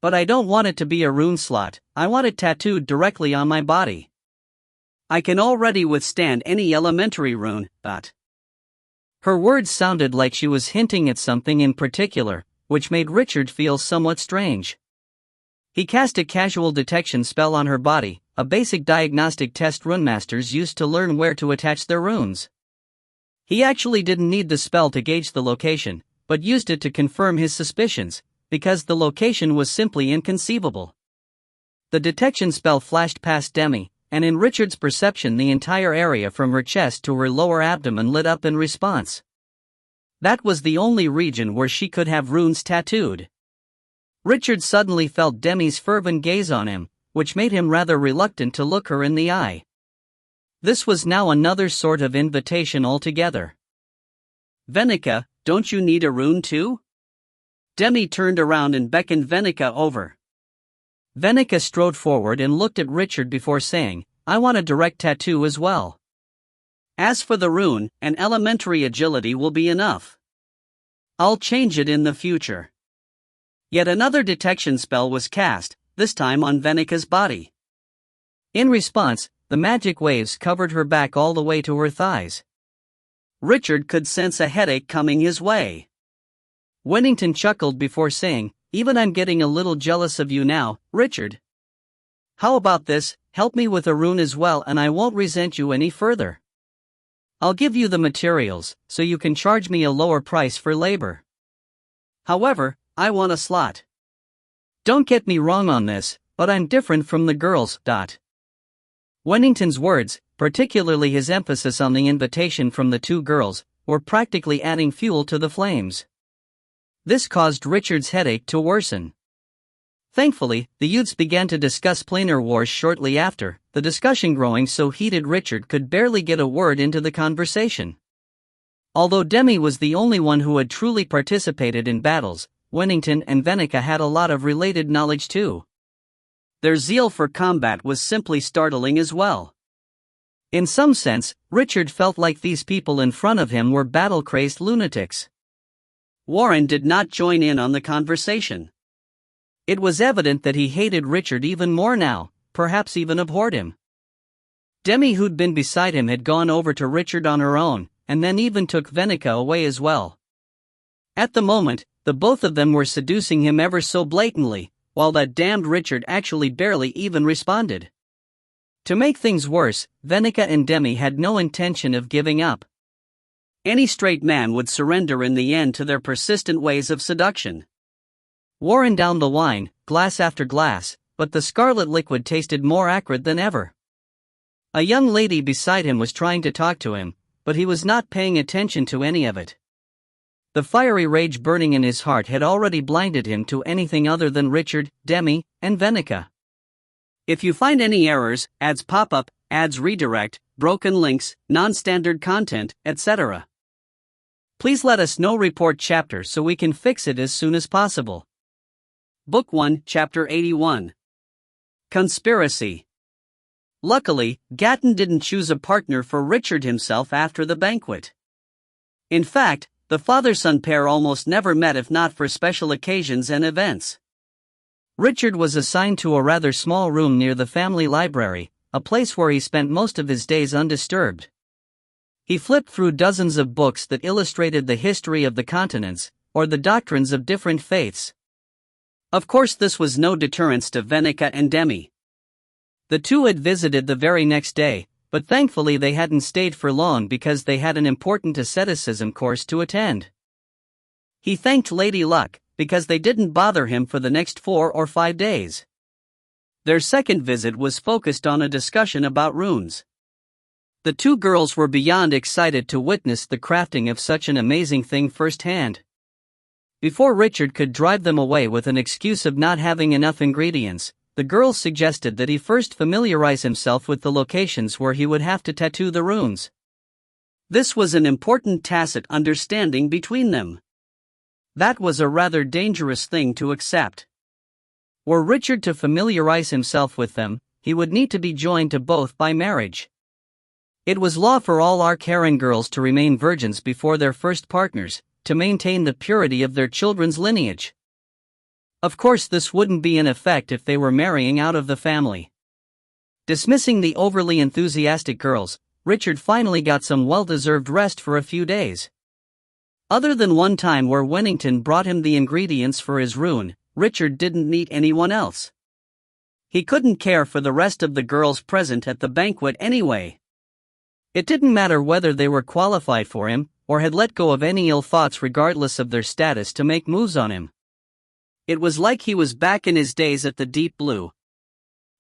But I don't want it to be a rune slot, I want it tattooed directly on my body. I can already withstand any elementary rune, but..." Her words sounded like she was hinting at something in particular, which made Richard feel somewhat strange. He cast a casual detection spell on her body, a basic diagnostic test runemasters used to learn where to attach their runes. He actually didn't need the spell to gauge the location, but used it to confirm his suspicions, because the location was simply inconceivable. The detection spell flashed past Demi, and in Richard's perception the entire area from her chest to her lower abdomen lit up in response. That was the only region where she could have runes tattooed. Richard suddenly felt Demi's fervent gaze on him, which made him rather reluctant to look her in the eye. This was now another sort of invitation altogether. "Venica, don't you need a rune too?" Demi turned around and beckoned Venica over. Venica strode forward and looked at Richard before saying, "I want a direct tattoo as well. As for the rune, an elementary agility will be enough. I'll change it in the future." Yet another detection spell was cast, this time on Venica's body. In response, the magic waves covered her back all the way to her thighs. Richard could sense a headache coming his way. Wennington chuckled before saying, "Even I'm getting a little jealous of you now, Richard. How about this, help me with a rune as well and I won't resent you any further. I'll give you the materials, so you can charge me a lower price for labor. However, I want a slot. Don't get me wrong on this, but I'm different from the girls. Wennington's words, particularly his emphasis on the invitation from the two girls, were practically adding fuel to the flames. This caused Richard's headache to worsen. Thankfully, the youths began to discuss planar wars shortly after, the discussion growing so heated Richard could barely get a word into the conversation. Although Demi was the only one who had truly participated in battles, Wennington and Venica had a lot of related knowledge too. Their zeal for combat was simply startling as well. In some sense, Richard felt like these people in front of him were battle-crazed lunatics. Warren did not join in on the conversation. It was evident that he hated Richard even more now, perhaps even abhorred him. Demi, who'd been beside him, had gone over to Richard on her own, and then even took Venica away as well. At the moment, the both of them were seducing him ever so blatantly, while that damned Richard actually barely even responded. To make things worse, Venica and Demi had no intention of giving up. Any straight man would surrender in the end to their persistent ways of seduction. Warren downed the wine, glass after glass, but the scarlet liquid tasted more acrid than ever. A young lady beside him was trying to talk to him, but he was not paying attention to any of it. The fiery rage burning in his heart had already blinded him to anything other than Richard, Demi, and Venica. If you find any errors, ads pop up, ads redirect, broken links, non-standard content, etc., please let us know. Report chapter so we can fix it as soon as possible. Book 1, Chapter 81. Conspiracy. Luckily, Gatton didn't choose a partner for Richard himself after the banquet. In fact, the father-son pair almost never met if not for special occasions and events. Richard was assigned to a rather small room near the family library, a place where he spent most of his days undisturbed. He flipped through dozens of books that illustrated the history of the continents, or the doctrines of different faiths. Of course, this was no deterrence to Venica and Demi. The two had visited the very next day, but thankfully they hadn't stayed for long because they had an important asceticism course to attend. He thanked Lady Luck, because they didn't bother him for the next 4 or 5 days. Their second visit was focused on a discussion about runes. The two girls were beyond excited to witness the crafting of such an amazing thing firsthand. Before Richard could drive them away with an excuse of not having enough ingredients, the girls suggested that he first familiarize himself with the locations where he would have to tattoo the runes. This was an important tacit understanding between them. That was a rather dangerous thing to accept. Were Richard to familiarize himself with them, he would need to be joined to both by marriage. It was law for all Arcarian girls to remain virgins before their first partners, to maintain the purity of their children's lineage. Of course, this wouldn't be in effect if they were marrying out of the family. Dismissing the overly enthusiastic girls, Richard finally got some well-deserved rest for a few days. Other than one time where Wennington brought him the ingredients for his rune, Richard didn't meet anyone else. He couldn't care for the rest of the girls present at the banquet anyway. It didn't matter whether they were qualified for him, or had let go of any ill thoughts regardless of their status to make moves on him. It was like he was back in his days at the Deep Blue.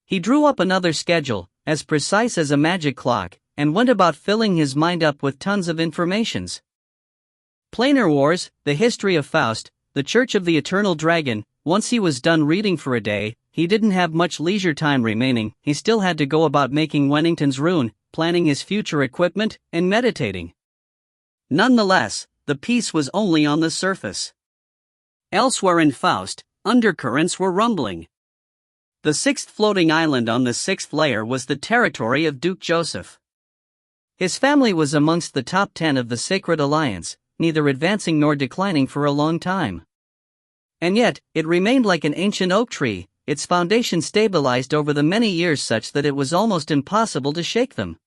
He drew up another schedule, as precise as a magic clock, and went about filling his mind up with tons of informations. Planar Wars, the history of Faust, the Church of the Eternal Dragon. Once he was done reading for a day, he didn't have much leisure time remaining. He still had to go about making Wennington's rune, planning his future equipment, and meditating. Nonetheless, the piece was only on the surface. Elsewhere in Faust, undercurrents were rumbling. The sixth floating island on the sixth layer was the territory of Duke Joseph. His family was amongst the top 10 of the Sacred Alliance, neither advancing nor declining for a long time. And yet, it remained like an ancient oak tree, its foundation stabilized over the many years such that it was almost impossible to shake them.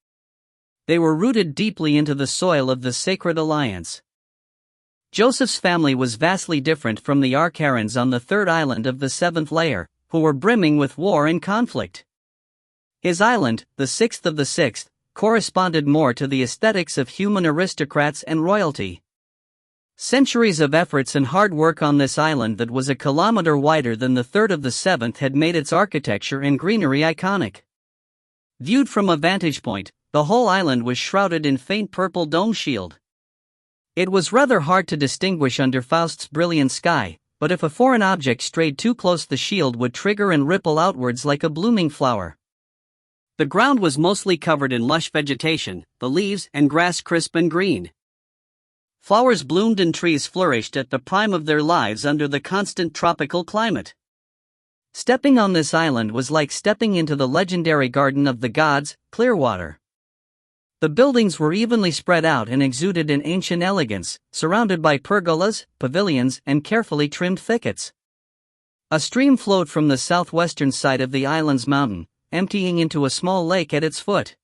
They were rooted deeply into the soil of the Sacred Alliance. Joseph's family was vastly different from the Arcarians on the third island of the seventh layer, who were brimming with war and conflict. His island, the sixth of the sixth, corresponded more to the aesthetics of human aristocrats and royalty. Centuries of efforts and hard work on this island that was a kilometer wider than the third of the seventh had made its architecture and greenery iconic. Viewed from a vantage point, the whole island was shrouded in faint purple dome shield. It was rather hard to distinguish under Faust's brilliant sky, but if a foreign object strayed too close, the shield would trigger and ripple outwards like a blooming flower. The ground was mostly covered in lush vegetation, the leaves and grass crisp and green. Flowers bloomed and trees flourished at the prime of their lives under the constant tropical climate. Stepping on this island was like stepping into the legendary garden of the gods, Clearwater. The buildings were evenly spread out and exuded an ancient elegance, surrounded by pergolas, pavilions, and carefully trimmed thickets. A stream flowed from the southwestern side of the island's mountain, emptying into a small lake at its foot.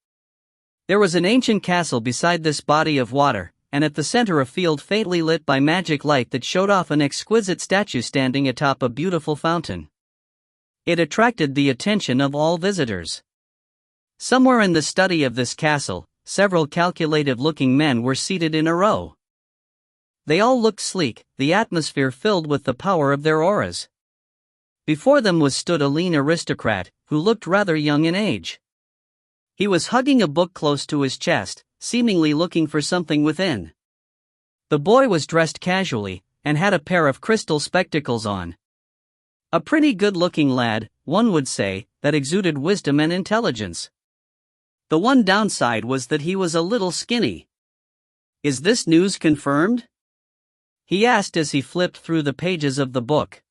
There was an ancient castle beside this body of water, and at the center a field faintly lit by magic light that showed off an exquisite statue standing atop a beautiful fountain. It attracted the attention of all visitors. Somewhere in the study of this castle, several calculative-looking men were seated in a row. They all looked sleek, the atmosphere filled with the power of their auras. Before them stood a lean aristocrat, who looked rather young in age. He was hugging a book close to his chest, seemingly looking for something within. The boy was dressed casually, and had a pair of crystal spectacles on. A pretty good-looking lad, one would say, that exuded wisdom and intelligence. The one downside was that he was a little skinny. "Is this news confirmed?" he asked as he flipped through the pages of the book.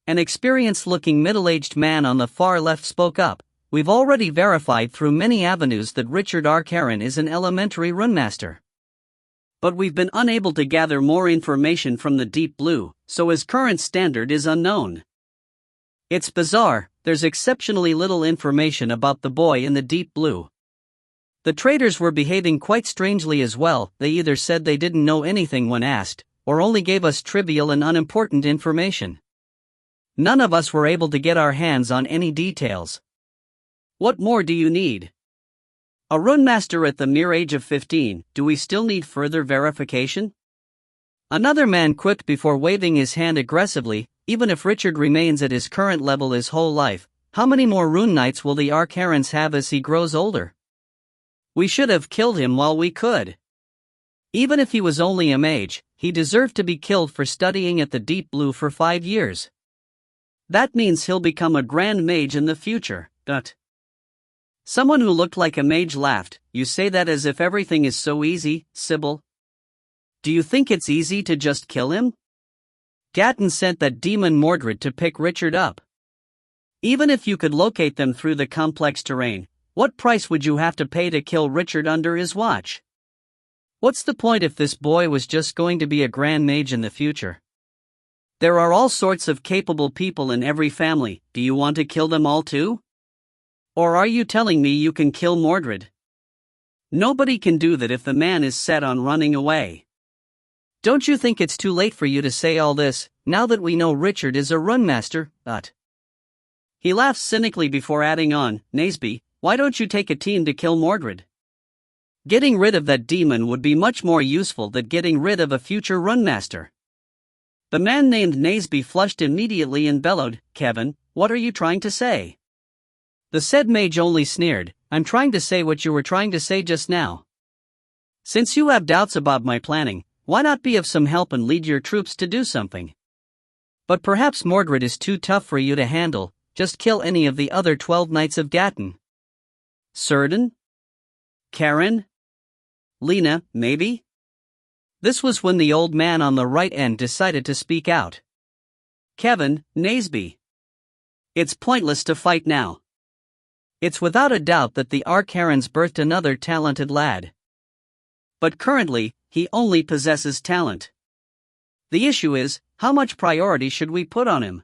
An experienced-looking middle-aged man on the far left spoke up. "We've already verified through many avenues that Richard Arcaran is an elementary runemaster. But we've been unable to gather more information from the Deep Blue, so his current standard is unknown. It's bizarre, there's exceptionally little information about the boy in the Deep Blue. The traders were behaving quite strangely as well. They either said they didn't know anything when asked, or only gave us trivial and unimportant information. None of us were able to get our hands on any details. What more do you need? A runemaster at the mere age of 15, do we still need further verification?" Another man quipped before waving his hand aggressively. "Even if Richard remains at his current level his whole life, how many more rune knights will the Arcarans have as he grows older? We should have killed him while we could. Even if he was only a mage, he deserved to be killed for studying at the Deep Blue for 5 years. That means he'll become a grand mage in the future. Someone who looked like a mage laughed. You say that as if everything is so easy, Sybil. Do you think it's easy to just kill him? Gatton sent that demon Mordred to pick Richard up. Even if you could locate them through the complex terrain, what price would you have to pay to kill Richard under his watch? What's the point if this boy was just going to be a grand mage in the future? There are all sorts of capable people in every family. Do you want to kill them all too? Or are you telling me you can kill Mordred? Nobody can do that if the man is set on running away. Don't you think it's too late for you to say all this, now that we know Richard is a rune master? He laughs cynically before adding on, Naseby, why don't you take a team to kill Mordred? Getting rid of that demon would be much more useful than getting rid of a future rune master. The man named Naseby flushed immediately and bellowed, Kevin, what are you trying to say? The said mage only sneered, I'm trying to say what you were trying to say just now. Since you have doubts about my planning, why not be of some help and lead your troops to do something? But perhaps Mordred is too tough for you to handle, just kill any of the other 12 knights of Gatton. Certain? Karen? Lena, maybe? This was when the old man on the right end decided to speak out. Kevin, Naseby. It's pointless to fight now. It's without a doubt that the Arcarans birthed another talented lad. But currently, he only possesses talent. The issue is, how much priority should we put on him?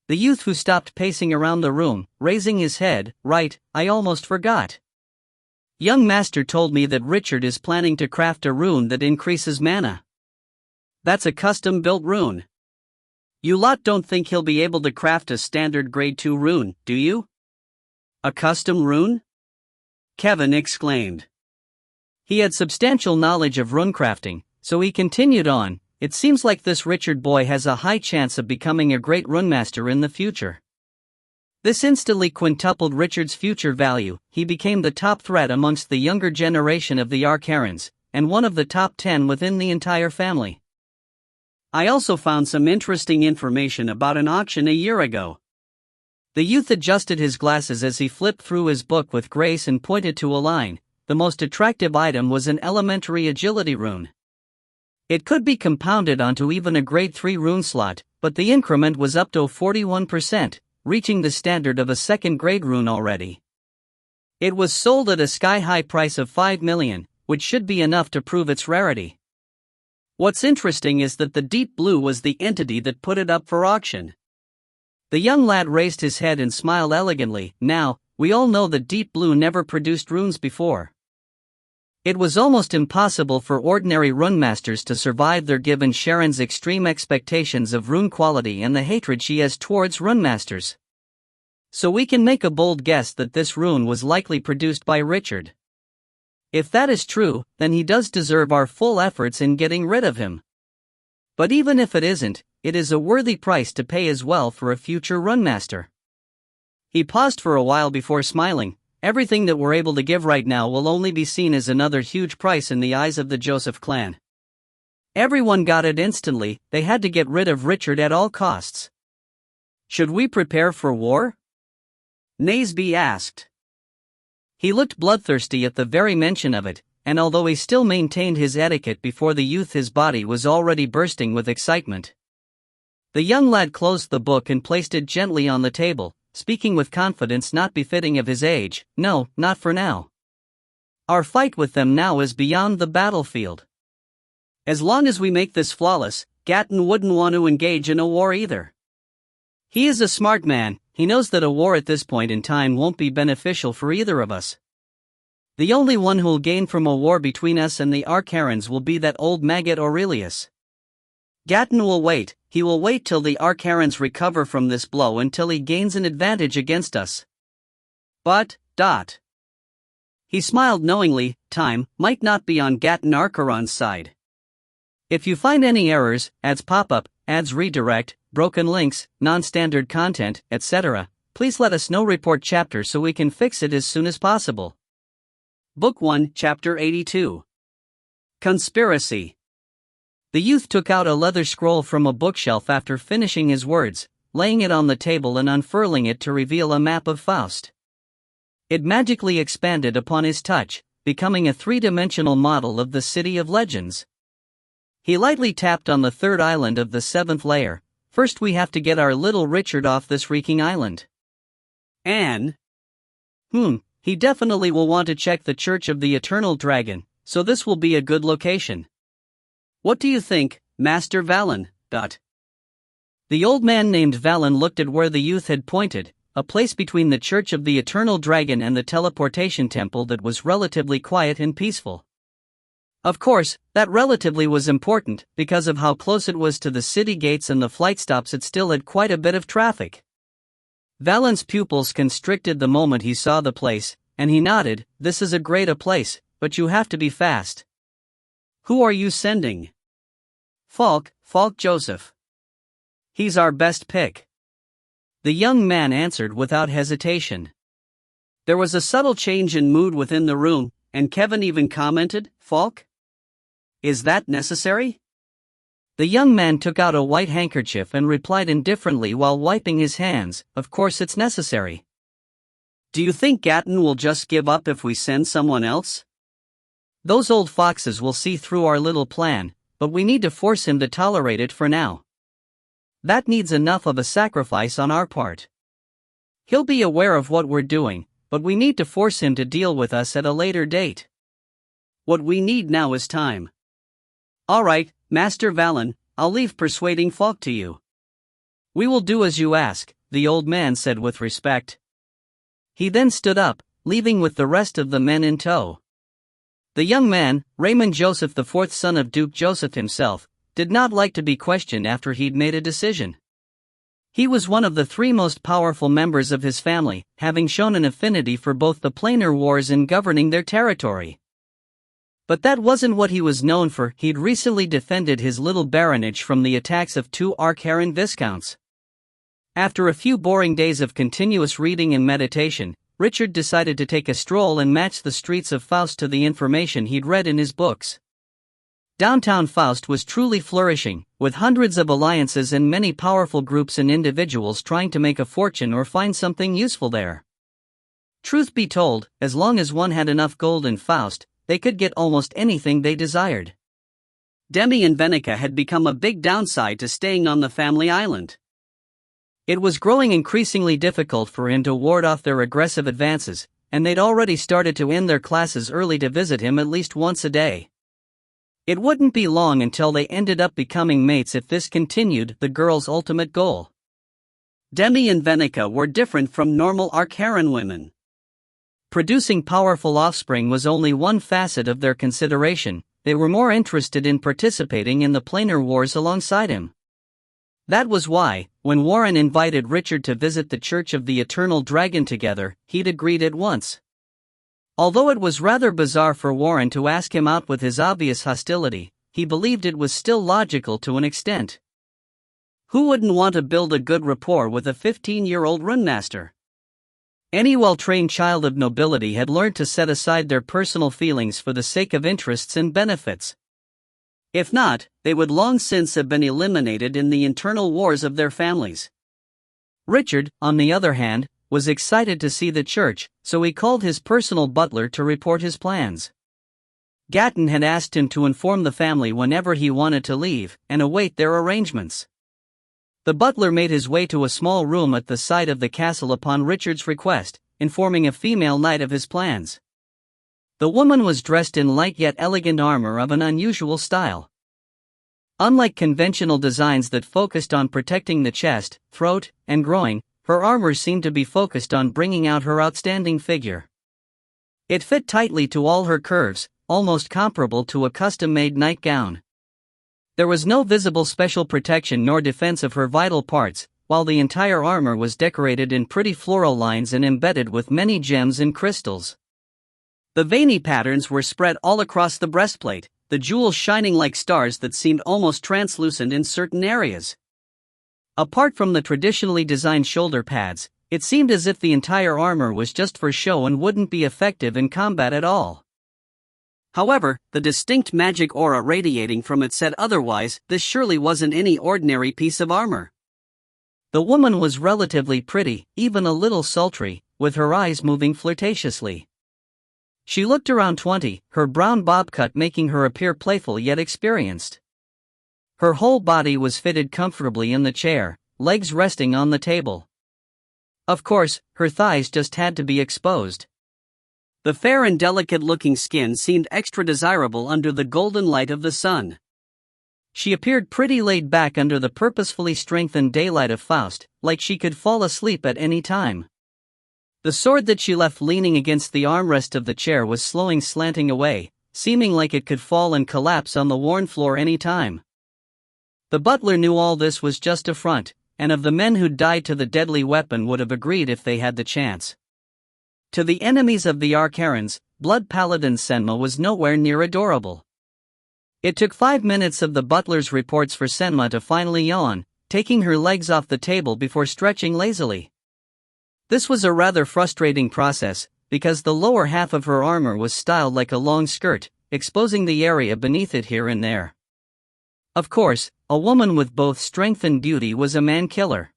The youth who stopped pacing around the room, raising his head, right, I almost forgot. Young master told me that Richard is planning to craft a rune that increases mana. That's a custom-built rune. You lot don't think he'll be able to craft a standard grade 2 rune, do you? A custom rune? Kevin exclaimed. He had substantial knowledge of runecrafting, so he continued on, it seems like this Richard boy has a high chance of becoming a great runemaster in the future. This instantly quintupled Richard's future value. He became the top threat amongst the younger generation of the Arcarans, and one of the top 10 within the entire family. I also found some interesting information about an auction a year ago. The youth adjusted his glasses as he flipped through his book with grace and pointed to a line. The most attractive item was an elementary agility rune. It could be compounded onto even a grade 3 rune slot, but the increment was up to 41%, reaching the standard of a second grade rune already. It was sold at a sky-high price of 5 million, which should be enough to prove its rarity. What's interesting is that the deep blue was the entity that put it up for auction. The young lad raised his head and smiled elegantly. Now, we all know that deep blue never produced runes before. It was almost impossible for ordinary runemasters to survive there given Sharon's extreme expectations of rune quality and the hatred she has towards runemasters. So we can make a bold guess that this rune was likely produced by Richard. If that is true, then he does deserve our full efforts in getting rid of him. But even if it isn't, it is a worthy price to pay as well for a future runemaster. He paused for a while before smiling. Everything that we're able to give right now will only be seen as another huge price in the eyes of the Joseph clan. Everyone got it instantly. They had to get rid of Richard at all costs. Should we prepare for war? Naseby asked. He looked bloodthirsty at the very mention of it, and although he still maintained his etiquette before the youth, his body was already bursting with excitement. The young lad closed the book and placed it gently on the table, speaking with confidence not befitting of his age. No, not for now. Our fight with them now is beyond the battlefield. As long as we make this flawless, Gatton wouldn't want to engage in a war either. He is a smart man. He knows that a war at this point in time won't be beneficial for either of us. The only one who'll gain from a war between us and the Arcarans will be that old maggot Aurelius. Gatton will wait. He will wait till the Arcarans recover from this blow until he gains an advantage against us. But, He smiled knowingly. Time might not be on Gatton Arcaron's side. If you find any errors, ads pop up, ads redirect, broken links, non-standard content, etc., please let us know. Report chapter so we can fix it as soon as possible. Book 1, Chapter 82. Conspiracy. The youth took out a leather scroll from a bookshelf after finishing his words. laying it on the table and unfurling it to reveal a map of Faust. It magically expanded upon his touch, becoming a three-dimensional model of the City of Legends. He lightly tapped on the third island of the seventh layer. First we have to get our little Richard off this reeking island. And? He definitely will want to check the Church of the Eternal Dragon, so this will be a good location. What do you think, Master Valen? The old man named Valen looked at where the youth had pointed, a place between the Church of the Eternal Dragon and the teleportation temple that was relatively quiet and peaceful. Of course, that relatively was important, because of how close it was to the city gates and the flight stops. It still had quite a bit of traffic. Valen's pupils constricted the moment he saw the place, and he nodded. This is a great a place, but you have to be fast. Who are you sending? Falk Joseph. He's our best pick. The young man answered without hesitation. There was a subtle change in mood within the room, and Kevin even commented, Falk? Is that necessary? The young man took out a white handkerchief and replied indifferently while wiping his hands, of course it's necessary. Do you think Gatton will just give up if we send someone else? Those old foxes will see through our little plan, but we need to force him to tolerate it for now. That needs enough of a sacrifice on our part. He'll be aware of what we're doing, but we need to force him to deal with us at a later date. What we need now is time. Alright, Master Valen, I'll leave persuading Falk to you. We will do as you ask, the old man said with respect. He then stood up, leaving with the rest of the men in tow. The young man, Raymond Joseph, the fourth son of Duke Joseph himself, did not like to be questioned after he'd made a decision. He was one of the three most powerful members of his family, having shown an affinity for both the planar wars and governing their territory. But that wasn't what he was known for. He'd recently defended his little baronage from the attacks of two Archaran viscounts. After a few boring days of continuous reading and meditation, Richard decided to take a stroll and match the streets of Faust to the information he'd read in his books. Downtown Faust was truly flourishing, with hundreds of alliances and many powerful groups and individuals trying to make a fortune or find something useful there. Truth be told, as long as one had enough gold in Faust, they could get almost anything they desired. Demi and Venica had become a big downside to staying on the family island. It was growing increasingly difficult for him to ward off their aggressive advances, and they'd already started to end their classes early to visit him at least once a day. It wouldn't be long until they ended up becoming mates if this continued, the girl's ultimate goal. Demi and Venica were different from normal Archaran women. Producing powerful offspring was only one facet of their consideration. They were more interested in participating in the planar wars alongside him. That was why, when Warren invited Richard to visit the Church of the Eternal Dragon together, he'd agreed at once. Although it was rather bizarre for Warren to ask him out with his obvious hostility, he believed it was still logical to an extent. Who wouldn't want to build a good rapport with a 15-year-old rune master? Any well-trained child of nobility had learned to set aside their personal feelings for the sake of interests and benefits. If not, they would long since have been eliminated in the internal wars of their families. Richard, on the other hand, was excited to see the church, so he called his personal butler to report his plans. Gatton had asked him to inform the family whenever he wanted to leave, and await their arrangements. The butler made his way to a small room at the side of the castle upon Richard's request, informing a female knight of his plans. The woman was dressed in light yet elegant armor of an unusual style. Unlike conventional designs that focused on protecting the chest, throat, and groin, her armor seemed to be focused on bringing out her outstanding figure. It fit tightly to all her curves, almost comparable to a custom-made nightgown. There was no visible special protection nor defense of her vital parts, while the entire armor was decorated in pretty floral lines and embedded with many gems and crystals. The veiny patterns were spread all across the breastplate, the jewels shining like stars that seemed almost translucent in certain areas. Apart from the traditionally designed shoulder pads, it seemed as if the entire armor was just for show and wouldn't be effective in combat at all. However, the distinct magic aura radiating from it said otherwise. This surely wasn't any ordinary piece of armor. The woman was relatively pretty, even a little sultry, with her eyes moving flirtatiously. She looked around 20, her brown bob cut making her appear playful yet experienced. Her whole body was fitted comfortably in the chair, legs resting on the table. Of course, her thighs just had to be exposed. The fair and delicate-looking skin seemed extra desirable under the golden light of the sun. She appeared pretty laid back under the purposefully strengthened daylight of Faust, like she could fall asleep at any time. The sword that she left leaning against the armrest of the chair was slowing slanting away, seeming like it could fall and collapse on the worn floor any time. The butler knew all this was just a front, and of the men who'd died to the deadly weapon would have agreed if they had the chance. To the enemies of the Arcarans, Blood Paladin Senma was nowhere near adorable. It took 5 minutes of the butler's reports for Senma to finally yawn, taking her legs off the table before stretching lazily. This was a rather frustrating process, because the lower half of her armor was styled like a long skirt, exposing the area beneath it here and there. Of course, a woman with both strength and beauty was a man-killer.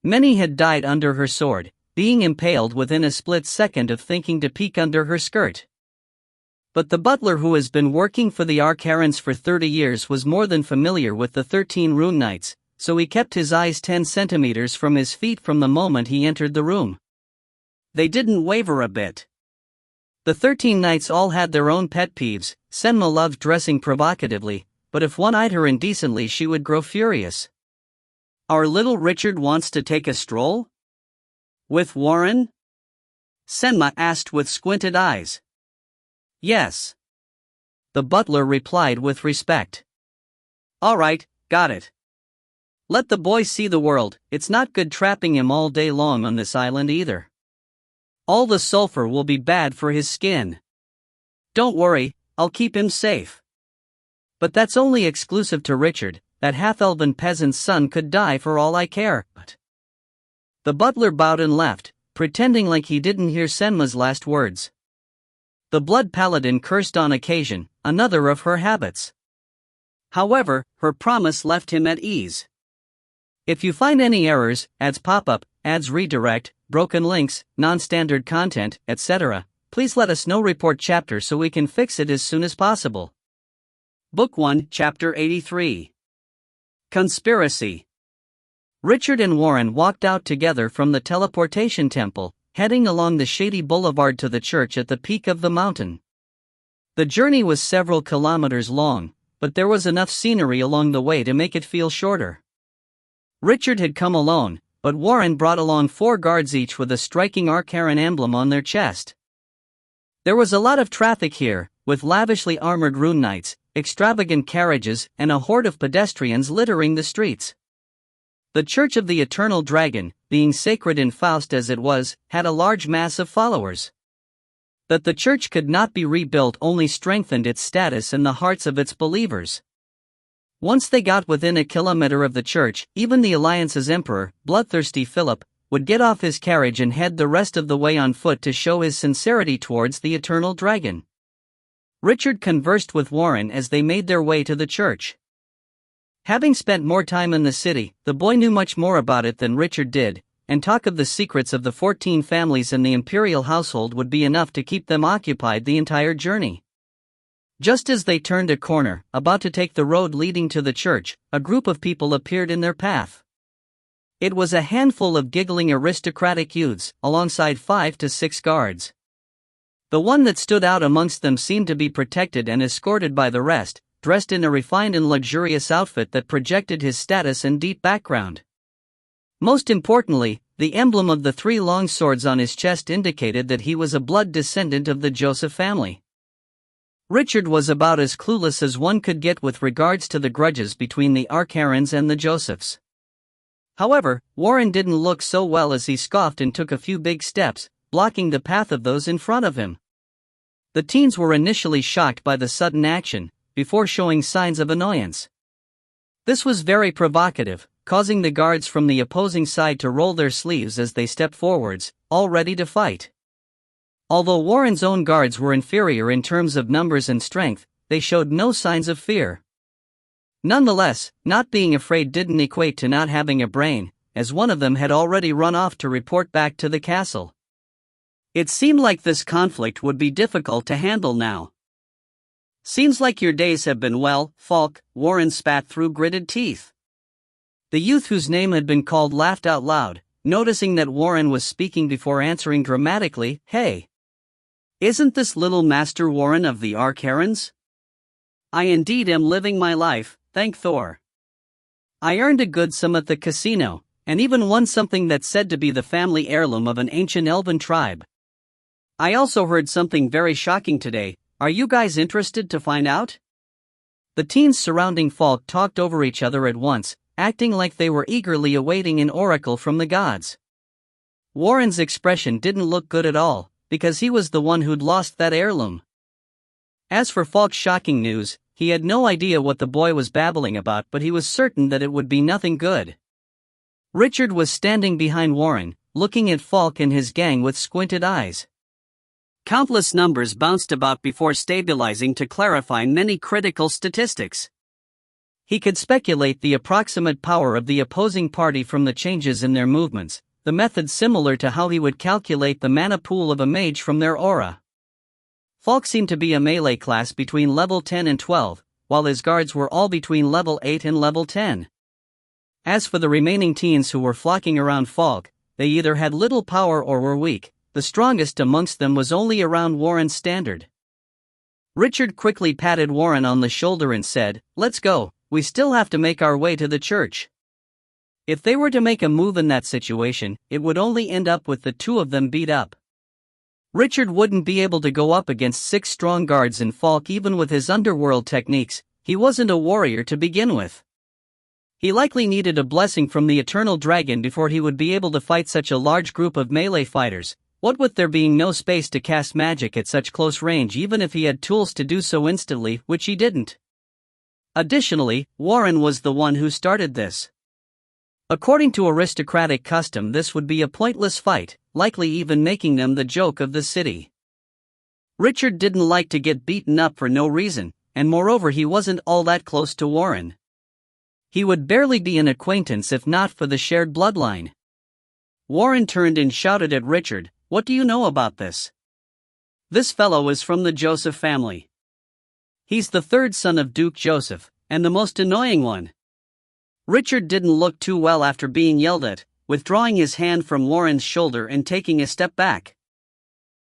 Many had died under her sword, being impaled within a split second of thinking to peek under her skirt. But the butler who has been working for the Arcarans for 30 years was more than familiar with the 13 rune knights, so he kept his eyes 10 centimeters from his feet from the moment he entered the room. They didn't waver a bit. The 13 knights all had their own pet peeves. Senma loved dressing provocatively, but if one eyed her indecently she would grow furious. "Our little Richard wants to take a stroll? With Warren?" Senma asked with squinted eyes. "Yes," the butler replied with respect. "All right, got it. Let the boy see the world. It's not good trapping him all day long on this island either. All the sulfur will be bad for his skin. Don't worry, I'll keep him safe. But that's only exclusive to Richard. That half-elven peasant's son could die for all I care." The butler bowed and left, pretending like he didn't hear Senma's last words. The Blood Paladin cursed on occasion, another of her habits. However, her promise left him at ease. If you find any errors, ads pop up, ads redirect, broken links, non-standard content, etc., please let us know. Report chapter so we can fix it as soon as possible. Book 1, Chapter 83. Conspiracy. Richard and Warren walked out together from the teleportation temple, heading along the shady boulevard to the church at the peak of the mountain. The journey was several kilometers long, but there was enough scenery along the way to make it feel shorter. Richard had come alone, but Warren brought along 4 guards each with a striking Arcaran emblem on their chest. There was a lot of traffic here, with lavishly armored rune knights, extravagant carriages, and a horde of pedestrians littering the streets. The Church of the Eternal Dragon, being sacred in Faust as it was, had a large mass of followers. That the church could not be rebuilt only strengthened its status in the hearts of its believers. Once they got within a kilometer of the church, even the Alliance's emperor, bloodthirsty Philip, would get off his carriage and head the rest of the way on foot to show his sincerity towards the Eternal Dragon. Richard conversed with Warren as they made their way to the church. Having spent more time in the city, the boy knew much more about it than Richard did, and talk of the secrets of the 14 families in the imperial household would be enough to keep them occupied the entire journey. Just as they turned a corner, about to take the road leading to the church, a group of people appeared in their path. It was a handful of giggling aristocratic youths, alongside 5 to 6 guards. The one that stood out amongst them seemed to be protected and escorted by the rest, dressed in a refined and luxurious outfit that projected his status and deep background. Most importantly, the emblem of the 3 long swords on his chest indicated that he was a blood descendant of the Joseph family. Richard was about as clueless as one could get with regards to the grudges between the Arcarans and the Josephs. However, Warren didn't look so well as he scoffed and took a few big steps, blocking the path of those in front of him. The teens were initially shocked by the sudden action, before showing signs of annoyance. This was very provocative, causing the guards from the opposing side to roll their sleeves as they stepped forwards, all ready to fight. Although Warren's own guards were inferior in terms of numbers and strength, they showed no signs of fear. Nonetheless, not being afraid didn't equate to not having a brain, as one of them had already run off to report back to the castle. It seemed like this conflict would be difficult to handle now. Seems like your days have been well, Falk, Warren spat through gritted teeth. The youth whose name had been called laughed out loud, noticing that Warren was speaking before answering dramatically, "Hey! Isn't this little Master Warren of the Arc-Herons? I indeed am living my life, thank Thor. I earned a good sum at the casino, and even won something that's said to be the family heirloom of an ancient elven tribe. I also heard something very shocking today. Are you guys interested to find out?" The teens surrounding Falk talked over each other at once, acting like they were eagerly awaiting an oracle from the gods. Warren's expression didn't look good at all, because he was the one who'd lost that heirloom. As for Falk's shocking news, he had no idea what the boy was babbling about, but he was certain that it would be nothing good. Richard was standing behind Warren, looking at Falk and his gang with squinted eyes. Countless numbers bounced about before stabilizing to clarify many critical statistics. He could speculate the approximate power of the opposing party from the changes in their movements, the method similar to how he would calculate the mana pool of a mage from their aura. Falk seemed to be a melee class between level 10 and 12, while his guards were all between level 8 and level 10. As for the remaining teens who were flocking around Falk, they either had little power or were weak. The strongest amongst them was only around Warren's standard. Richard quickly patted Warren on the shoulder and said, "Let's go, we still have to make our way to the church." If they were to make a move in that situation, it would only end up with the two of them beat up. Richard wouldn't be able to go up against 6 strong guards in Falk even with his underworld techniques. He wasn't a warrior to begin with. He likely needed a blessing from the Eternal Dragon before he would be able to fight such a large group of melee fighters, what with there being no space to cast magic at such close range even if he had tools to do so instantly, which he didn't. Additionally, Warren was the one who started this. According to aristocratic custom, this would be a pointless fight, likely even making them the joke of the city. Richard didn't like to get beaten up for no reason, and moreover he wasn't all that close to Warren. He would barely be an acquaintance if not for the shared bloodline. Warren turned and shouted at Richard, "What do you know about this? This fellow is from the Joseph family. He's the 3rd son of Duke Joseph, and the most annoying one." Richard didn't look too well after being yelled at, withdrawing his hand from Warren's shoulder and taking a step back.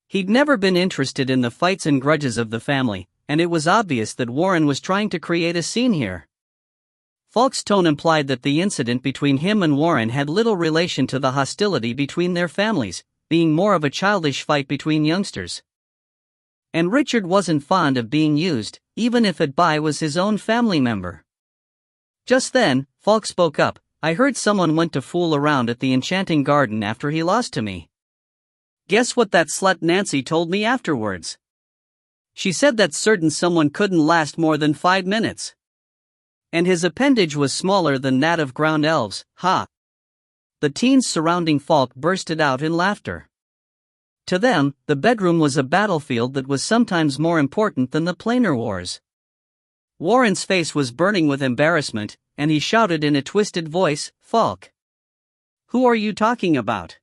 He'd never been interested in the fights and grudges of the family, and it was obvious that Warren was trying to create a scene here. Falk's tone implied that the incident between him and Warren had little relation to the hostility between their families, being more of a childish fight between youngsters. And Richard wasn't fond of being used, even if it was his own family member. Just then, Falk spoke up, "I heard someone went to fool around at the enchanting garden after he lost to me. Guess what that slut Nancy told me afterwards? She said that certain someone couldn't last more than 5 minutes. And his appendage was smaller than that of ground elves, ha!" The teens surrounding Falk bursted out in laughter. To them, the bedroom was a battlefield that was sometimes more important than the planar wars. Warren's face was burning with embarrassment, and he shouted in a twisted voice, "Falk! Who are you talking about?"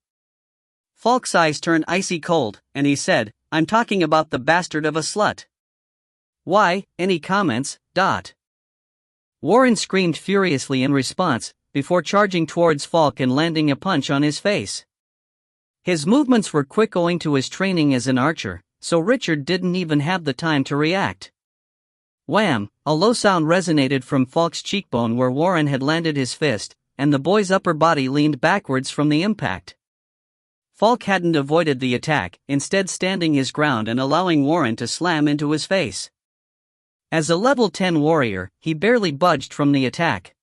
Falk's eyes turned icy cold, and he said, "I'm talking about the bastard of a slut." "Why, any comments, Dot?" Warren screamed furiously in response, before charging towards Falk and landing a punch on his face. His movements were quick owing to his training as an archer, so Richard didn't even have the time to react. Wham! A low sound resonated from Falk's cheekbone where Warren had landed his fist, and the boy's upper body leaned backwards from the impact. Falk hadn't avoided the attack, instead standing his ground and allowing Warren to slam into his face. As a level 10 warrior, he barely budged from the attack.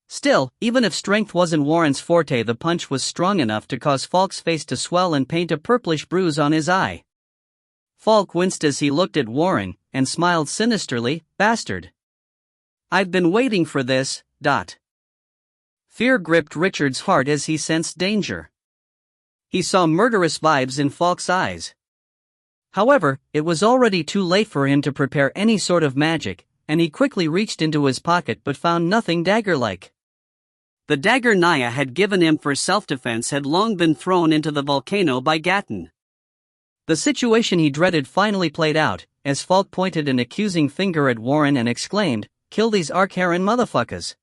Still, even if strength wasn't Warren's forte, the punch was strong enough to cause Falk's face to swell and paint a purplish bruise on his eye. Falk winced as he looked at Warren, and smiled sinisterly, "Bastard. I've been waiting for this, Dot." Fear gripped Richard's heart as he sensed danger. He saw murderous vibes in Falk's eyes. However, it was already too late for him to prepare any sort of magic, and he quickly reached into his pocket but found nothing dagger-like. The dagger Naya had given him for self-defense had long been thrown into the volcano by Gatton. The situation he dreaded finally played out, as Falk pointed an accusing finger at Warren and exclaimed, "Kill these Archaran motherfuckers."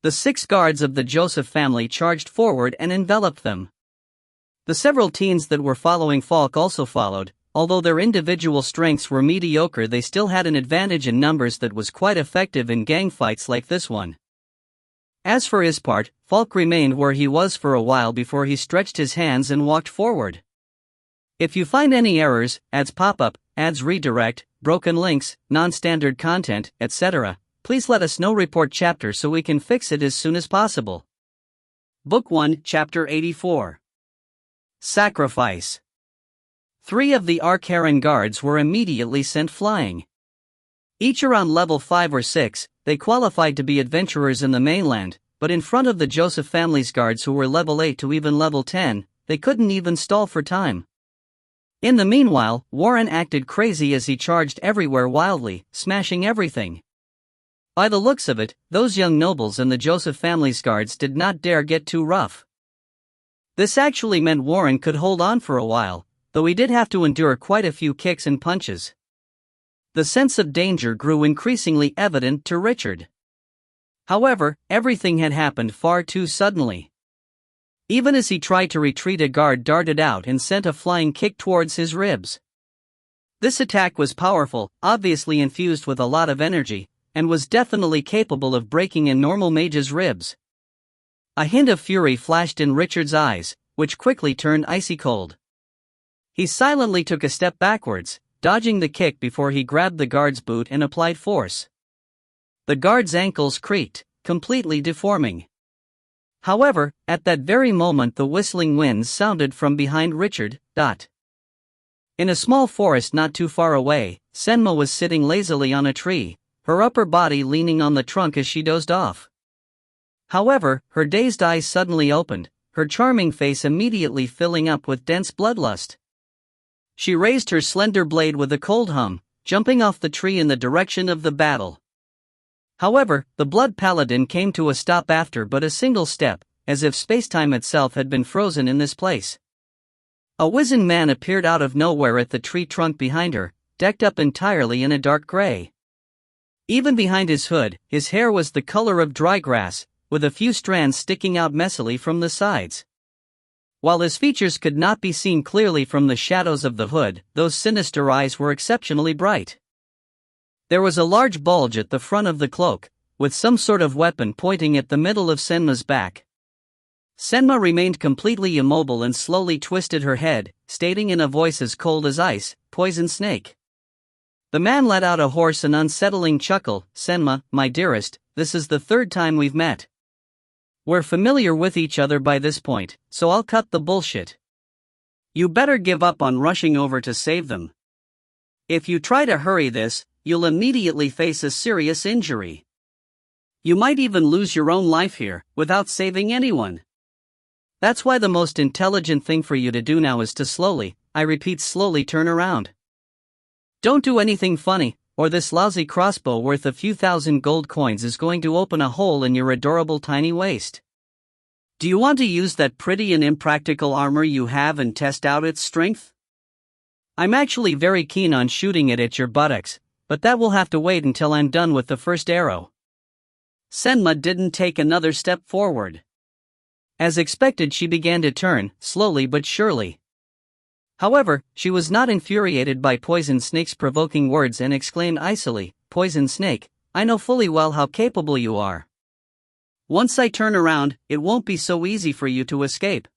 The 6 guards of the Joseph family charged forward and enveloped them. The several teens that were following Falk also followed. Although their individual strengths were mediocre, they still had an advantage in numbers that was quite effective in gang fights like this one. As for his part, Falk remained where he was for a while before he stretched his hands and walked forward. If you find any errors, ads pop up, ads redirect, broken links, non-standard content, etc., please let us know. Report chapter so we can fix it as soon as possible. Book 1, Chapter 84. Sacrifice. 3 of the Archaran guards were immediately sent flying. Each around level 5 or 6, they qualified to be adventurers in the mainland, but in front of the Joseph family's guards who were level 8 to even level 10, they couldn't even stall for time. In the meanwhile, Warren acted crazy as he charged everywhere wildly, smashing everything. By the looks of it, those young nobles and the Joseph family's guards did not dare get too rough. This actually meant Warren could hold on for a while, though he did have to endure quite a few kicks and punches. The sense of danger grew increasingly evident to Richard. However, everything had happened far too suddenly. Even as he tried to retreat, a guard darted out and sent a flying kick towards his ribs. This attack was powerful, obviously infused with a lot of energy, and was definitely capable of breaking a normal mage's ribs. A hint of fury flashed in Richard's eyes, which quickly turned icy cold. He silently took a step backwards, dodging the kick before he grabbed the guard's boot and applied force. The guard's ankles creaked, completely deforming. However, at that very moment the whistling winds sounded from behind Richard. In a small forest not too far away, Senma was sitting lazily on a tree, her upper body leaning on the trunk as she dozed off. However, her dazed eyes suddenly opened, her charming face immediately filling up with dense bloodlust. She raised her slender blade with a cold hum, jumping off the tree in the direction of the battle. However, the Blood Paladin came to a stop after but a single step, as if spacetime itself had been frozen in this place. A wizened man appeared out of nowhere at the tree trunk behind her, decked up entirely in a dark gray. Even behind his hood, his hair was the color of dry grass, with a few strands sticking out messily from the sides. While his features could not be seen clearly from the shadows of the hood, those sinister eyes were exceptionally bright. There was a large bulge at the front of the cloak, with some sort of weapon pointing at the middle of Senma's back. Senma remained completely immobile and slowly twisted her head, stating in a voice as cold as ice, "Poison snake." The man let out a hoarse and unsettling chuckle. "Senma, my dearest, this is the 3rd time we've met. We're familiar with each other by this point, so I'll cut the bullshit. You better give up on rushing over to save them. If you try to hurry this, you'll immediately face a serious injury. You might even lose your own life here, without saving anyone. That's why the most intelligent thing for you to do now is to slowly, I repeat slowly, turn around. Don't do anything funny, or this lousy crossbow worth a few thousand gold coins is going to open a hole in your adorable tiny waist. Do you want to use that pretty and impractical armor you have and test out its strength? I'm actually very keen on shooting it at your buttocks, but that will have to wait until I'm done with the first arrow." Senma didn't take another step forward. As expected, she began to turn, slowly but surely. However, she was not infuriated by Poison Snake's provoking words and exclaimed icily, "Poison Snake, I know fully well how capable you are. Once I turn around, it won't be so easy for you to escape.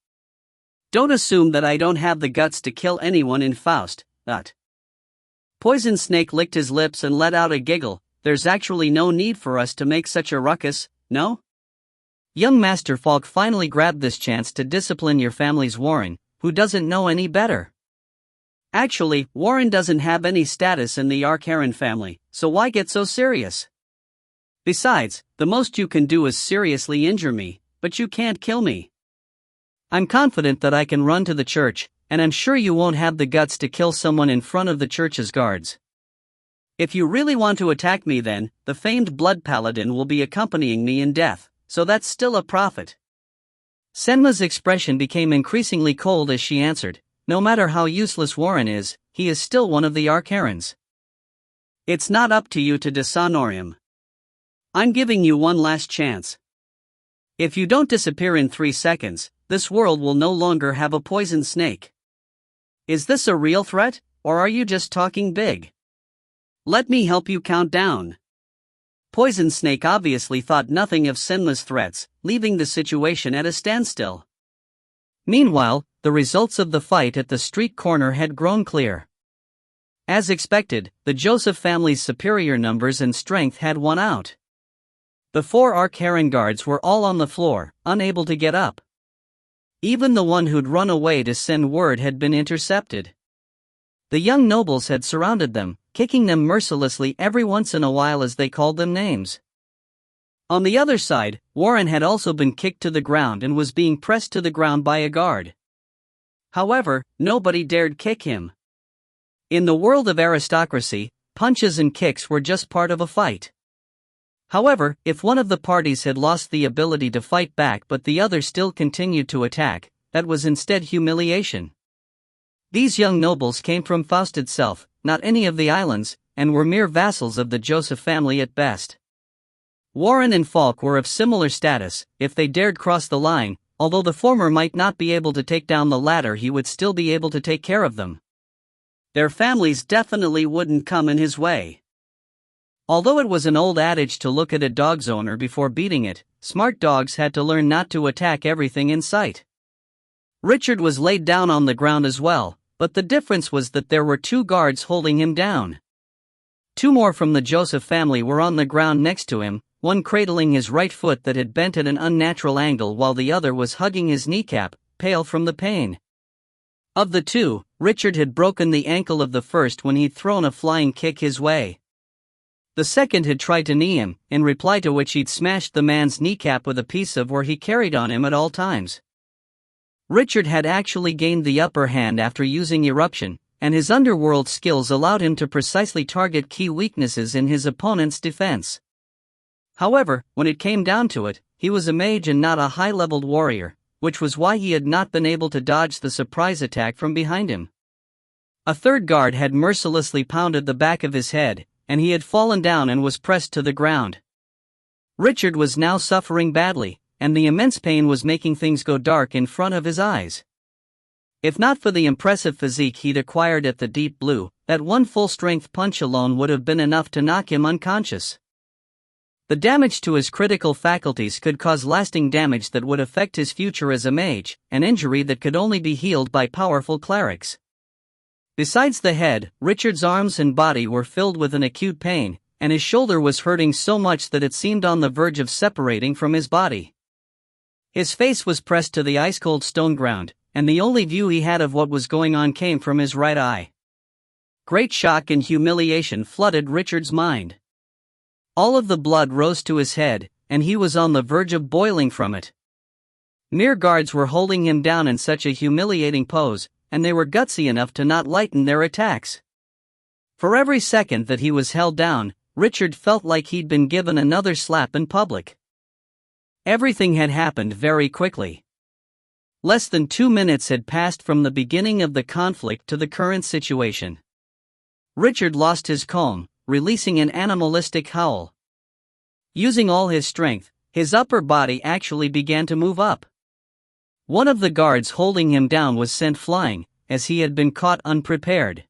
Don't assume that I don't have the guts to kill anyone in Faust." Poison Snake licked his lips and let out a giggle. "There's actually no need for us to make such a ruckus, no? Young Master Falk finally grabbed this chance to discipline your family's Warren, who doesn't know any better. Actually, Warren doesn't have any status in the Archaran family, so why get so serious? Besides, the most you can do is seriously injure me, but you can't kill me. I'm confident that I can run to the church, and I'm sure you won't have the guts to kill someone in front of the church's guards. If you really want to attack me, then, the famed Blood Paladin will be accompanying me in death, so that's still a profit. Senma's expression became increasingly cold as she answered, no matter how useless Warren is, he is still one of the Arcarans. It's not up to you to dishonor him. I'm giving you one last chance. If you don't disappear in 3 seconds, this world will no longer have a poison snake. Is this a real threat, or are you just talking big? Let me help you count down. Poison Snake obviously thought nothing of Senma's threats, leaving the situation at a standstill. Meanwhile, the results of the fight at the street corner had grown clear. As expected, the Joseph family's superior numbers and strength had won out. The 4 Arcaran guards were all on the floor, unable to get up. Even the one who'd run away to send word had been intercepted. The young nobles had surrounded them, kicking them mercilessly every once in a while as they called them names. On the other side, Warren had also been kicked to the ground and was being pressed to the ground by a guard. However, nobody dared kick him. In the world of aristocracy, punches and kicks were just part of a fight. However, if one of the parties had lost the ability to fight back but the other still continued to attack, that was instead humiliation. These young nobles came from Faust itself, not any of the islands, and were mere vassals of the Joseph family at best. Warren and Falk were of similar status. If they dared cross the line, although the former might not be able to take down the latter, he would still be able to take care of them. Their families definitely wouldn't come in his way. Although it was an old adage to look at a dog's owner before beating it, smart dogs had to learn not to attack everything in sight. Richard was laid down on the ground as well, but the difference was that there were 2 guards holding him down. 2 more from the Joseph family were on the ground next to him, one cradling his right foot that had bent at an unnatural angle while the other was hugging his kneecap, pale from the pain. Of the 2, Richard had broken the ankle of the first when he'd thrown a flying kick his way. The second had tried to knee him, in reply to which he'd smashed the man's kneecap with a piece of where he carried on him at all times. Richard had actually gained the upper hand after using eruption, and his underworld skills allowed him to precisely target key weaknesses in his opponent's defense. However, when it came down to it, he was a mage and not a high-leveled warrior, which was why he had not been able to dodge the surprise attack from behind him. A third guard had mercilessly pounded the back of his head, and he had fallen down and was pressed to the ground. Richard was now suffering badly, and the immense pain was making things go dark in front of his eyes. If not for the impressive physique he'd acquired at the Deep Blue, that one full-strength punch alone would have been enough to knock him unconscious. The damage to his critical faculties could cause lasting damage that would affect his future as a mage, an injury that could only be healed by powerful clerics. Besides the head, Richard's arms and body were filled with an acute pain, and his shoulder was hurting so much that it seemed on the verge of separating from his body. His face was pressed to the ice-cold stone ground, and the only view he had of what was going on came from his right eye. Great shock and humiliation flooded Richard's mind. All of the blood rose to his head, and he was on the verge of boiling from it. Mere guards were holding him down in such a humiliating pose, and they were gutsy enough to not lighten their attacks. For every second that he was held down, Richard felt like he'd been given another slap in public. Everything had happened very quickly. Less than 2 minutes had passed from the beginning of the conflict to the current situation. Richard lost his calm, releasing an animalistic howl. Using all his strength, his upper body actually began to move up. One of the guards holding him down was sent flying, as he had been caught unprepared.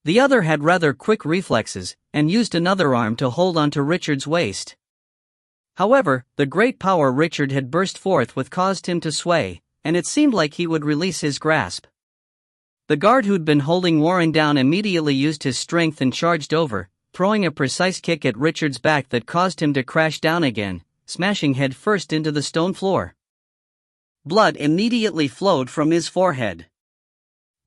The other had rather quick reflexes, and used another arm to hold onto Richard's waist. However, the great power Richard had burst forth with caused him to sway, and it seemed like he would release his grasp. The guard who'd been holding Warren down immediately used his strength and charged over, throwing a precise kick at Richard's back that caused him to crash down again, smashing head first into the stone floor. Blood immediately flowed from his forehead.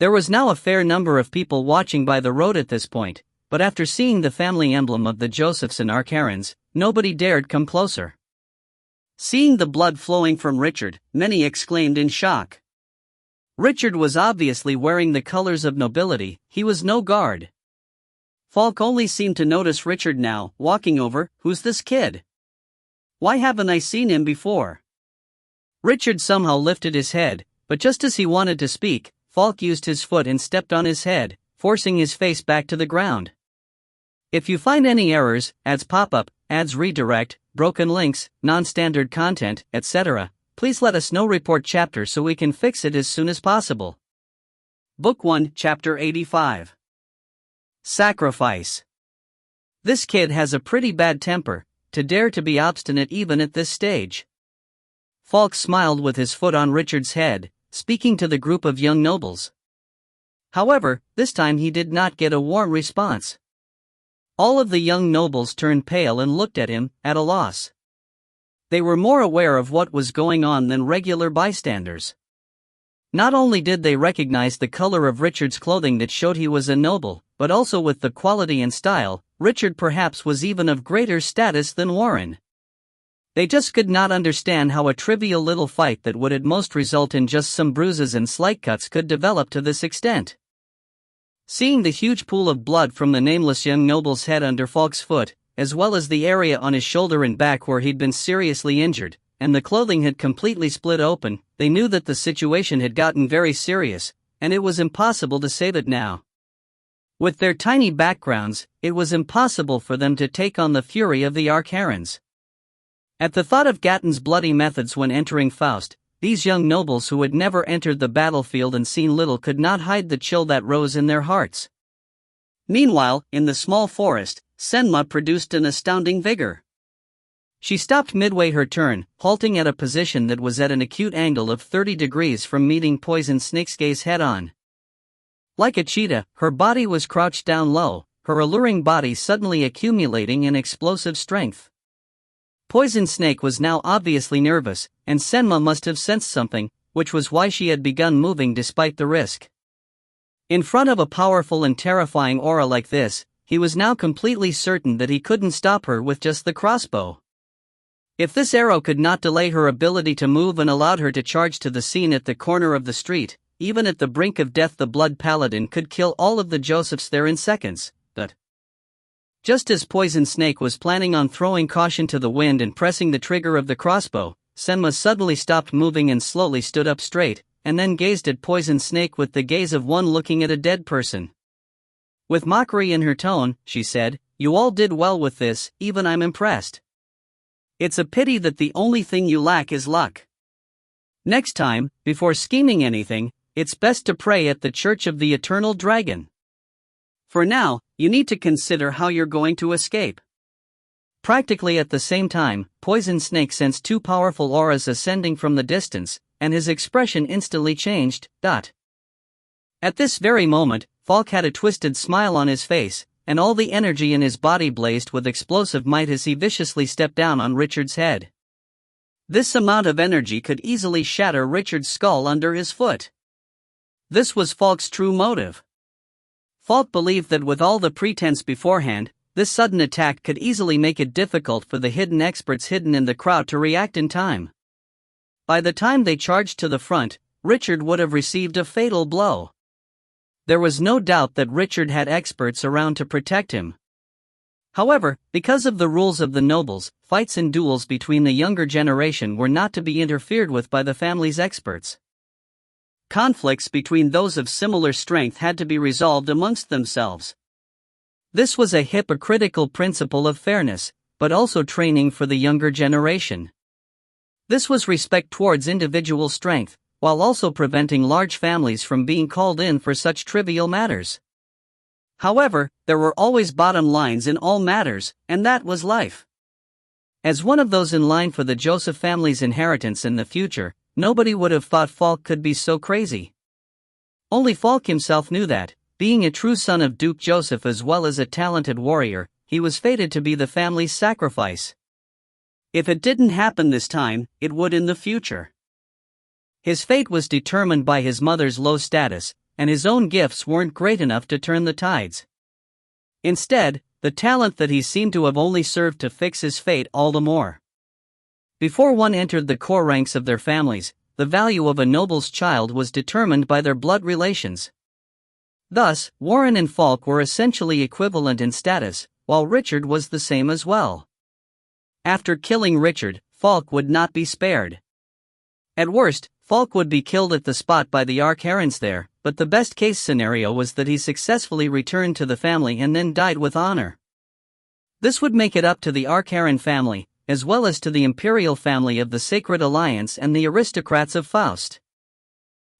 There was now a fair number of people watching by the road at this point, but after seeing the family emblem of the Josephs and Arcarans, nobody dared come closer. Seeing the blood flowing from Richard, many exclaimed in shock. Richard was obviously wearing the colors of nobility. He was no guard. Falk only seemed to notice Richard now, walking over. "Who's this kid?" Why haven't I seen him before? Richard somehow lifted his head, but just as he wanted to speak, Falk used his foot and stepped on his head, forcing his face back to the ground. If you find any errors, ads pop up, ads redirect, broken links, non-standard content, etc., please let us know. Report chapter so we can fix it as soon as possible. Book 1, Chapter 85. Sacrifice. This kid has a pretty bad temper, to dare to be obstinate even at this stage. Falk smiled with his foot on Richard's head, speaking to the group of young nobles. However, this time he did not get a warm response. All of the young nobles turned pale and looked at him, at a loss. They were more aware of what was going on than regular bystanders. Not only did they recognize the color of Richard's clothing that showed he was a noble, but also with the quality and style, Richard perhaps was even of greater status than Warren. They just could not understand how a trivial little fight that would at most result in just some bruises and slight cuts could develop to this extent. Seeing the huge pool of blood from the nameless young noble's head under Falk's foot, as well as the area on his shoulder and back where he'd been seriously injured, and the clothing had completely split open, they knew that the situation had gotten very serious, and it was impossible to save it now. With their tiny backgrounds, it was impossible for them to take on the fury of the Archerons. At the thought of Gatton's bloody methods when entering Faust, these young nobles who had never entered the battlefield and seen little could not hide the chill that rose in their hearts. Meanwhile, in the small forest, Senma produced an astounding vigor. She stopped midway her turn, halting at a position that was at an acute angle of 30 degrees from meeting Poison Snake's gaze head-on. Like a cheetah, her body was crouched down low, her alluring body suddenly accumulating in explosive strength. Poison Snake was now obviously nervous, and Senma must have sensed something, which was why she had begun moving despite the risk. In front of a powerful and terrifying aura like this, he was now completely certain that he couldn't stop her with just the crossbow. If this arrow could not delay her ability to move and allowed her to charge to the scene at the corner of the street, even at the brink of death the Blood Paladin could kill all of the Josephs there in seconds, but just as Poison Snake was planning on throwing caution to the wind and pressing the trigger of the crossbow, Senma suddenly stopped moving and slowly stood up straight, and then gazed at Poison Snake with the gaze of one looking at a dead person. With mockery in her tone, she said, "You all did well with this, even I'm impressed. It's a pity that the only thing you lack is luck. Next time, before scheming anything, it's best to pray at the Church of the Eternal Dragon. For now, you need to consider how you're going to escape." Practically at the same time, Poison Snake sensed two powerful auras ascending from the distance, and his expression instantly changed. At this very moment, Falk had a twisted smile on his face, and all the energy in his body blazed with explosive might as he viciously stepped down on Richard's head. This amount of energy could easily shatter Richard's skull under his foot. This was Falk's true motive. Falk believed that with all the pretense beforehand, this sudden attack could easily make it difficult for the hidden experts hidden in the crowd to react in time. By the time they charged to the front, Richard would have received a fatal blow. There was no doubt that Richard had experts around to protect him. However, because of the rules of the nobles, fights and duels between the younger generation were not to be interfered with by the family's experts. Conflicts between those of similar strength had to be resolved amongst themselves. This was a hypocritical principle of fairness, but also training for the younger generation. This was respect towards individual strength, while also preventing large families from being called in for such trivial matters. However, there were always bottom lines in all matters, and that was life. As one of those in line for the Joseph family's inheritance in the future, nobody would have thought Falk could be so crazy. Only Falk himself knew that, being a true son of Duke Joseph as well as a talented warrior, he was fated to be the family's sacrifice. If it didn't happen this time, it would in the future. His fate was determined by his mother's low status, and his own gifts weren't great enough to turn the tides. Instead, the talent that he seemed to have only served to fix his fate all the more. Before one entered the core ranks of their families, the value of a noble's child was determined by their blood relations. Thus, Warren and Falk were essentially equivalent in status, while Richard was the same as well. After killing Richard, Falk would not be spared. At worst, Falk would be killed at the spot by the Archerons there, but the best-case scenario was that he successfully returned to the family and then died with honor. This would make it up to the Archeron family, as well as to the imperial family of the Sacred Alliance and the aristocrats of Faust.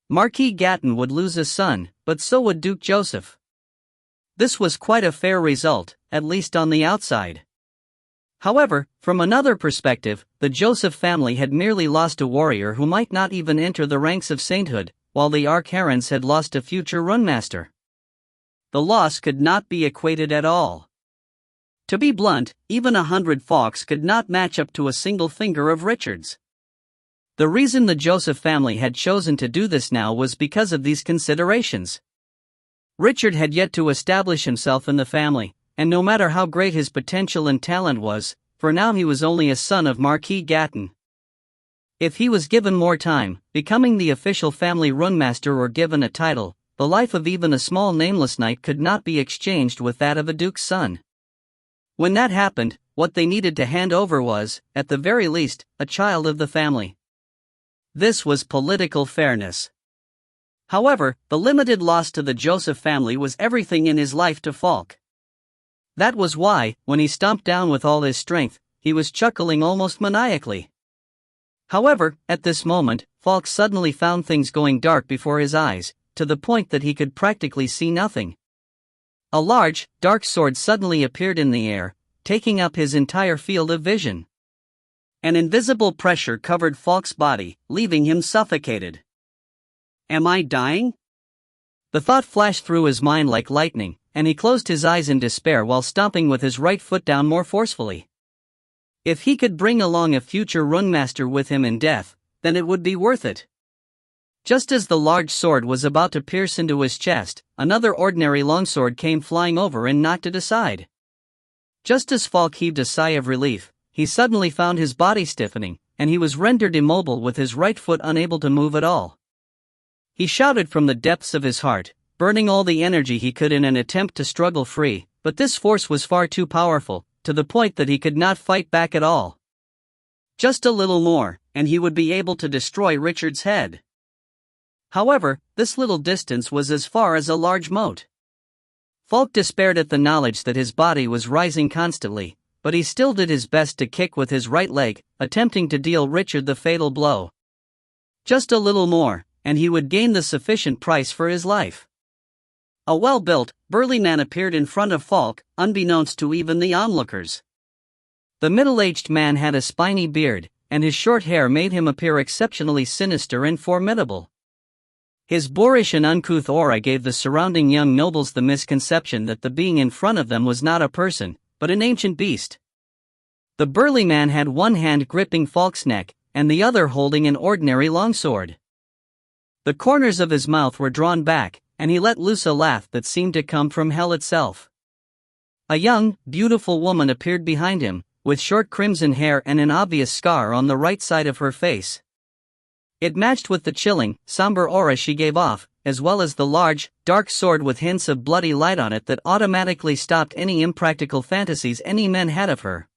Marquis Gatton would lose a son, but so would Duke Joseph. This was quite a fair result, at least on the outside. However, from another perspective, the Joseph family had merely lost a warrior who might not even enter the ranks of sainthood, while the Archerons had lost a future runemaster. The loss could not be equated at all. To be blunt, even 100 Falks could not match up to a single finger of Richard's. The reason the Joseph family had chosen to do this now was because of these considerations. Richard had yet to establish himself in the family, and no matter how great his potential and talent was, for now he was only a son of Marquis Gatton. If he was given more time, becoming the official family runemaster or given a title, the life of even a small nameless knight could not be exchanged with that of a duke's son. When that happened, what they needed to hand over was, at the very least, a child of the family. This was political fairness. However, the limited loss to the Joseph family was everything in his life to Falk. That was why, when he stomped down with all his strength, he was chuckling almost maniacally. However, at this moment, Falk suddenly found things going dark before his eyes, to the point that he could practically see nothing. A large, dark sword suddenly appeared in the air, taking up his entire field of vision. An invisible pressure covered Falk's body, leaving him suffocated. Am I dying? The thought flashed through his mind like lightning, and he closed his eyes in despair while stomping with his right foot down more forcefully. If he could bring along a future runemaster with him in death, then it would be worth it. Just as the large sword was about to pierce into his chest, another ordinary longsword came flying over and knocked it aside. Just as Falk heaved a sigh of relief, he suddenly found his body stiffening, and he was rendered immobile with his right foot unable to move at all. He shouted from the depths of his heart, burning all the energy he could in an attempt to struggle free, but this force was far too powerful, to the point that he could not fight back at all. Just a little more, and he would be able to destroy Richard's head. However, this little distance was as far as a large moat. Falk despaired at the knowledge that his body was rising constantly, but he still did his best to kick with his right leg, attempting to deal Richard the fatal blow. Just a little more, and he would gain the sufficient price for his life. A well-built, burly man appeared in front of Falk, unbeknownst to even the onlookers. The middle-aged man had a spiny beard, and his short hair made him appear exceptionally sinister and formidable. His boorish and uncouth aura gave the surrounding young nobles the misconception that the being in front of them was not a person, but an ancient beast. The burly man had one hand gripping Falk's neck, and the other holding an ordinary longsword. The corners of his mouth were drawn back, and he let loose a laugh that seemed to come from hell itself. A young, beautiful woman appeared behind him, with short crimson hair and an obvious scar on the right side of her face. It matched with the chilling, somber aura she gave off, as well as the large, dark sword with hints of bloody light on it that automatically stopped any impractical fantasies any men had of her.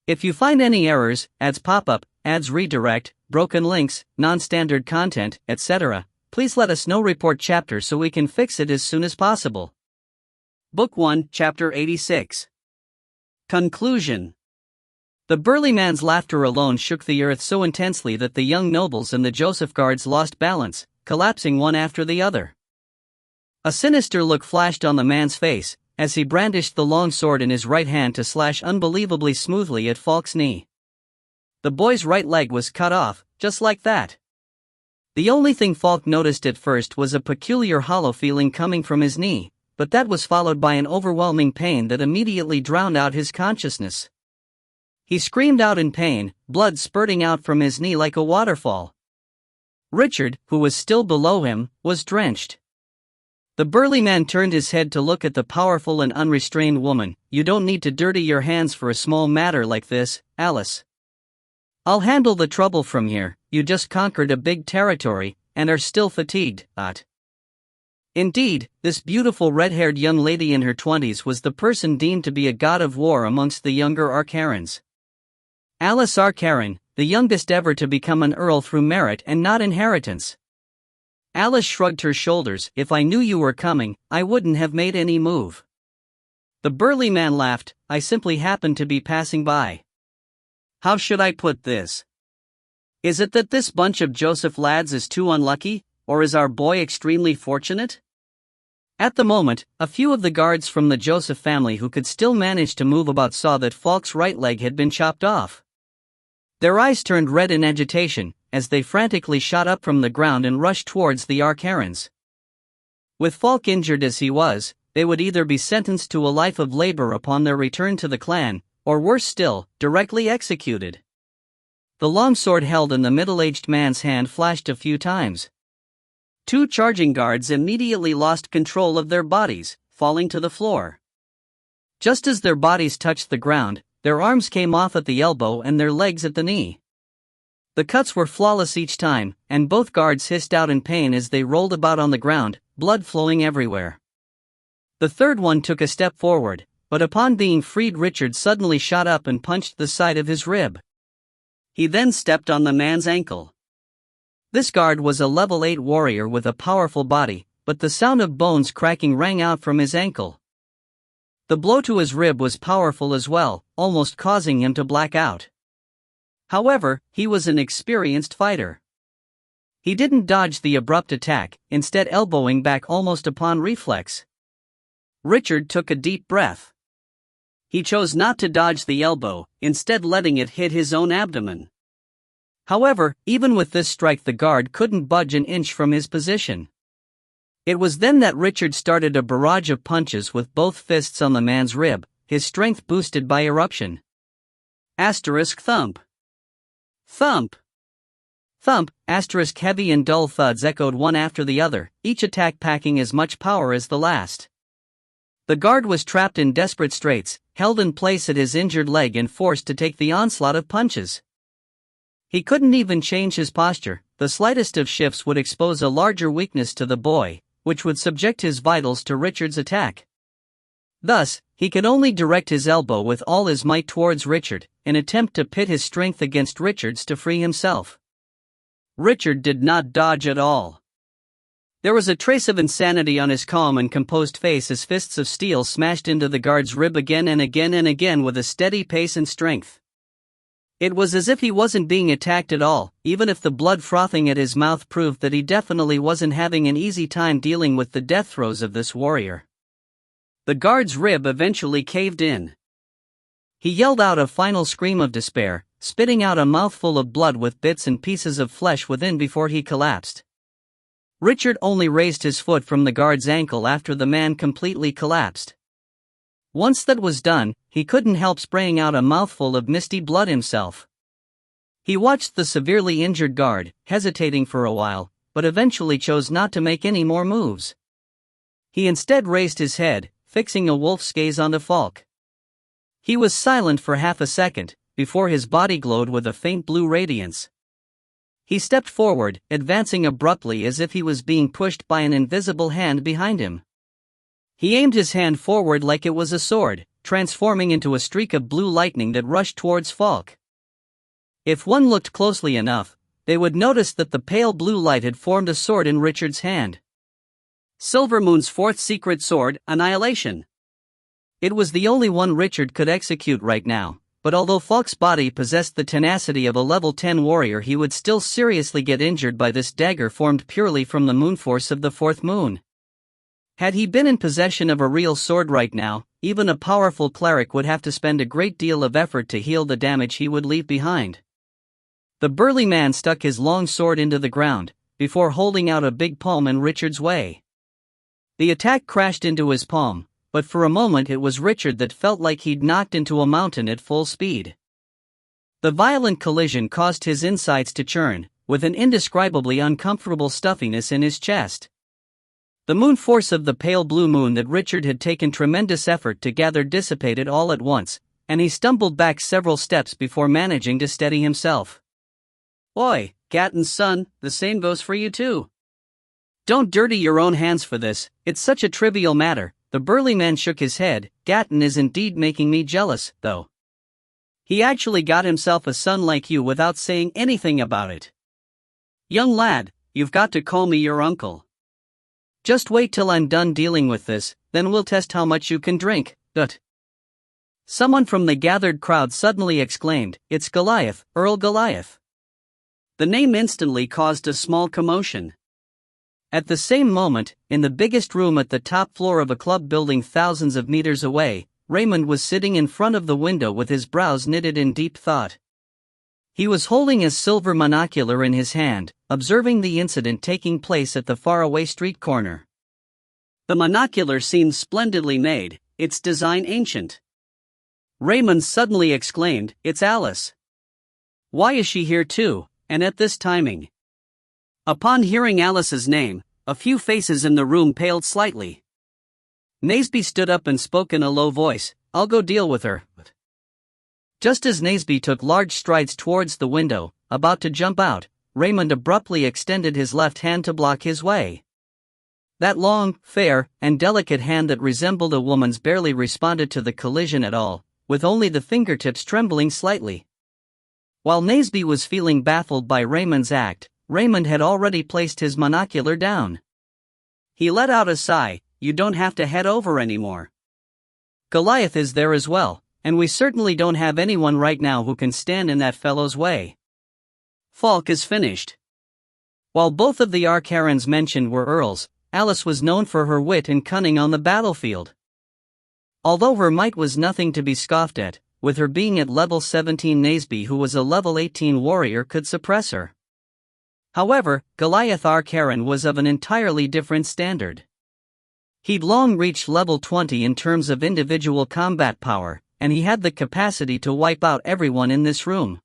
If you find any errors, ads pop up, ads redirect, broken links, non-standard content, etc., please let us know. Report chapter so we can fix it as soon as possible. Book 1, Chapter 86. Conclusion. The burly man's laughter alone shook the earth so intensely that the young nobles and the Joseph guards lost balance, collapsing one after the other. A sinister look flashed on the man's face, as he brandished the long sword in his right hand to slash unbelievably smoothly at Falk's knee. The boy's right leg was cut off, just like that. The only thing Falk noticed at first was a peculiar hollow feeling coming from his knee, but that was followed by an overwhelming pain that immediately drowned out his consciousness. He screamed out in pain, blood spurting out from his knee like a waterfall. Richard, who was still below him, was drenched. The burly man turned his head to look at the powerful and unrestrained woman. "You don't need to dirty your hands for a small matter like this, Alice. I'll handle the trouble from here. You just conquered a big territory, and are still fatigued, Indeed, this beautiful red-haired young lady in her 20s was the person deemed to be a god of war amongst the younger Archerons. Alice R. Sharon, the youngest ever to become an earl through merit and not inheritance. Alice shrugged her shoulders. If I knew you were coming, I wouldn't have made any move. The burly man laughed. I simply happened to be passing by. How should I put this? Is it that this bunch of Joseph lads is too unlucky, or is our boy extremely fortunate? At the moment, a few of the guards from the Joseph family who could still manage to move about saw that Falk's right leg had been chopped off. Their eyes turned red in agitation, as they frantically shot up from the ground and rushed towards the Archerons. With Falk injured as he was, they would either be sentenced to a life of labor upon their return to the clan, or worse still, directly executed. The long sword held in the middle-aged man's hand flashed a few times. Two charging guards immediately lost control of their bodies, falling to the floor. Just as their bodies touched the ground, their arms came off at the elbow and their legs at the knee. The cuts were flawless each time, and both guards hissed out in pain as they rolled about on the ground, blood flowing everywhere. The third one took a step forward, but upon being freed Richard suddenly shot up and punched the side of his rib. He then stepped on the man's ankle. This guard was a level 8 warrior with a powerful body, but the sound of bones cracking rang out from his ankle. The blow to his rib was powerful as well, almost causing him to black out. However, he was an experienced fighter. He didn't dodge the abrupt attack, instead elbowing back almost upon reflex. Richard took a deep breath. He chose not to dodge the elbow, instead letting it hit his own abdomen. However, even with this strike the guard couldn't budge an inch from his position. It was then that Richard started a barrage of punches with both fists on the man's rib, his strength boosted by eruption. Asterisk thump. Thump. Thump, asterisk heavy and dull thuds echoed one after the other, each attack packing as much power as the last. The guard was trapped in desperate straits, held in place at his injured leg and forced to take the onslaught of punches. He couldn't even change his posture. The slightest of shifts would expose a larger weakness to the boy, which would subject his vitals to Richard's attack. Thus, he could only direct his elbow with all his might towards Richard, in attempt to pit his strength against Richard's to free himself. Richard did not dodge at all. There was a trace of insanity on his calm and composed face as fists of steel smashed into the guard's rib again and again and again with a steady pace and strength. It was as if he wasn't being attacked at all, even if the blood frothing at his mouth proved that he definitely wasn't having an easy time dealing with the death throes of this warrior. The guard's rib eventually caved in. He yelled out a final scream of despair, spitting out a mouthful of blood with bits and pieces of flesh within before he collapsed. Richard only raised his foot from the guard's ankle after the man completely collapsed. Once that was done, he couldn't help spraying out a mouthful of misty blood himself. He watched the severely injured guard, hesitating for a while, but eventually chose not to make any more moves. He instead raised his head, fixing a wolf's gaze onto Falk. He was silent for half a second, before his body glowed with a faint blue radiance. He stepped forward, advancing abruptly as if he was being pushed by an invisible hand behind him. He aimed his hand forward like it was a sword, transforming into a streak of blue lightning that rushed towards Falk. If one looked closely enough, they would notice that the pale blue light had formed a sword in Richard's hand. Silvermoon's fourth secret sword, Annihilation. It was the only one Richard could execute right now, but although Falk's body possessed the tenacity of a level 10 warrior, he would still seriously get injured by this dagger formed purely from the moon force of the fourth moon. Had he been in possession of a real sword right now, even a powerful cleric would have to spend a great deal of effort to heal the damage he would leave behind. The burly man stuck his long sword into the ground, before holding out a big palm in Richard's way. The attack crashed into his palm, but for a moment it was Richard that felt like he'd knocked into a mountain at full speed. The violent collision caused his insides to churn, with an indescribably uncomfortable stuffiness in his chest. The moon force of the pale blue moon that Richard had taken tremendous effort to gather dissipated all at once, and he stumbled back several steps before managing to steady himself. "Oi, Gatton's son, the same goes for you too. Don't dirty your own hands for this, it's such a trivial matter." The burly man shook his head. "Gatton is indeed making me jealous, though." He actually got himself a son like you without saying anything about it. Young lad, you've got to call me your uncle. Just wait till I'm done dealing with this, then we'll test how much you can drink, Dut. Someone from the gathered crowd suddenly exclaimed, "It's Goliath, Earl Goliath." The name instantly caused a small commotion. At the same moment, in the biggest room at the top floor of a club building thousands of meters away, Raymond was sitting in front of the window with his brows knitted in deep thought. He was holding a silver monocular in his hand, observing the incident taking place at the faraway street corner. The monocular seemed splendidly made, its design ancient. Raymond suddenly exclaimed, "It's Alice. Why is she here too, and at this timing?" Upon hearing Alice's name, a few faces in the room paled slightly. Naseby stood up and spoke in a low voice, "I'll go deal with her." Just as Naseby took large strides towards the window, about to jump out, Raymond abruptly extended his left hand to block his way. That long, fair, and delicate hand that resembled a woman's barely responded to the collision at all, with only the fingertips trembling slightly. While Naseby was feeling baffled by Raymond's act, Raymond had already placed his monocular down. He let out a sigh. "You don't have to head over anymore. Goliath is there as well, and we certainly don't have anyone right now who can stand in that fellow's way. Falk is finished." While both of the Arcarans mentioned were earls, Alice was known for her wit and cunning on the battlefield. Although her might was nothing to be scoffed at, with her being at level 17, Naseby, who was a level 18 warrior, could suppress her. However, Goliath Arcaran was of an entirely different standard. He'd long reached level 20 in terms of individual combat power, and he had the capacity to wipe out everyone in this room.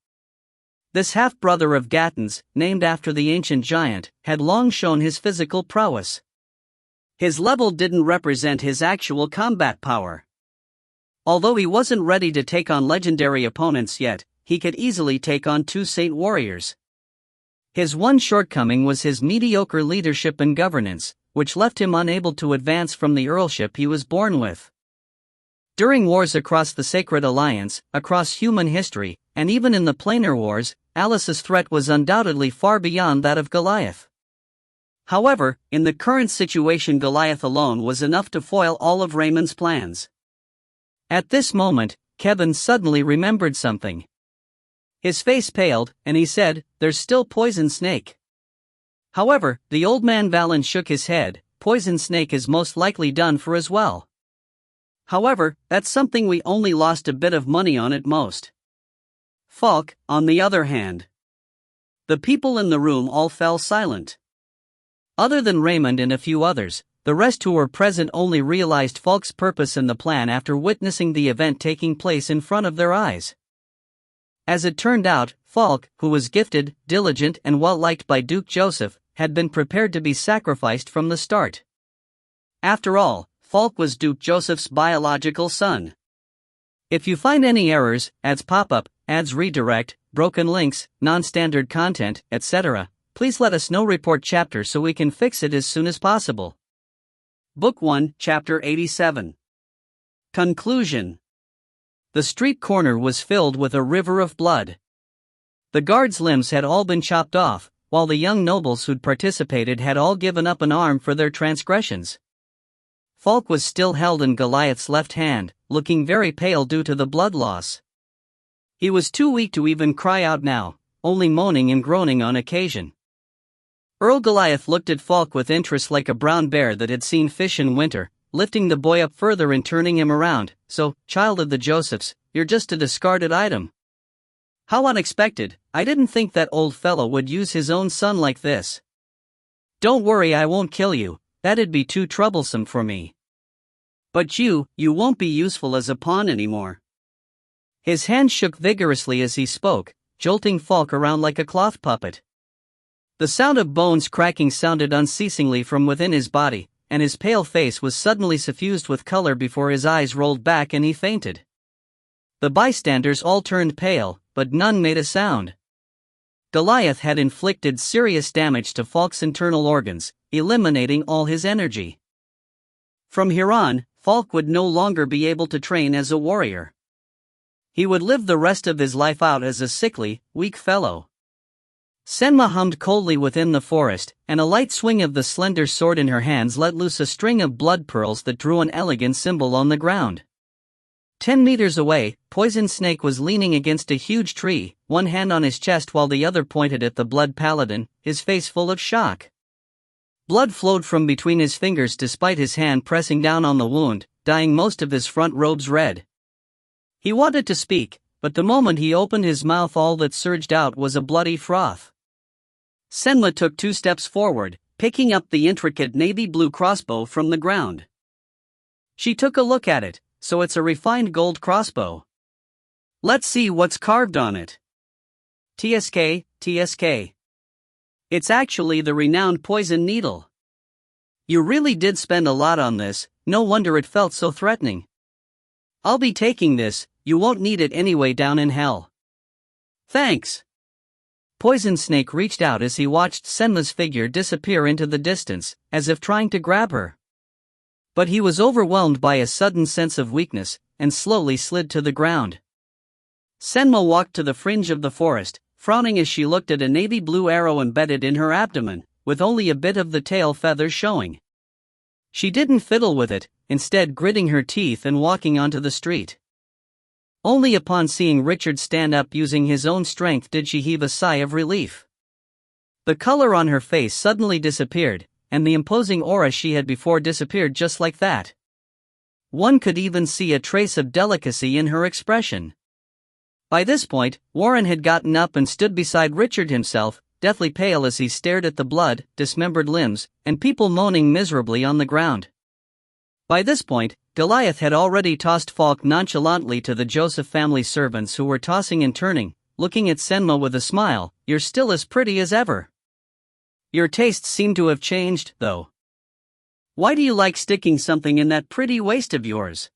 This half-brother of Gatton's, named after the ancient giant, had long shown his physical prowess. His level didn't represent his actual combat power. Although he wasn't ready to take on legendary opponents yet, he could easily take on 2 saint warriors. His one shortcoming was his mediocre leadership and governance, which left him unable to advance from the earlship he was born with. During wars across the Sacred Alliance, across human history, and even in the planar wars, Alice's threat was undoubtedly far beyond that of Goliath. However, in the current situation, Goliath alone was enough to foil all of Raymond's plans. At this moment, Kevin suddenly remembered something. His face paled, and he said, "There's still Poison Snake." However, the old man Valen shook his head. "Poison Snake is most likely done for as well. However, that's something we only lost a bit of money on at most." Falk, on the other hand. The people in the room all fell silent. Other than Raymond and a few others, the rest who were present only realized Falk's purpose in the plan after witnessing the event taking place in front of their eyes. As it turned out, Falk, who was gifted, diligent, and well-liked by Duke Joseph, had been prepared to be sacrificed from the start. After all, Falk was Duke Joseph's biological son. If you find any errors, ads pop up, ads redirect, broken links, non-standard content, etc., please let us know. Report chapter so we can fix it as soon as possible. Book 1, Chapter 87. Conclusion. The street corner was filled with a river of blood. The guards' limbs had all been chopped off, while the young nobles who'd participated had all given up an arm for their transgressions. Falk was still held in Goliath's left hand, looking very pale due to the blood loss. He was too weak to even cry out now, only moaning and groaning on occasion. Earl Goliath looked at Falk with interest like a brown bear that had seen fish in winter, lifting the boy up further and turning him around. "So, child of the Josephs, you're just a discarded item. How unexpected. I didn't think that old fellow would use his own son like this. Don't worry, I won't kill you, that'd be too troublesome for me. But you won't be useful as a pawn anymore." His hand shook vigorously as he spoke, jolting Falk around like a cloth puppet. The sound of bones cracking sounded unceasingly from within his body, and his pale face was suddenly suffused with color before his eyes rolled back and he fainted. The bystanders all turned pale, but none made a sound. Goliath had inflicted serious damage to Falk's internal organs, eliminating all his energy. From here on, Falk would no longer be able to train as a warrior. he would live the rest of his life out as a sickly, weak fellow. Senma hummed coldly within the forest, and a light swing of the slender sword in her hands let loose a string of blood pearls that drew an elegant symbol on the ground. 10 meters away, Poison Snake was leaning against a huge tree, one hand on his chest while the other pointed at the blood paladin, his face full of shock. Blood flowed from between his fingers despite his hand pressing down on the wound, dyeing most of his front robes red. He wanted to speak, but the moment he opened his mouth all that surged out was a bloody froth. Senma took 2 steps forward, picking up the intricate navy blue crossbow from the ground. She took a look at it. So it's a refined gold crossbow. Let's see what's carved on it. TSK, TSK. It's actually the renowned poison needle. You really did spend a lot on this, no wonder it felt so threatening. I'll be taking this, you won't need it anyway down in hell. Thanks. Poison Snake reached out as he watched Senma's figure disappear into the distance, as if trying to grab her. But he was overwhelmed by a sudden sense of weakness, and slowly slid to the ground. Senma walked to the fringe of the forest, frowning as she looked at a navy blue arrow embedded in her abdomen, with only a bit of the tail feathers showing. She didn't fiddle with it, instead gritting her teeth and walking onto the street. Only upon seeing Richard stand up using his own strength did she heave a sigh of relief. The color on her face suddenly disappeared, and the imposing aura she had before disappeared just like that. One could even see a trace of delicacy in her expression. By this point, Warren had gotten up and stood beside Richard himself, deathly pale as he stared at the blood, dismembered limbs, and people moaning miserably on the ground. By this point, Goliath had already tossed Falk nonchalantly to the Joseph family servants who were tossing and turning, looking at Senma with a smile. "You're still as pretty as ever. Your tastes seem to have changed, though. Why do you like sticking something in that pretty waist of yours?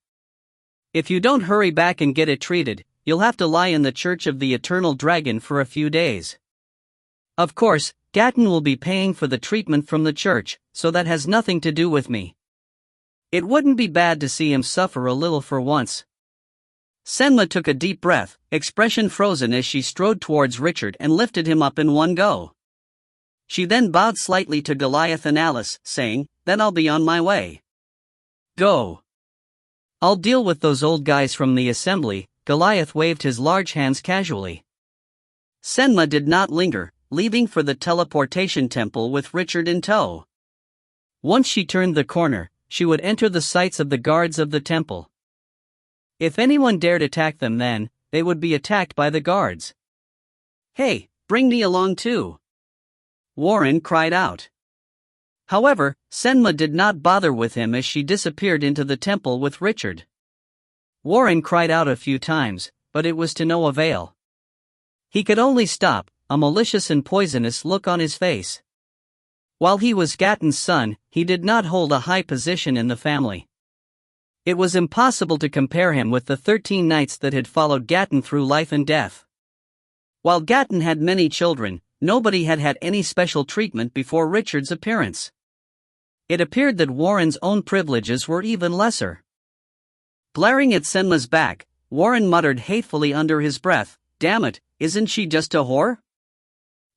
If you don't hurry back and get it treated, you'll have to lie in the Church of the Eternal Dragon for a few days. Of course, Gatton will be paying for the treatment from the church, so that has nothing to do with me. It wouldn't be bad to see him suffer a little for once." Senma took a deep breath, expression frozen as she strode towards Richard and lifted him up in one go. She then bowed slightly to Goliath and Alice, saying, "Then I'll be on my way." "Go. I'll deal with those old guys from the assembly." Goliath waved his large hands casually. Senma did not linger, leaving for the teleportation temple with Richard in tow. Once she turned the corner, she would enter the sights of the guards of the temple. If anyone dared attack them then, they would be attacked by the guards. "Hey, bring me along too," Warren cried out. However, Senma did not bother with him as she disappeared into the temple with Richard. Warren cried out a few times, but it was to no avail. He could only stop, a malicious and poisonous look on his face. While he was Gatton's son, he did not hold a high position in the family. It was impossible to compare him with the 13 knights that had followed Gatton through life and death. While Gatton had many children, nobody had had any special treatment before Richard's appearance. It appeared that Warren's own privileges were even lesser. Glaring at Senma's back, Warren muttered hatefully under his breath, "Damn it, isn't she just a whore?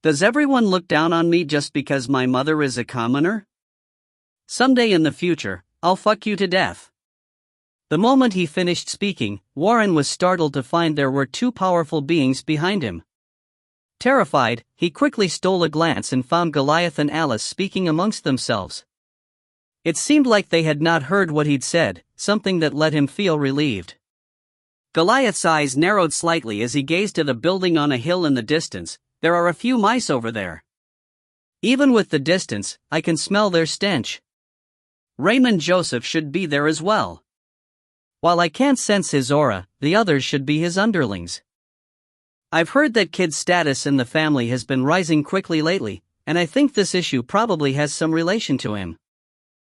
Does everyone look down on me just because my mother is a commoner? Someday in the future, I'll fuck you to death." The moment he finished speaking, Warren was startled to find there were 2 powerful beings behind him. Terrified, he quickly stole a glance and found Goliath and Alice speaking amongst themselves. It seemed like they had not heard what he'd said, something that let him feel relieved. Goliath's eyes narrowed slightly as he gazed at a building on a hill in the distance. "There are a few mice over there. Even with the distance, I can smell their stench. Raymond Joseph should be there as well. While I can't sense his aura, the others should be his underlings. I've heard that Kid's status in the family has been rising quickly lately, and I think this issue probably has some relation to him.